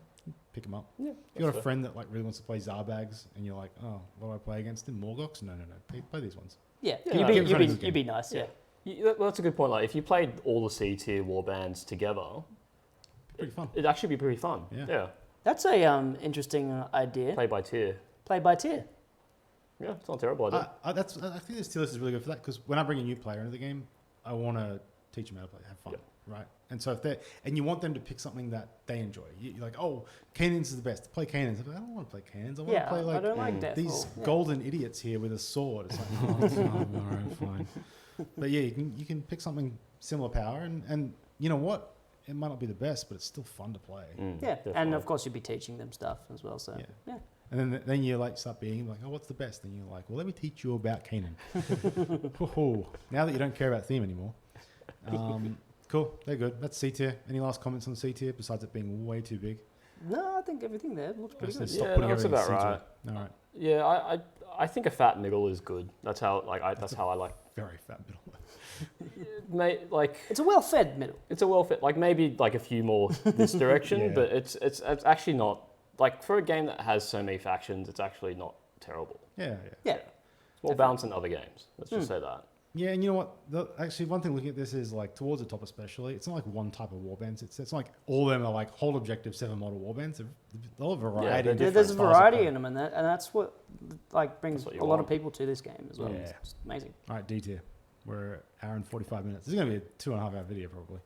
pick them up. Yeah, If you got a friend that like really wants to play Zarbags and you're like, oh, what do I play against him? Morgox? No. Play these ones. Yeah, Yeah, you'd, no, be, get in front of you'd, this be, you'd be nice, yeah. Well, that's a good point. Like if you played all the C tier warbands together, Pretty fun. it'd actually be pretty fun. Yeah. That's a interesting idea. Play by tier. Play by tier. Yeah, it's not a terrible idea. I think this tier list is really good for that because when I bring a new player into the game, I want to teach them how to play, have fun, right? And so and you want them to pick something that they enjoy. You're like, oh, Canaans is the best. Play Canaans. I don't want to play Canaans. I want to play I like don't like Death. these Yeah. golden idiots here with a sword. It's like, oh, all right, fine. But yeah, you can pick something similar power, and you know what? It might not be the best, but it's still fun to play. Yeah, and definitely. of course you'd be teaching them stuff as well. So yeah. And then you like start being like, oh, what's the best? And you're like, well, let me teach you about Canaan. Oh, now that you don't care about theme anymore. Cool. They're good. That's C tier. Any last comments on C tier besides it being way too big? No, I think everything there looks pretty good. Yeah, that's about right. All right. Yeah, I think a fat middle is good. That's how that's how I like. Very fat middle. Like It's a well-fed middle. it's a well fit. Like maybe like a few more this direction, Yeah. but it's actually not like for a game that has so many factions. It's actually not terrible. Yeah. Yeah. It's more balanced than other games. Let's just say that. Yeah, and you know what? Actually, one thing looking at this is like towards the top, especially, it's not like one type of warbands. It's like all of them are like whole objective 7 model warbands. A lot of variety. they're different. There's a styles of variety play. in them, and that's what like brings That's what a you lot of want. people to this game as well. Yeah. It's amazing. All right, D tier. We're an hour and 45 minutes. This is going to be a 2.5 hour video probably.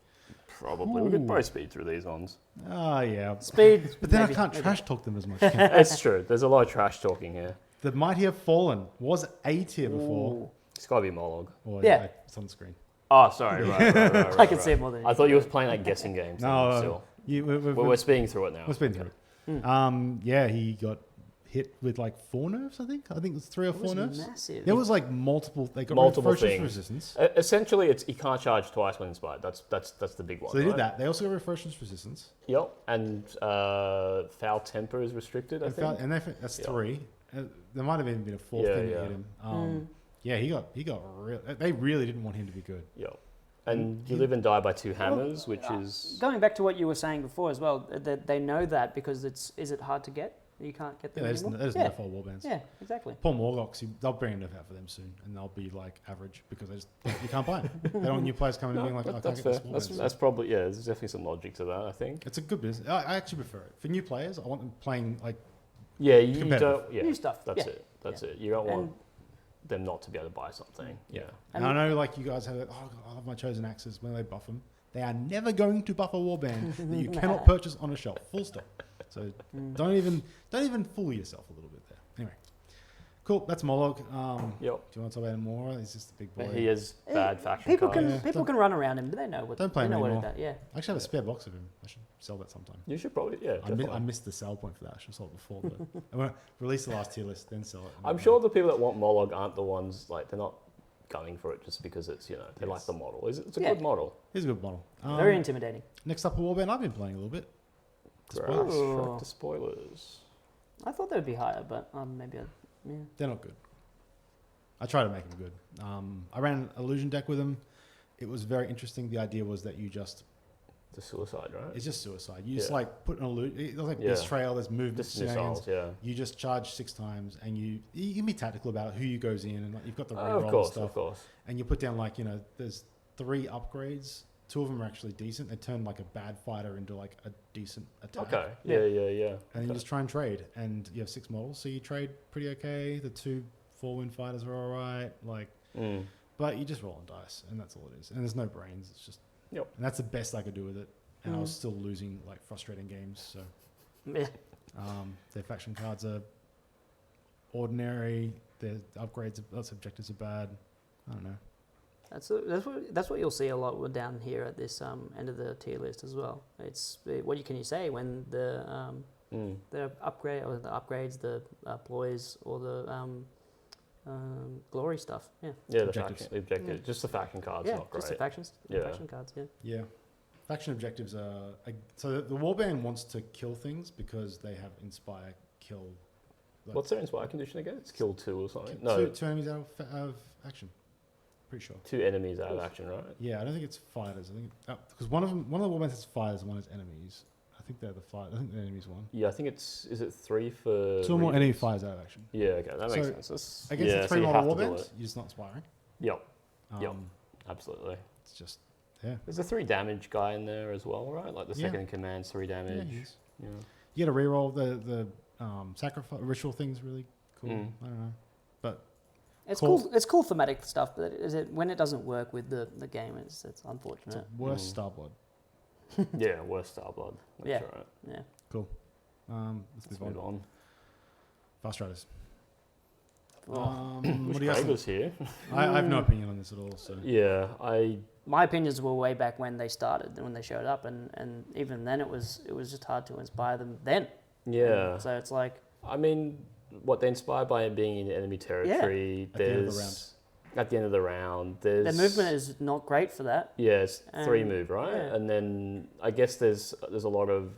Probably we could probably speed through these ones. Oh yeah. Speed, But then maybe, I can't maybe. trash talk them as much. Can I? It's true. There's a lot of trash talking here. The Mighty Have Fallen was A tier before. Ooh. It's got to be Molog. Or, Yeah. It's on the screen. Oh, sorry. Right. I can see it more than I thought you were playing like guessing games. No, Still. we're We're speeding through it now. speeding through it. Yeah, he got hit with like 4 nerfs, I think. I think it was 3 or It 4 was nerfs. massive. There was like multiple. They got Multiple refresh things. resistance. Essentially, it's you can't charge twice when inspired. That's the big one. So they did right? that. They also got refresh resistance. Yep. And foul temper is restricted. I think. That's Yeah. 3. There might have even been a 4th Yeah, thing yeah. that hit him. Yeah, he got real. They really didn't want him to be good. Yep. And you live and die by 2 hammers, which is Going back to what you were saying before as well, that they know that because is it hard to get? You can't get Yeah, them they just, anymore? they just yeah. nerf all warbands. Yeah, exactly. Paul Morlocks, they'll bring a nerf out for them soon, and they'll be like average because you can't buy them. They don't want new players coming and being like, I can't that's get fair. this warband. That's probably there's definitely some logic to that. I think. It's a good business. I actually prefer it for new players. I want them playing like Yeah, you Competitive. don't. Yeah, New stuff. That's Yeah. it. That's it. You don't want And- them not to be able to buy something. Yeah. And I know like you guys have I love my chosen axes when they buff them. They are never going to buff a warband that you cannot purchase on a shelf. Full stop. So don't even fool yourself a little bit there. Anyway, cool. That's Molog. Yep. Do you want to talk about him more? He's just a big boy. He has bad faction People cards. can people can run around him, but they know what Don't play they him know what anymore. it does. Yeah. I actually have a spare box of him. I should sell that sometime. You should probably definitely. I missed the sell point for that. I should have sold it before. But I'm gonna release the last tier list, then sell it. I'm sure the people that want Molog aren't the ones like they're not gunning for it just because it's they like Yes. the model. It's a Yeah. good model. He's a good model. Very intimidating. Next up, a warband I've been playing a little bit. Right. Spoilers. Strike to spoilers. I thought they would be higher, but maybe yeah. They're not good. I try to make them good. I ran an illusion deck with them. It was very interesting. The idea was that you just The suicide, right? it's just suicide. You just Yeah. like put an illusion. There's like Yeah. this trail. There's movement. Just shenanigans. missiles, yeah. You just charge 6 times, and you can be tactical about who you goes in, and like, you've got the reroll Of and course, stuff. of course. And you put down like there's 3 upgrades. 2 of them are actually decent. They turn like a bad fighter into like a decent attack. Okay. Yeah. Yeah. And then you Okay. just try and trade, and you have 6 models, so you trade pretty okay. The 2 4-win fighters are all right, like, but you just roll on dice, and that's all it is. And there's no brains. It's just, Yep. and that's the best I could do with it. And I was still losing like frustrating games. So Yeah. their faction cards are ordinary. Their upgrades, lots of objectives are bad. I don't know. That's what you'll see a lot down here at this end of the tier list as well. It's what can you say when the upgrade or the upgrades, the ploys or the glory stuff. Yeah, Yeah, Objectives. the objective. Just the faction cards, yeah, not great. just the factions, Yeah. faction cards. Yeah, Yeah. Faction objectives are so the warband wants to kill things because they have inspire, kill. Like, What's their inspire condition again? It's kill 2 or something. No, two enemies out of action. Pretty sure. 2 enemies out of action, right? Yeah, I don't think it's fighters. I think because one of the warbands has fighters and one has enemies. I think they're the fight. I think the enemies one. Yeah, I think is it 3 for 2 or more regions? enemy fighters out of action. Yeah, okay, that makes So, sense. That's, Against yeah, the so 3 you model have to do warbands, it. you're just not inspiring. Yep, Yep. Um, absolutely. It's just yeah. There's a 3 damage guy in there as well, right? Like the Yeah. second in command's 3 damage. he is. Yeah. You get a reroll. The sacrifice ritual thing's really cool. I don't know, but it's Cool. cool. It's cool thematic stuff, but when it doesn't work with the game, it's it's unfortunate. a worse Starblood. Yeah, worse Starblood. That's Yeah. right. Yeah. Cool. Let's Let's move move on. on. Fast Riders. Oh. What do you Craig guys think? was here. I have no opinion on this at all. So Yeah, My opinions were way back when they started, when they showed up, and even then it was just hard to inspire them then. yeah. So it's like I mean, what they're inspired by being in enemy territory. At the end of the There's at the end of the round. Their There's movement is not great for that. Yeah, it's 3 And- move, right? yeah. And then I guess there's a lot of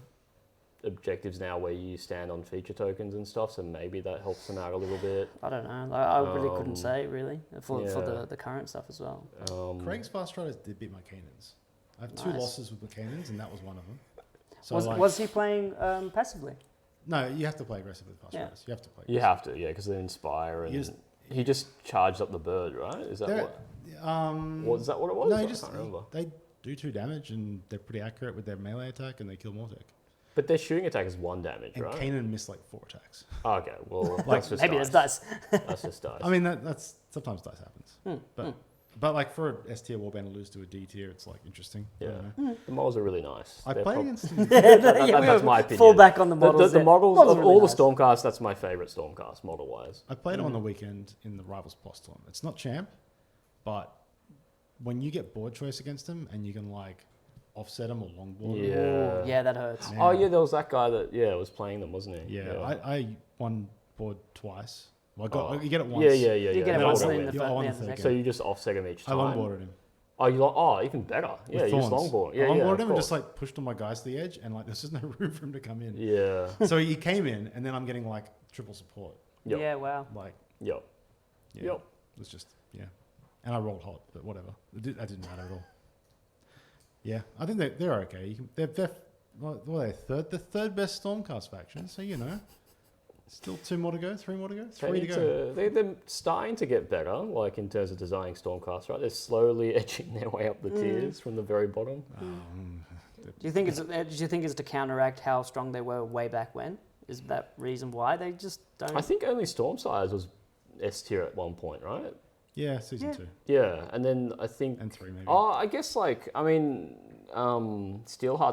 objectives now where you stand on feature tokens and stuff, so maybe that helps them out a little bit. I don't know. I really couldn't Um, say really for yeah. the current stuff as well. Craig's Fast Riders did beat my Canaans. I have 2 Nice. losses with my Canaans, and that was one of them. So Was he playing passively? No, you have to play aggressively with Fast Yeah. Riders. You have to play. You have to, yeah, because they inspire, and he just charged up the bird, right? Is that what? Was that what it was? No, I you just can't remember. they do 2 damage, and they're pretty accurate with their melee attack, and they kill Mortek. But their shooting attack is 1 damage, And right? Kanan missed like 4 attacks. Oh, okay, well, that's just Maybe dice. there's dice. That's just dice. I mean, that's sometimes dice happens. But like for a S tier warband to lose to a D tier, it's like interesting. I yeah, don't know. the models are really nice. I They're played prob- against that's my opinion. Fall back on the models. The models Models of are all really the nice. Stormcast, that's my favorite Stormcast model-wise. I played on the weekend in the Rivals Plus tournament. It's not champ, but when you get board choice against him and you can like offset him or longboard him. Yeah. Yeah, that hurts. Man. Oh yeah, there was that guy that was playing them, wasn't he? Yeah, I won board twice. Well, you get it once. Yeah. You get it Yeah, once auto in win. the Yeah, I won the first. third Yeah, game. So you just offset him each I time. longboarded him. Even better. Yeah, with you just thorns. longboard. I Yeah, longboarded of him and just course. like pushed all my guys to the edge, and like there's just no room for him to come in. Yeah. So he came in, and then I'm getting like triple support. Yep. Yeah, wow. Like, Yep. yeah, Yep. it was just and I rolled hot, but whatever. That didn't matter at all. Yeah, I think they're okay. They're the third best Stormcast faction. So still 2 more to go, 3 more to go, 3 to go. They're starting to get better, like in terms of designing Stormcast, right? They're slowly edging their way up the tiers from the very bottom. Do you think it's to counteract how strong they were way back when? Is that reason why they just don't? I think only Stormsires was S tier at one point, right? Yeah, season 2 Yeah, and then I think and 3 maybe. Oh, I guess Steelhearts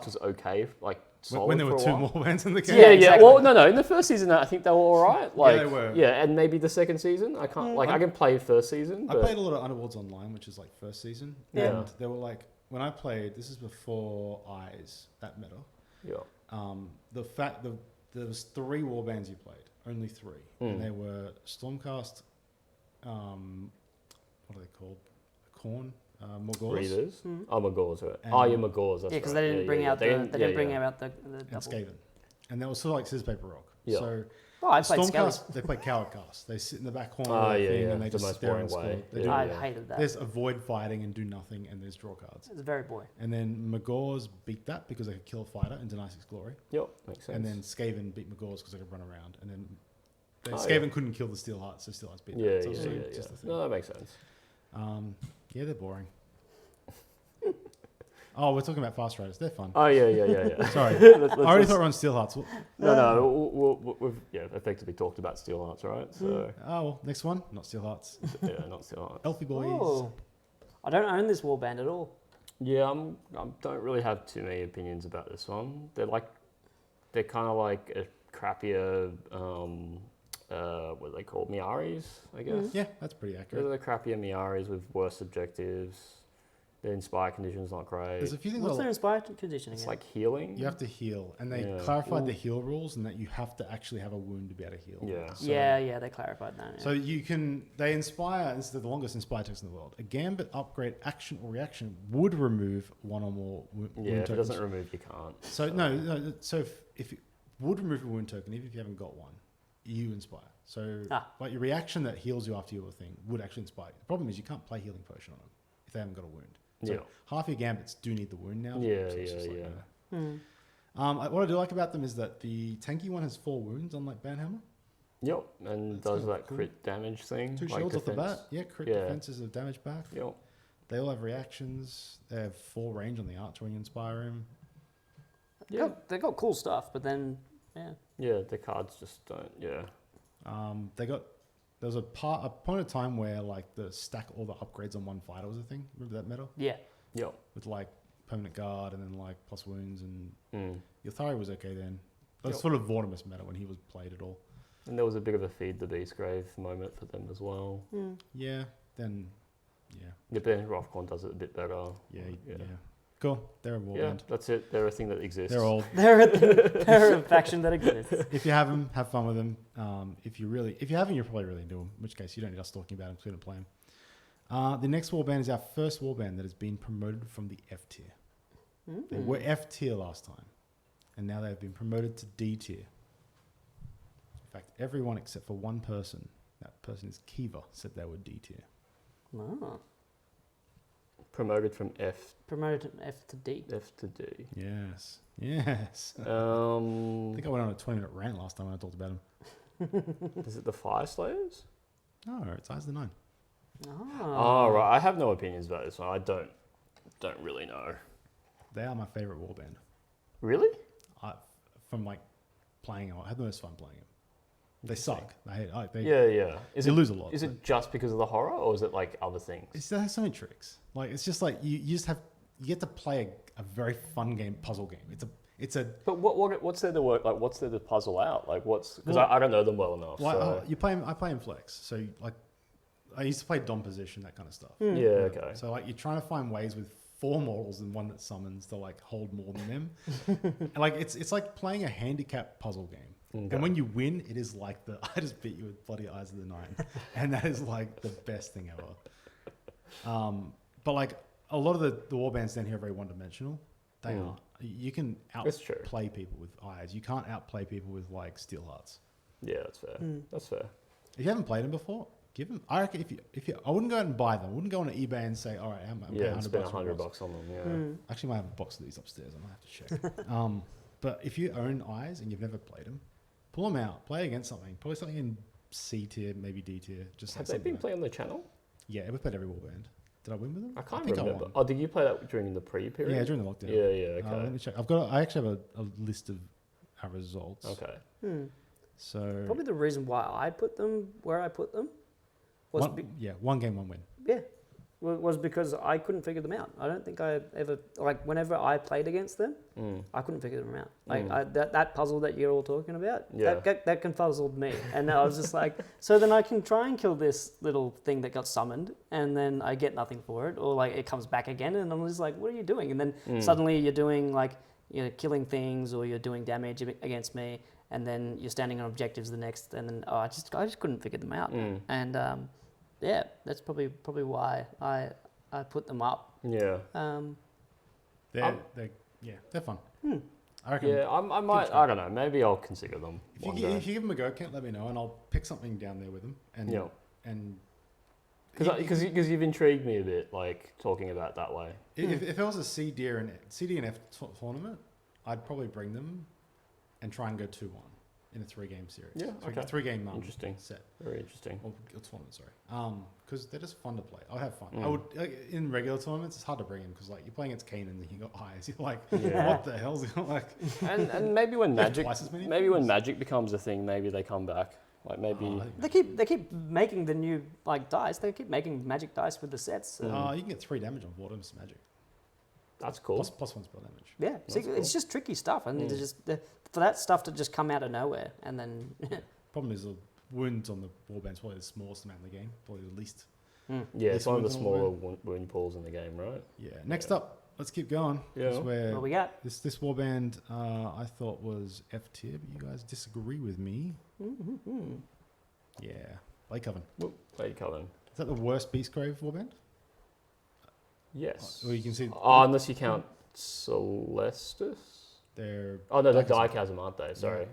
was okay, like solid When there were for a 2 while. more bands in the game. Yeah, exactly. Well, no. In the first season, I think they were all right. Like, they were. Yeah, and maybe the second season. I can't. I can play first season. I But played a lot of Underworlds Online, which is like first season, Yeah. and they were like when I played. This is before Eyes that meta. yeah. The fact that there was 3 warbands you played, only 3, and they were Stormcast. What are they called? Corn, Morgors, Readers. Oh, Magors, right? And- Oh, yeah, Magors. That's Yeah, because right. they didn't bring out They the didn't- they didn't bring yeah. out the and double. Skaven, and they were sort of like scissors paper rock. Yeah. So Oh, I played Stormcast, Skelly. they play coward cast. They sit in the back corner Oh, of the yeah, thing yeah. and they The just most stare and boring way. score. They Yeah. do- I yeah. hated that. There's avoid fighting and do nothing, and there's draw cards. It's very boring. And then Magors beat that because they could kill a fighter and deny 6 glory. Yep, makes sense. And then Skaven beat Magors because they could run around. And then Oh, Skaven yeah. couldn't kill the Steel Hearts, so Steel Hearts beat Yeah, that. So yeah, it's yeah, just yeah. a thing. No, that makes sense. Yeah, they're boring. Oh, we're talking about Fast Riders. They're fun. Oh, yeah. Sorry. Let's- I already thought we were on Steel Hearts. we've effectively talked about Steelhearts, right? So, Well, next one. Not Steel Hearts. yeah, not Steelhearts. Elfie Boys. Oh, I don't own this warband at all. Yeah, I don't really have too many opinions about this one. They're kind of like a crappier, what are they called? Miaris, I guess. Yeah, that's pretty They're accurate. the crappier Miaris with worse objectives. The inspire condition's not great. There's a few things What's where their inspired conditioning? It's again? like healing. you have to heal, and they Yeah. clarified the heal rules, and that you have to actually have a wound to be able to heal. Yeah. So, yeah, they clarified that. Yeah. So they inspire. This is the longest inspire text in the world. A gambit upgrade action or reaction would remove 1 or more wound Yeah, if it tokens. doesn't remove, you can't. So no. So if it would remove a wound token, even if you haven't got one, you inspire. So like your reaction that heals you after your thing would actually inspire you. The problem is you can't play healing potion on them if they haven't got a wound. So Yeah. half your gambits do need the wound now. Yeah, so it's just yeah. what I do like about them is that the tanky one has 4 wounds, unlike Banhammer. Yep, and That's does kinda that cool. crit damage thing. 2 like shields off the defense. bat. Yeah, crit Yeah. defenses of damage back. Yep. They all have reactions. They have 4 range on the archer when you inspire him. Yeah. They got cool stuff, but then Yeah, the cards just don't. Yeah. There was a point of time where like the stack all the upgrades on one fighter was a thing. Remember that meta? yeah, Yep. With like permanent guard and then like plus wounds, and Mm. Yothari was okay then. But it's Yep. sort of Vortimus meta when he was played at all. And there was a bit of a feed the Beastgrave moment for them as well. Yeah, then yeah. Yeah, but then Rothcorn does it a bit better. Yeah. Yeah. Cool. They're a Yeah, warband. that's it. They're a thing that exists. They're all. they're a faction that exists. If you have them, have fun with them. If you haven't, you're probably really into them. In which case, you don't need us talking about them because we don't play The next warband is our first warband that has been promoted from the F tier. They were F tier last time, and now they've been promoted to D tier. In fact, everyone except for one person, that person is Kiva, said they were D tier. Ah. Promoted from F Promoted from F to D. to D. Yes. Yes. I think I went on a 20-minute rant last time when I talked about them. Is it the Fire Slayers? No, it's Eyes of the Nine. Oh, right. I have no opinions about this one. I don't really know. They are my favorite warband. Really? From like playing them, I had the most fun playing them. They suck. They Yeah. They lose a lot. Is it just because of the horror, or is it like other things? They have so many tricks. Like it's just like you get to play a very fun puzzle game. It's a. But what's there to work? Like, what's there to puzzle out? Like, because I don't know them well enough. Like, so. I play in flex. So like, I used to play dom position, that kind of stuff. Yeah. Okay. So like, you're trying to find ways with 4 models and one that summons to like hold more than them. And like it's like playing a handicap puzzle game. Okay. And when you win, it is like I just beat you with bloody Eyes of the Nine, and that is like the best thing ever. But like a lot of the warbands down here are very one-dimensional. They are. You can outplay people with eyes. You can't outplay people with like steel hearts. Yeah, that's fair. That's fair. If you haven't played them before, give them. I reckon if you, I wouldn't go out and buy them. I wouldn't go on eBay and say, all right, I'm paying spend $100 on them. Yeah. Actually, I might have a box of these upstairs. I might have to check. But if you own eyes and you've never played them, pull them out. Play against something. Probably something in C tier, maybe D tier. Just have they been playing on the channel? Yeah, we played every warband. Did I win with them? I can't remember. Oh, did you play that during the pre-period? Yeah, during the lockdown. Yeah, okay. Let me check. I actually have a list of our results. Okay. So Probably the reason why I put them where I put them was one game, one win. Yeah, was because I couldn't figure them out. I don't think I ever whenever I played against them, I couldn't figure them out. Like that puzzle that you're all talking about, that confuzzled me, and I was just like, so then I can try and kill this little thing that got summoned, and then I get nothing for it, or like it comes back again, and I'm just like, what are you doing? And then suddenly you're doing like you're killing things, or you're doing damage against me, and then you're standing on objectives the next, and then I just couldn't figure them out, and yeah, that's probably why I put them up. Yeah. They're fun. I reckon. Yeah, I might. I don't know. Maybe I'll consider them. If you give them a go, Kent, let me know, and I'll pick something down there with them. And because you've intrigued me a bit, like talking about that way. If it was a C and F tournament, I'd probably bring them and try and go 2-1 in a 3-game series. Yeah, okay. 3-game interesting set. Very interesting. Or tournament, sorry. Because they're just fun to play. I'll have fun. I would in regular tournaments. It's hard to bring them because like you're playing against Kanan and you got eyes. You're like, what the hell's it like? And maybe when Magic becomes a thing, maybe they come back. Like maybe they keep making the new like dice. They keep making Magic dice with the sets. You can get 3 damage on Vortex Magic. That's cool. Plus 1 spell damage. Yeah, see, cool. It's just tricky stuff, and for that stuff to just come out of nowhere, and then problem is the wounds on the warband's probably the smallest amount in the game, probably the least. Yeah, it's one of the smaller wound pools in the game, right? Yeah. Next up, let's keep going. Yeah. What we got? This warband I thought was F tier, but you guys disagree with me. Yeah, Blade Coven. Blade Coven. Is that the worst Beastgrave warband? Yes. Well, you can see. Unless you count Celestis. They're Dichasm, aren't they? Sorry.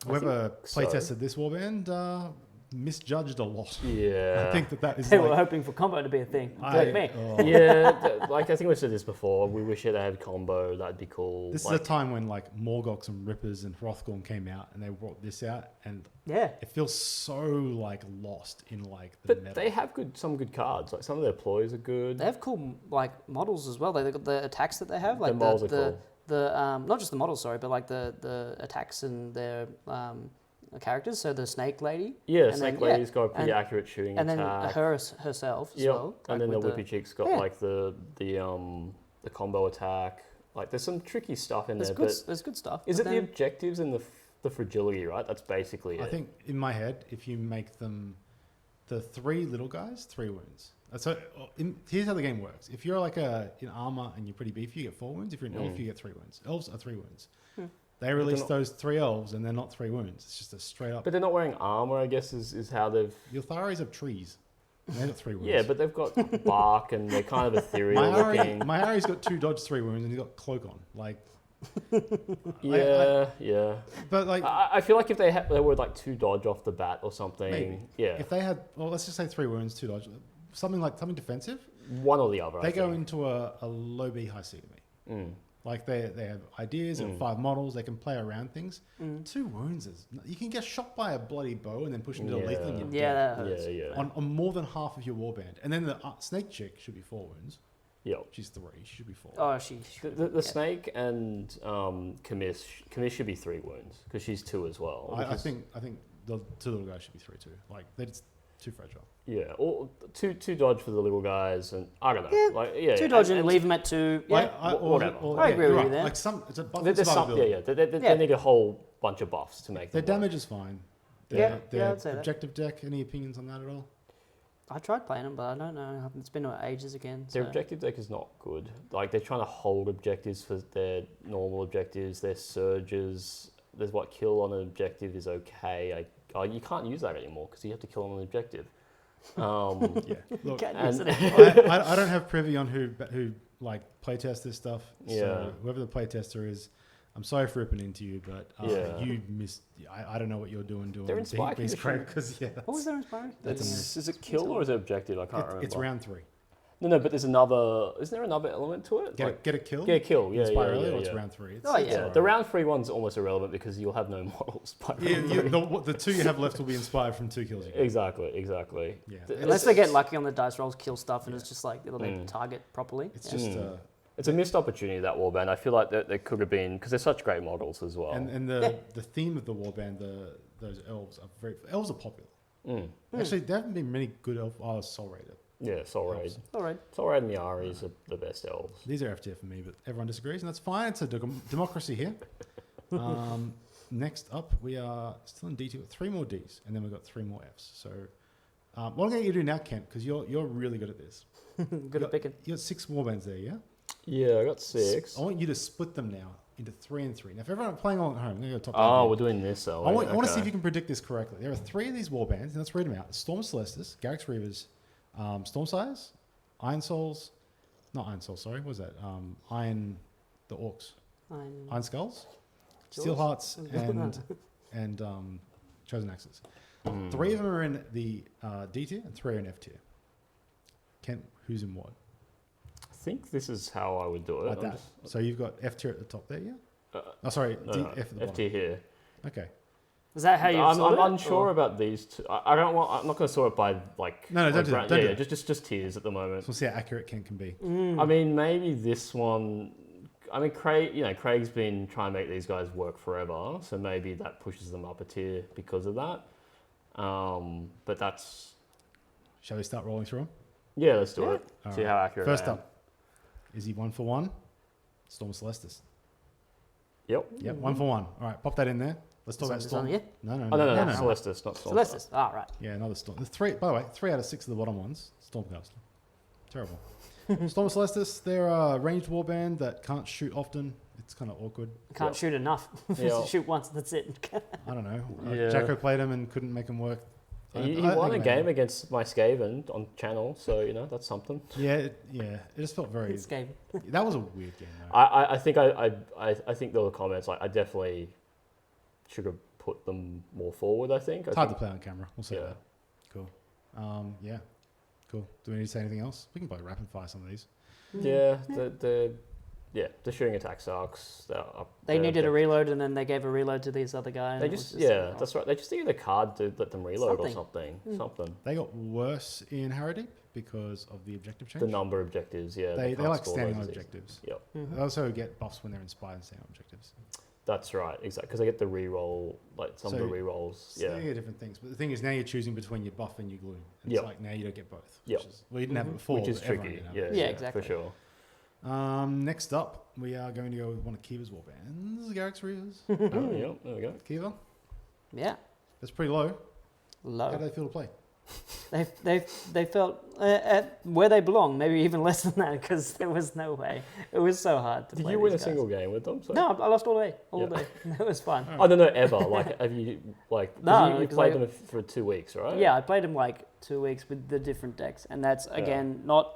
Whoever playtested this warband misjudged a lot. Yeah. I think that is. They were hoping for combo to be a thing. Like me. Yeah, like I think we said this before. We wish it had combo. That'd be cool. This is a time when like Morgox and Rippers and Hrothgorn came out, and they brought this out, and it feels so like lost in like the meta. They have some good cards. Like some of their ploys are good. They have cool like models as well. They've got the attacks that they have, like the models are cool. The not just the models, sorry, but like the attacks and their characters. So the Snake Lady. Yeah, Snake Lady's got a pretty accurate shooting and attack. And then herself as well. And then the Whippy Chick's got like the combo attack. Like there's some tricky stuff in there. There's good stuff. Is it the objectives and the fragility, right? That's basically it. I think in my head, if you make them the 3 little guys, 3 wounds. So here's how the game works. If you're like in armor and you're pretty beefy, you get 4 wounds. If you're an elf, you get 3 wounds. Elves are 3 wounds. They released those 3 elves, and they're not 3 wounds. It's just a straight up. But they're not wearing armor, I guess, is how they've. The Eltharis have trees. They've got 3 wounds. Yeah, but they've got bark and they're kind of ethereal looking. My Harry's got 2 dodge, 3 wounds, and he's got cloak on. Like, Yeah. but like, I feel like if they were like 2 dodge off the bat or something. maybe. Yeah. If they had, well, let's just say 3 wounds, 2 dodge, something defensive. One or the other. They I go think. into a low B, high C to me. Mm. Like they have ideas and 5 models. They can play around things. 2 wounds is you can get shot by a bloody bow and then push into a lethal. And you're dead. that hurts. Yeah. On more than half of your warband, and then the snake chick should be 4 wounds. Yep. She's 3. She should be 4. Oh, she. The snake and Kamish should be 3 wounds because she's 2 as well. I think the 2 little guys should be 3 too. Like they're just too fragile. Yeah, or two dodge for the little guys, and I don't know. Yeah, like, yeah, 2 dodge and leave them at 2. Yeah. Whatever. I agree you're with you right. there. Like it's a buff. There's some, they need a whole bunch of buffs to make Their them work. damage is fine. Yeah, Their I'd say that. objective deck. Any opinions on that at all? I tried playing them, but I don't know. It's been ages again. Their So. objective deck is not good. Like they're trying to hold objectives for their normal objectives. Their surges. There's what kill on an objective is okay. You can't use that anymore because you have to kill on an objective. Yeah. Look, Can't and- use it. I don't have privy on who like playtest this stuff. Yeah. So whoever the playtester is, I'm sorry for ripping into you, but you missed. I don't know what you're doing. They're in spy condition. because What was their inspiring? Is it kill or is it objective? I can't remember. it's round 3. No, but there's another. Isn't there another element to it? Get a kill. Get a kill. Yeah, Inspire yeah, early, yeah, or it's yeah. round 3. It's, Oh, it's yeah. alright. The round 3 one's almost irrelevant because you'll have no models. By round three. The 2 you have left will be inspired from 2 kills. You get. Exactly. Yeah. Unless they get lucky on the dice rolls, kill stuff, and it's just like it'll target properly. It's just It's a missed opportunity, that warband. I feel like there could have been, because they're such great models as well. and the theme of the warband, those elves are popular. Actually, there haven't been many good elf. Oh, Soul Raider. Yeah, Soul Raid. All right. Soul Raid and the Aries are the best elves. These are FTF for me, but everyone disagrees, and that's fine. It's a democracy here. Next up, we are still in D2 with 3 more Ds, and then we've got 3 more Fs. So, what I'm going to get you to do now, Kent, because you're really good at this. Good at picking. You got 6 warbands there, yeah? Yeah, I got 6. I want you to split them now into 3 and 3. Now, if everyone playing along at home, I'm going to go top. Oh, down we're doing this, though. I want to see if you can predict this correctly. There are 3 of these warbands, and let's read them out. Storm Celestis, Garrix Reavers, Stormsires, Iron Souls, not Iron Souls, sorry, what was that? The Orcs. Iron Skulls, Steel Hearts, and Chosen Axes. 3 of them are in the D tier, and 3 are in F tier. Kent, who's in what? I think this is how I would do it. Like that. So you've got F tier at the top there, yeah? F at the FT bottom. here. Okay. Is that how you? I'm unsure about these two. I don't want. I'm not going to sort it by like. No, don't do that. Don't do that. Just tiers at the moment. So we'll see how accurate Kent can be. I mean, maybe this one. I mean, Craig's been trying to make these guys work forever, so maybe that pushes them up a tier because of that. But that's. Shall we start rolling through them? Yeah, let's do it. All See right. how accurate. First I am. up, is he 1 for 1? Storm Celestis. Yep. Yep, 1 for 1. All right, pop that in there. Let's talk about Storm. Yeah. No. Oh no, Celestis, not Storm. Celestis. Ah, right. Yeah, another Storm. There's 3, by the way, 3 out of 6 of the bottom ones. Stormcast. Terrible. Storm Celestis, they're a ranged warband that can't shoot often. It's kind of awkward. Can't shoot enough. Yeah. Shoot once. That's it. I don't know. Yeah. Jacko played him and couldn't make him work. He I won a think game against my Skaven on channel, so that's something. Yeah, it just felt very. This game. That was a weird game, though. I think I think there were comments like I definitely should have put them more forward. I think It's hard to play on camera. We'll say Yeah. that. Cool. Yeah. Cool. Do we need to say anything else? We can probably rapid fire some of these. Yeah, the shooting attack sucks. They needed a reload, and then they gave a reload to these other guys. They just that's right. They just needed a card to let them reload or Something. something. They got worse in Harrowdeep because of the objective change. The number of objectives, yeah. They can't like score standing on those easy. objectives. Yep, They also get buffs when they're inspired and standing on objectives. that's right. Exactly, because they get the reroll, like some of the rerolls. So Yeah, they get different things. But the thing is, now you're choosing between your buff and your glue. And Yep. it's like now you don't get both. Yep. Well, you didn't have it before. which is but everyone tricky. can have Yeah, it. Yeah, exactly. for sure. Next up, we are going to go with one of Kiva's warbands, Garrix Reavers. Oh, yeah, there we go. Kiva, Yeah. that's pretty low. How do Low. they feel to play? They felt at where they belong, maybe even less than that, because there was no way. It was so hard to play. Did you win a these guys. single game with them? So? No, I lost all day. Yeah. Day. It was fun. I don't know ever. Like, have you like? 'Cause No, you because played them for 2 weeks, right? Yeah, I played them like 2 weeks with the different decks, and that's again not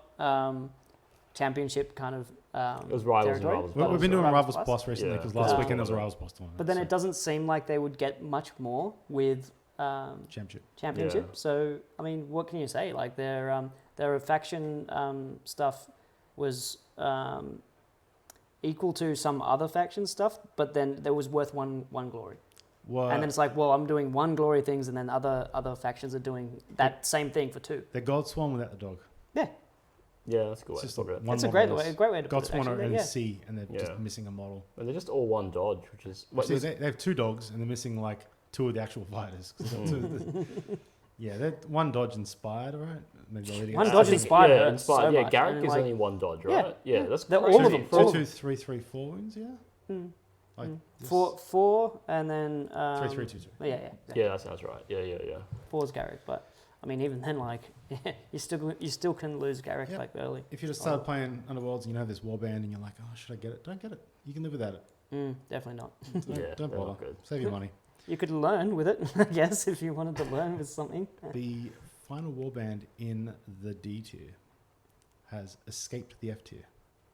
championship kind of. It was Rivals and territory. Rivals. We've been doing Rivals Plus recently Yeah. because last Um, weekend there was a Rivals Plus tournament. But then so it doesn't seem like they would get much more with championship. Yeah. So I mean, what can you say? Like their faction stuff was equal to some other faction stuff, but then there was worth one glory. What? And then it's like, well, I'm doing one glory things, and then other factions are doing that same thing for 2. The God Swarm without the dog. Yeah, Yeah, that's a good way It's to just put it. one it's a model great is- way to God put it. Swarm are Actually, in yeah. C and they're Yeah. just missing a model. And they're just all one dodge, which is See, they have 2 dogs and they're missing like 2 of the actual fighters. 'Cause they've got 2 of the- yeah, they're 1 dodge inspired, right? Maybe they're leading One us. dodge I think- inspired Yeah, hurts inspired. so Yeah, much, Garrick and is like- only 1 dodge, Yeah, right? Yeah, that's They're all crazy. of them. For- 2, 2, 3, 3, 4 wounds, yeah? Like this- 4, and then 3, 3, 2, 2. Yeah. Yeah, that sounds right. Yeah. 4's Garrick, but I mean, even then, like you still can lose Garrick Yeah. like early. If you just started playing Underworlds and you know this warband and you're like, oh, should I get it? Don't get it. You can live without it. Definitely not. Yeah, Don't they're not bother. good. Save your money. You could learn with it, I guess, if you wanted to learn with something. The final warband in the D tier has escaped the F tier.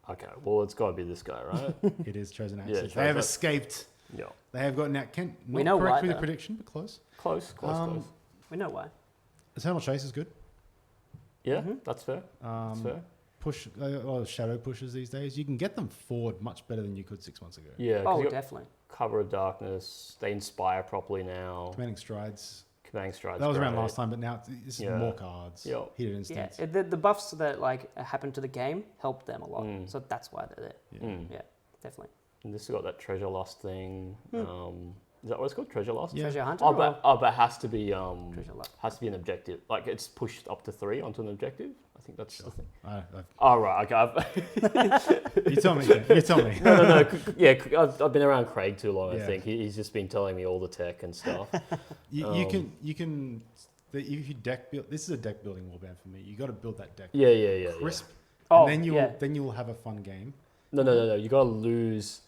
Okay, well, it's got to be this guy, right? It is Chosen Yeah, Axes. Chosen They have Axes. escaped. Yeah. They have gotten out. Not We know correct why, with the though. prediction, but close. Close. We know why. Eternal Chase is good. Yeah, that's fair. That's fair. Push a lot of shadow pushes these days. You can get them forward much better than you could 6 months ago. Yeah, 'cause Oh, you got definitely. Cover of Darkness, they inspire properly now. Commanding Strides. Commanding Strides. That was around great. last time, but now this is Yeah. more cards. Yeah. Heated Yeah, instance. the buffs that like happened to the game helped them a lot, so that's why they're there. Yeah. Yeah, definitely. And this has got that treasure lost thing. Is that what it's called? Treasure lost? Yeah. Treasure Hunter. Oh, or but it has to be Treasure Lost. has to be an objective. Like it's pushed up to 3 onto an objective. I think that's the thing. I- Oh right, okay. you tell me. You tell me. No. Yeah, I've been around Craig too long. I Yeah. think he's just been telling me all the tech and stuff. You can. If you deck build, this is a deck building warband for me. You got to build that deck Yeah. crisp, Oh, and yeah. then you'll have a fun game. No. You got to lose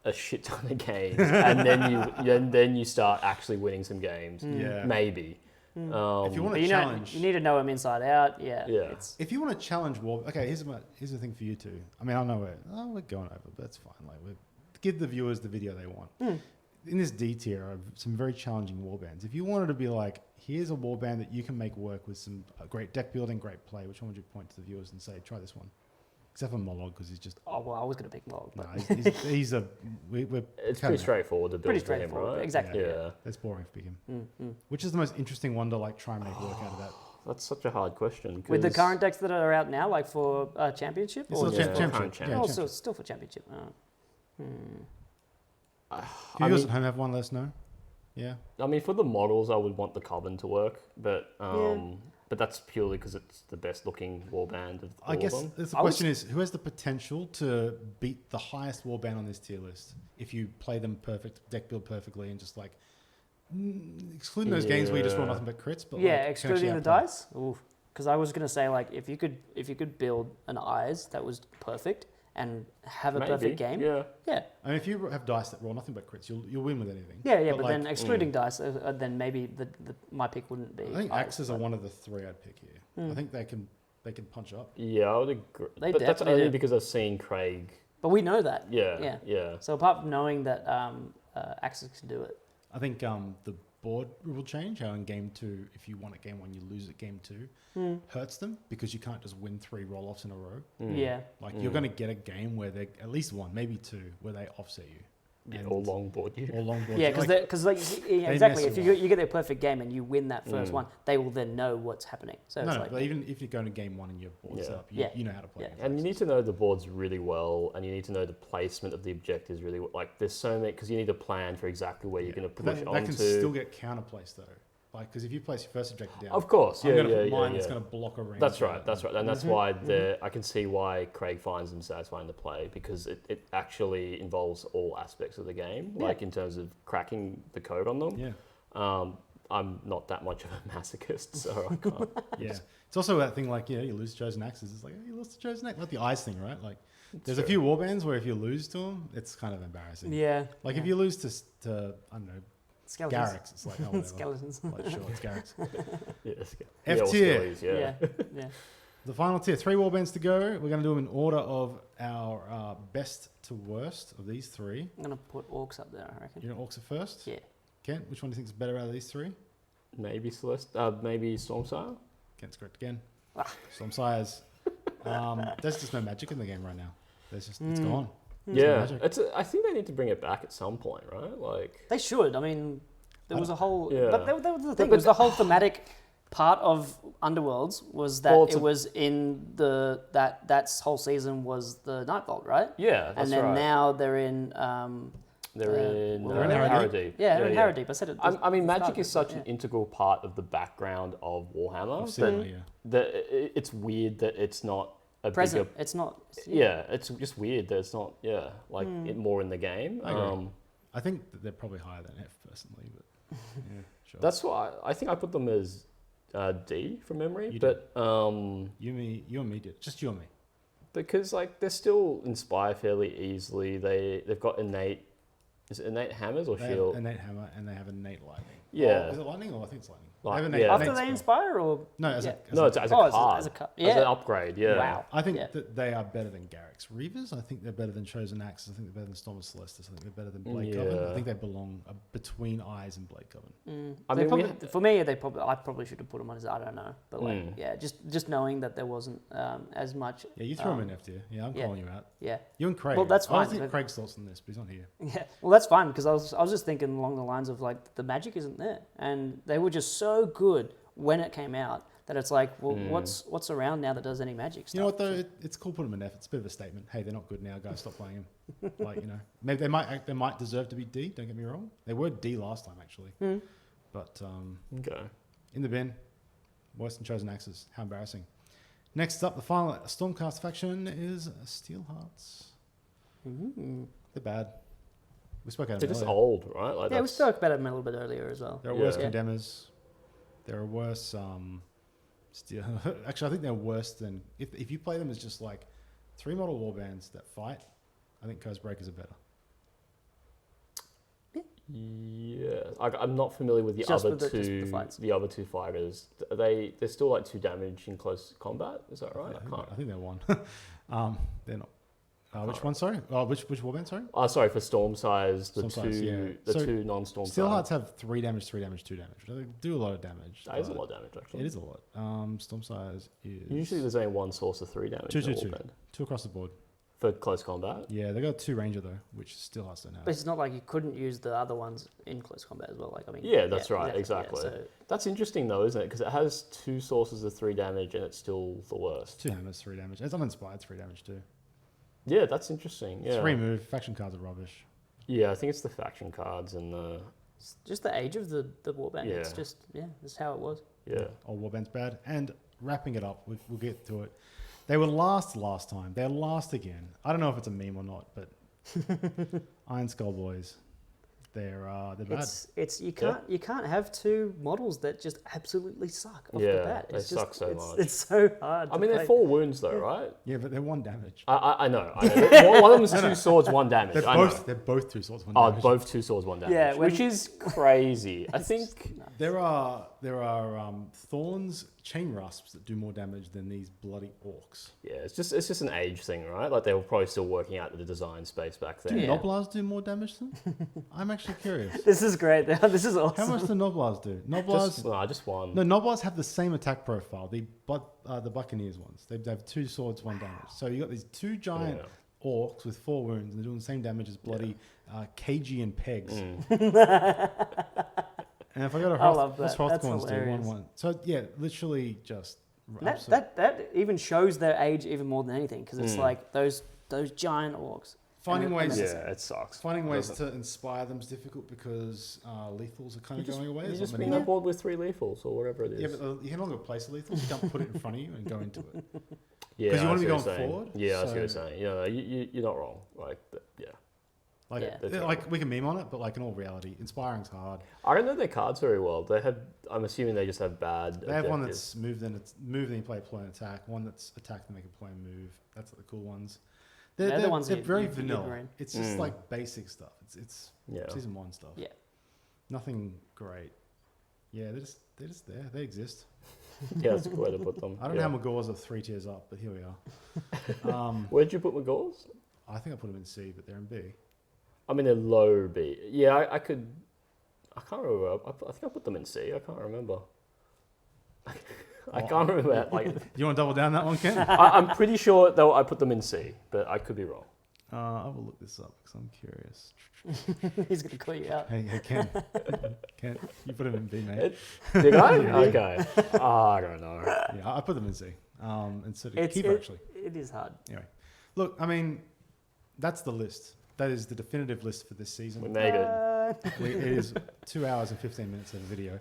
a shit ton of games, and then you start actually winning some games. Yeah. Maybe. If you But want to you challenge, need to know him inside out. Yeah. Yeah. if you want to challenge war, okay. Here's the thing for you two. I mean, I know we're going over, but that's fine. Like, give the viewers the video they want. In this D tier are some very challenging warbands. If you wanted to be like, here's a warband that you can make work with some great deck building, great play, which one would you point to the viewers and say, try this one? Except for Molog, because he's just. Oh well, I was gonna pick Log, No, but he's a. We're It's cutting pretty straightforward to build pretty for him, straightforward. right? Exactly. Yeah. That's boring for him. Which is the most interesting one to like try and make work out of that. That's such a hard question. with the 'cause- current decks that are out now, like for championship, It's or still Yeah. championship. Current Yeah, champ. oh, championship. still for championship. Oh. If viewers at home have one, let us know. Yeah. I mean, for the models, I would want the Coven to work, but but that's purely because it's the best looking warband of all I guess of them. the question is, who has the potential to beat the highest warband on this tier list if you play them perfect, deck build perfectly, and just like excluding those games where you just roll Yeah. nothing but crits. But Yeah, like, can excluding the actually outplay. dice. Because I was gonna say like if you could build an eyes that was perfect and have a Maybe. perfect game. Yeah. Yeah. I mean, if you have dice that roll nothing but crits, you'll win with anything. Yeah, but like, then excluding dice, then maybe the my pick wouldn't be. I think eyes, axes are but- one of the 3 I'd pick here. I think they can punch up. Yeah, I would agree. They But that's definitely only do. because I've seen Craig. But we know that. Yeah. So apart from knowing that axes can do it, I think the board will change. How in game 2, if you won at game 1, you lose at game 2, hurts them because you can't just win 3 roll-offs in a row. yeah. Like you're going to get a game where they at least 1, maybe 2, where they offset you. Yeah, And- or longboard you. or long board. Yeah, because like, they exactly, mess if them you get their perfect game and you win that first one, they will then know what's happening. So No, it's no, like, but even if you go to game 1 and your board's Yeah. up, Yeah. you know how to play. Yeah. against And you axes. need to know the boards really well, and you need to know the placement of the objectives really well. Like, there's so many, because you need to plan for exactly where you're going to But push that onto. can still get counterplaced though. Like, because if you place your first objective down, Of course, I'm yeah, going to yeah, put mine yeah. that's going to block a range. That's right, and that's why I can see why Craig finds them satisfying to play, because it actually involves all aspects of the game, like in terms of cracking the code on them. Yeah. I'm not that much of a masochist, so I can't. Yeah. It's also that thing like, you lose chosen axes. It's like, you lost the chosen axe. Like the eyes thing, right? Like, there's a few warbands where if you lose to them, it's kind of embarrassing. Yeah. Like if you lose to I don't know, Skeletons. Garrick's, it's like, oh, whatever. Skeletons. Like, sure, it's Garrick's. Yes. F tier. Yeah. The final tier, 3 warbands to go. We're going to do them in order of our best to worst of these 3. I'm going to put orcs up there, I reckon. You know, orcs are first? Yeah. Kent, which one do you think is better out of these 3? Maybe maybe Stormsire. Kent's correct again. Ah. Stormsires. There's just no magic in the game right now. There's just, it's gone. There's no Yeah, magic. I think they need to bring it back at some point, right? Like They should. I mean, there was a whole... Yeah. But that was the thing. It was the whole thematic part of Underworlds was that it was in that whole season was the Nightvault, right? yeah, that's And then right. now they're in... They're in Harrowdeep. Yeah, they're in Harrowdeep. I said it. I mean, magic started, is such an integral part of the background of Warhammer Absolutely, that it's weird that it's not a present. bigger... It's not... Yeah, it's just weird that it's not, it more in the game. I agree. I think that they're probably higher than F personally, but yeah, sure. That's why I think I put them as D from memory, You but you and me did. Just you and me. because like they still inspire fairly easily. They've got innate... Is it innate hammers or They have shield? innate hammer and they have innate lightning. Yeah. Or, is it lightning or I think it's lightning? Like, They have innate- yeah. After innate they spell. inspire or... No, as yeah. It's as a Oh, card. as a card. As Yeah. an upgrade, yeah. Wow. I think Yeah. that they are better than Garrick's. Reavers, I think they're better than Chosen Axes. I think they're better than Storm of Celestis. I think they're better than Blade Coven. I Yeah. think they belong between Eyes and Blade Coven. I They mean, probably, for me, I probably should have put them on as I don't know, but like just knowing that there wasn't as much. Yeah, you throw them in F tier. Yeah, I'm calling you out. Yeah, You and Craig. Well, that's I fine, don't think but- Craig's thoughts on this, but he's not here. yeah. Well, that's fine because I was just thinking along the lines of like the magic isn't there, and they were just so good when it came out that it's like, well, what's around now that does any magic stuff? You know what though? It's cool putting them in F. It's a bit of a statement. Hey, they're not good now, guys. Stop playing them. Like maybe they might deserve to be D. Don't get me wrong. They were D last time actually. But Okay. in the bin, worse than Chosen Axes. How embarrassing. Next up, the final Stormcast faction is Steelhearts. They're bad. We spoke about They're them just earlier. old, right? Like Yeah, we that's- spoke about it a little bit earlier as well. There are worse Yeah. Condemners. There are worse Steel. Actually, I think they're worse than if you play them as just like 3 model warbands that fight. I think Curse Breakers are better. Yeah, I'm not familiar with the Just other with the- just two. the fights. The other two fighters, they're still like 2 damage in close combat. Is that right? I think they're 1. They're not. Which one? Sorry. Which warband? Sorry. Oh, sorry for storm size. The Storm size, two, yeah. the So, 2 non-storm. Steelhearts have 3 damage, 3 damage, 2 damage. They do a lot of damage. That is a but lot of damage actually. It is a lot. Storm size is Usually there's only one source of 3 damage. 2, in a 2, 2. warband. 2 across the board. For close combat. Yeah, they got 2 ranger though, which Steelhearts don't have. But it's not like you couldn't use the other ones in close combat as well. Like I mean, Yeah, that's right, exactly. Yeah, so That's interesting though, isn't it? Because it has 2 sources of 3 damage and it's still the worst. 2 hammers, 3 damage. It's uninspired, 3 damage too. Yeah, that's interesting. Yeah. 3 move. Faction cards are rubbish. Yeah, I think it's the faction cards and the just the age of the warband. Yeah. It's just that's how it was. yeah. Old warband's bad. And wrapping it up, we'll get to it. They were last time. They're last again. I don't know if it's a meme or not, but Iron Skull Boys, they're bad. It's you can't have 2 models that just absolutely suck off the Yeah, bat. they It's suck so much. It's so hard. I mean, they're play. 4 wounds though, right? Yeah, but they're 1 damage. I know. One of them is 2 swords, 1 damage. They're both 2 swords, 1 Oh, damage. both 2 swords, 1 damage. Yeah, which is crazy. I think. There are thorns, chain rasps that do more damage than these bloody orcs. Yeah, it's just an age thing, right? Like they were probably still working out the design space back then. Do Yeah. Noblars do more damage than? I'm actually curious. This is great. This is awesome. How much do Noblars do? Noblars. Just 1. No, Noblars have the same attack profile. The Buccaneers ones. They have 2 swords, 1 damage. So you got these 2 giant orcs with 4 wounds, and they're doing the same damage as bloody KG and pegs. And if I go to I love what's that. That's Hrothgorns do? hilarious. 1-1. So yeah, literally just. That even shows their age even more than anything because it's like those giant orcs. Finding ways. Yeah, it sucks. Finding ways to inspire them is difficult because lethals are kind of going away. You There's just not bring many. on board with 3 lethals or whatever it is. Yeah, but you can no longer place a lethal. You can't put it in front of you and go into it. Yeah, 'Cause you I wanna be see what going you're saying. forward, Yeah, I see what you're so- saying. Yeah, you're not wrong. Like, yeah. Like, Yeah. like we can meme on it, but like in all reality, inspiring's hard. I don't know their cards very well. I'm assuming they just have bad. They have one that's move, then you play play and attack. One that's attack, then make a play and move. That's the cool ones. They're the ones they're very you vanilla. It's just like basic stuff. It's season 1 stuff. Yeah. Nothing great. Yeah, they're just there. They exist. Yeah, that's a good way to put them. I don't know how Magors are 3 tiers up, but here we are. Where'd you put Magors? I think I put them in C, but they're in B. I mean, they're low B. Yeah, I can't remember. I think I put them in C. I can't remember. I can't remember. Like, You want to double down that one, Ken? I'm pretty sure though I put them in C, but I could be wrong. I will look this up because I'm curious. He's going to call you out. Hey, Ken. Ken, you put them in B, mate. Did I? Okay. I don't know. Yeah, I put them in C. And so did Keeper, actually. It is hard. Anyway, look, I mean, that's the list. That is the definitive list for this season. We made it. It is 2 hours and 15 minutes of video.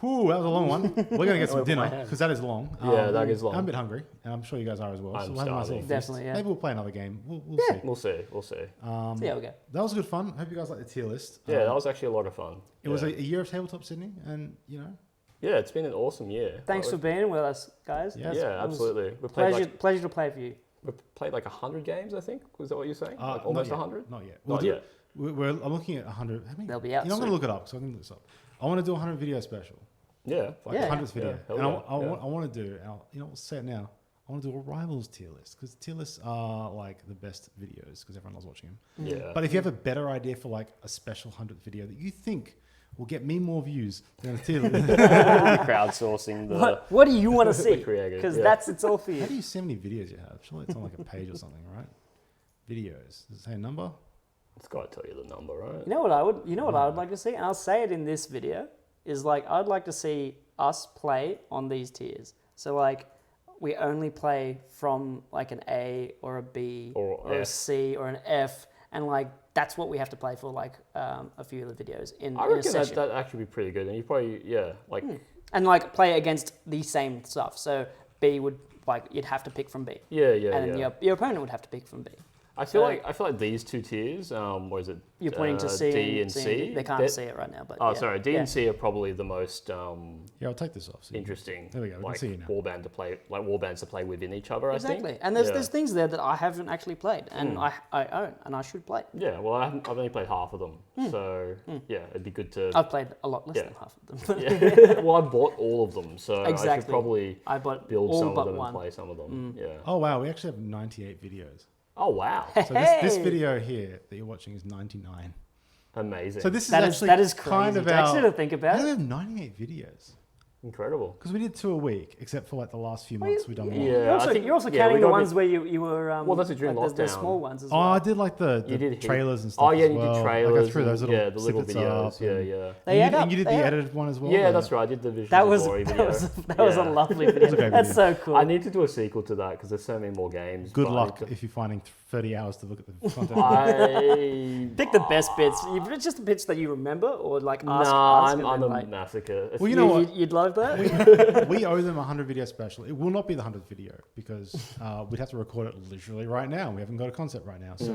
Whew, that was a long one. We're going to get some dinner because that is long. Yeah, that is long. I'm a bit hungry, and I'm sure you guys are as well. I'm we'll have a nice starving. little feast. Definitely, yeah. Maybe we'll play another game. We'll see. We'll see. We'll see. See how we go. That was good fun. Hope you guys like the tier list. Yeah, that was actually a lot of fun. It was a year of Tabletop Sydney, and Yeah, it's been an awesome year. Thanks for being with us, guys. Yeah. Yeah, absolutely. We played Pleasure to play for you. we played like 100 games, I think. Was that what you're saying? Like not almost yet. 100? Not yet. Not yet. I'm looking at 100. How many? They'll be out I'm going soon. to look it up, so I can look this up. I want to do a 100 video special. Yeah. Like Yeah. 100th video. Yeah, hell And yeah, I want to do, we'll say it now. I want to do a Rivals tier list because tier lists are like the best videos because everyone loves watching them. Yeah. But if you have a better idea for like a special 100th video that you think will get me more views than a tier list. Crowdsourcing the. What do you want to see? creative, Because yeah. it's all for How you. do you see how many videos you have? Surely it's on like a page or something, right? Videos. Does it say a number? It's got to tell you the number, right? You know what I would like to see, and I'll say it in this video, is like I'd like to see us play on these tiers. So like we only play from like an A or a B Or a F. C or an F, and like that's what we have to play for like a few of the videos I in a reckon session. that'd actually be pretty good. And you probably, like, And like play against the same stuff. So B would like you'd have to pick from B. yeah. And then your opponent would have to pick from B. I feel like these two tiers, what is it? You're pointing to C D and C. C. They can't see it right now, but Oh, yeah. sorry. D Yeah. and C are probably the most Yeah, I'll take this off. So interesting. There we go, we can Like see it now. warbands to play within each other. Exactly. I think. And there's things there that I haven't actually played, and I own, and I should play. Yeah. Well, I've only played half of them, so yeah, it'd be good to. I've played a lot less Yeah. than half of them. Yeah. Well, I bought all of them, so I Exactly. should probably I bought build all some but of them one. and play some of them. Yeah. Oh wow, we actually have 98 videos. Oh wow! So this Hey! video here that you're watching is 99. Amazing. So this is That is actually that is crazy. kind of to actually our. to think How about do we it. have 98 videos? Incredible. Because we did 2 a week, except for like the last few months we've done one. Yeah. I think- You're also yeah, counting we the got ones it- where you were. Well, that's during like the lockdown. small ones as Oh, well. I did like the You did trailers and stuff. Oh yeah, as you well. did trailers. I go through those little yeah, the little snippets videos. up Yeah, and- yeah. They add up. And you did They the add up. edited one as well. Yeah, that's right. I did the visual That was story that video. was a lovely video. a great That's video. so cool. I need to do a sequel to that because there's so many more games. Good but I luck need if you're finding 30 hours to look at the content. I Pick the best bits. It's just the bits that you remember, or like ask. nah, ask I'm and a then, like, masochist. Well, you know what? You'd love that. We owe them a 100 video special. It will not be the 100th video because we'd have to record it literally right now. We haven't got a concept right now. So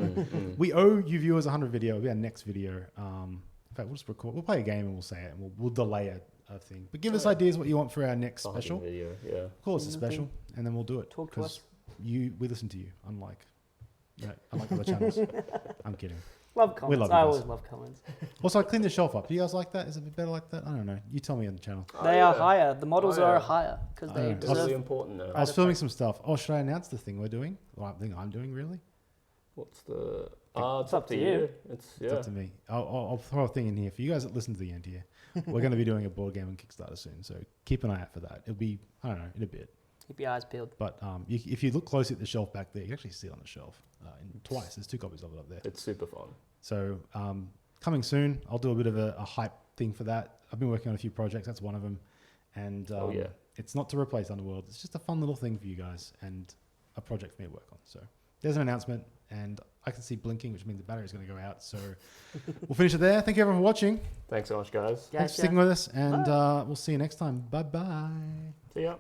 we owe you viewers a 100 video. It'll be our next video. In fact, we'll just record. We'll play a game and we'll say it. And we'll delay a thing. But give us ideas what you want for our next Fucking special. video. Yeah. Call us a special and then we'll do it. Talk to us. We listen to you, unlike other channels. I'm kidding. Love comments. love you I guys. always love comments. Also, I cleaned the shelf up. Do you guys like that? Is it a bit better like that? I don't know. You tell me on the channel. They are higher. The models Oh, yeah. are higher because Oh, they yeah. It's deserve. really important now. I was filming some stuff. Oh, should I announce the thing we're doing? Well, I think I'm doing, really? What's the? It's up to you. It's It's up to me. I'll throw a thing in here for you guys that listen to the end here. We're going to be doing a board game on Kickstarter soon, so keep an eye out for that. It'll be, I don't know, in a bit. Keep your eyes peeled. But if you look closely at the shelf back there, you can actually see it on the shelf twice. There's 2 copies of it up there. It's super fun. So coming soon, I'll do a bit of a hype thing for that. I've been working on a few projects. That's one of them. And yeah. it's not to replace Underworld. It's just a fun little thing for you guys and a project for me to work on. So there's an announcement, and I can see blinking, which means the battery's going to go out. So we'll finish it there. Thank you everyone for watching. Thanks so much, guys. Thanks for sticking with us, and we'll see you next time. Bye-bye. See ya.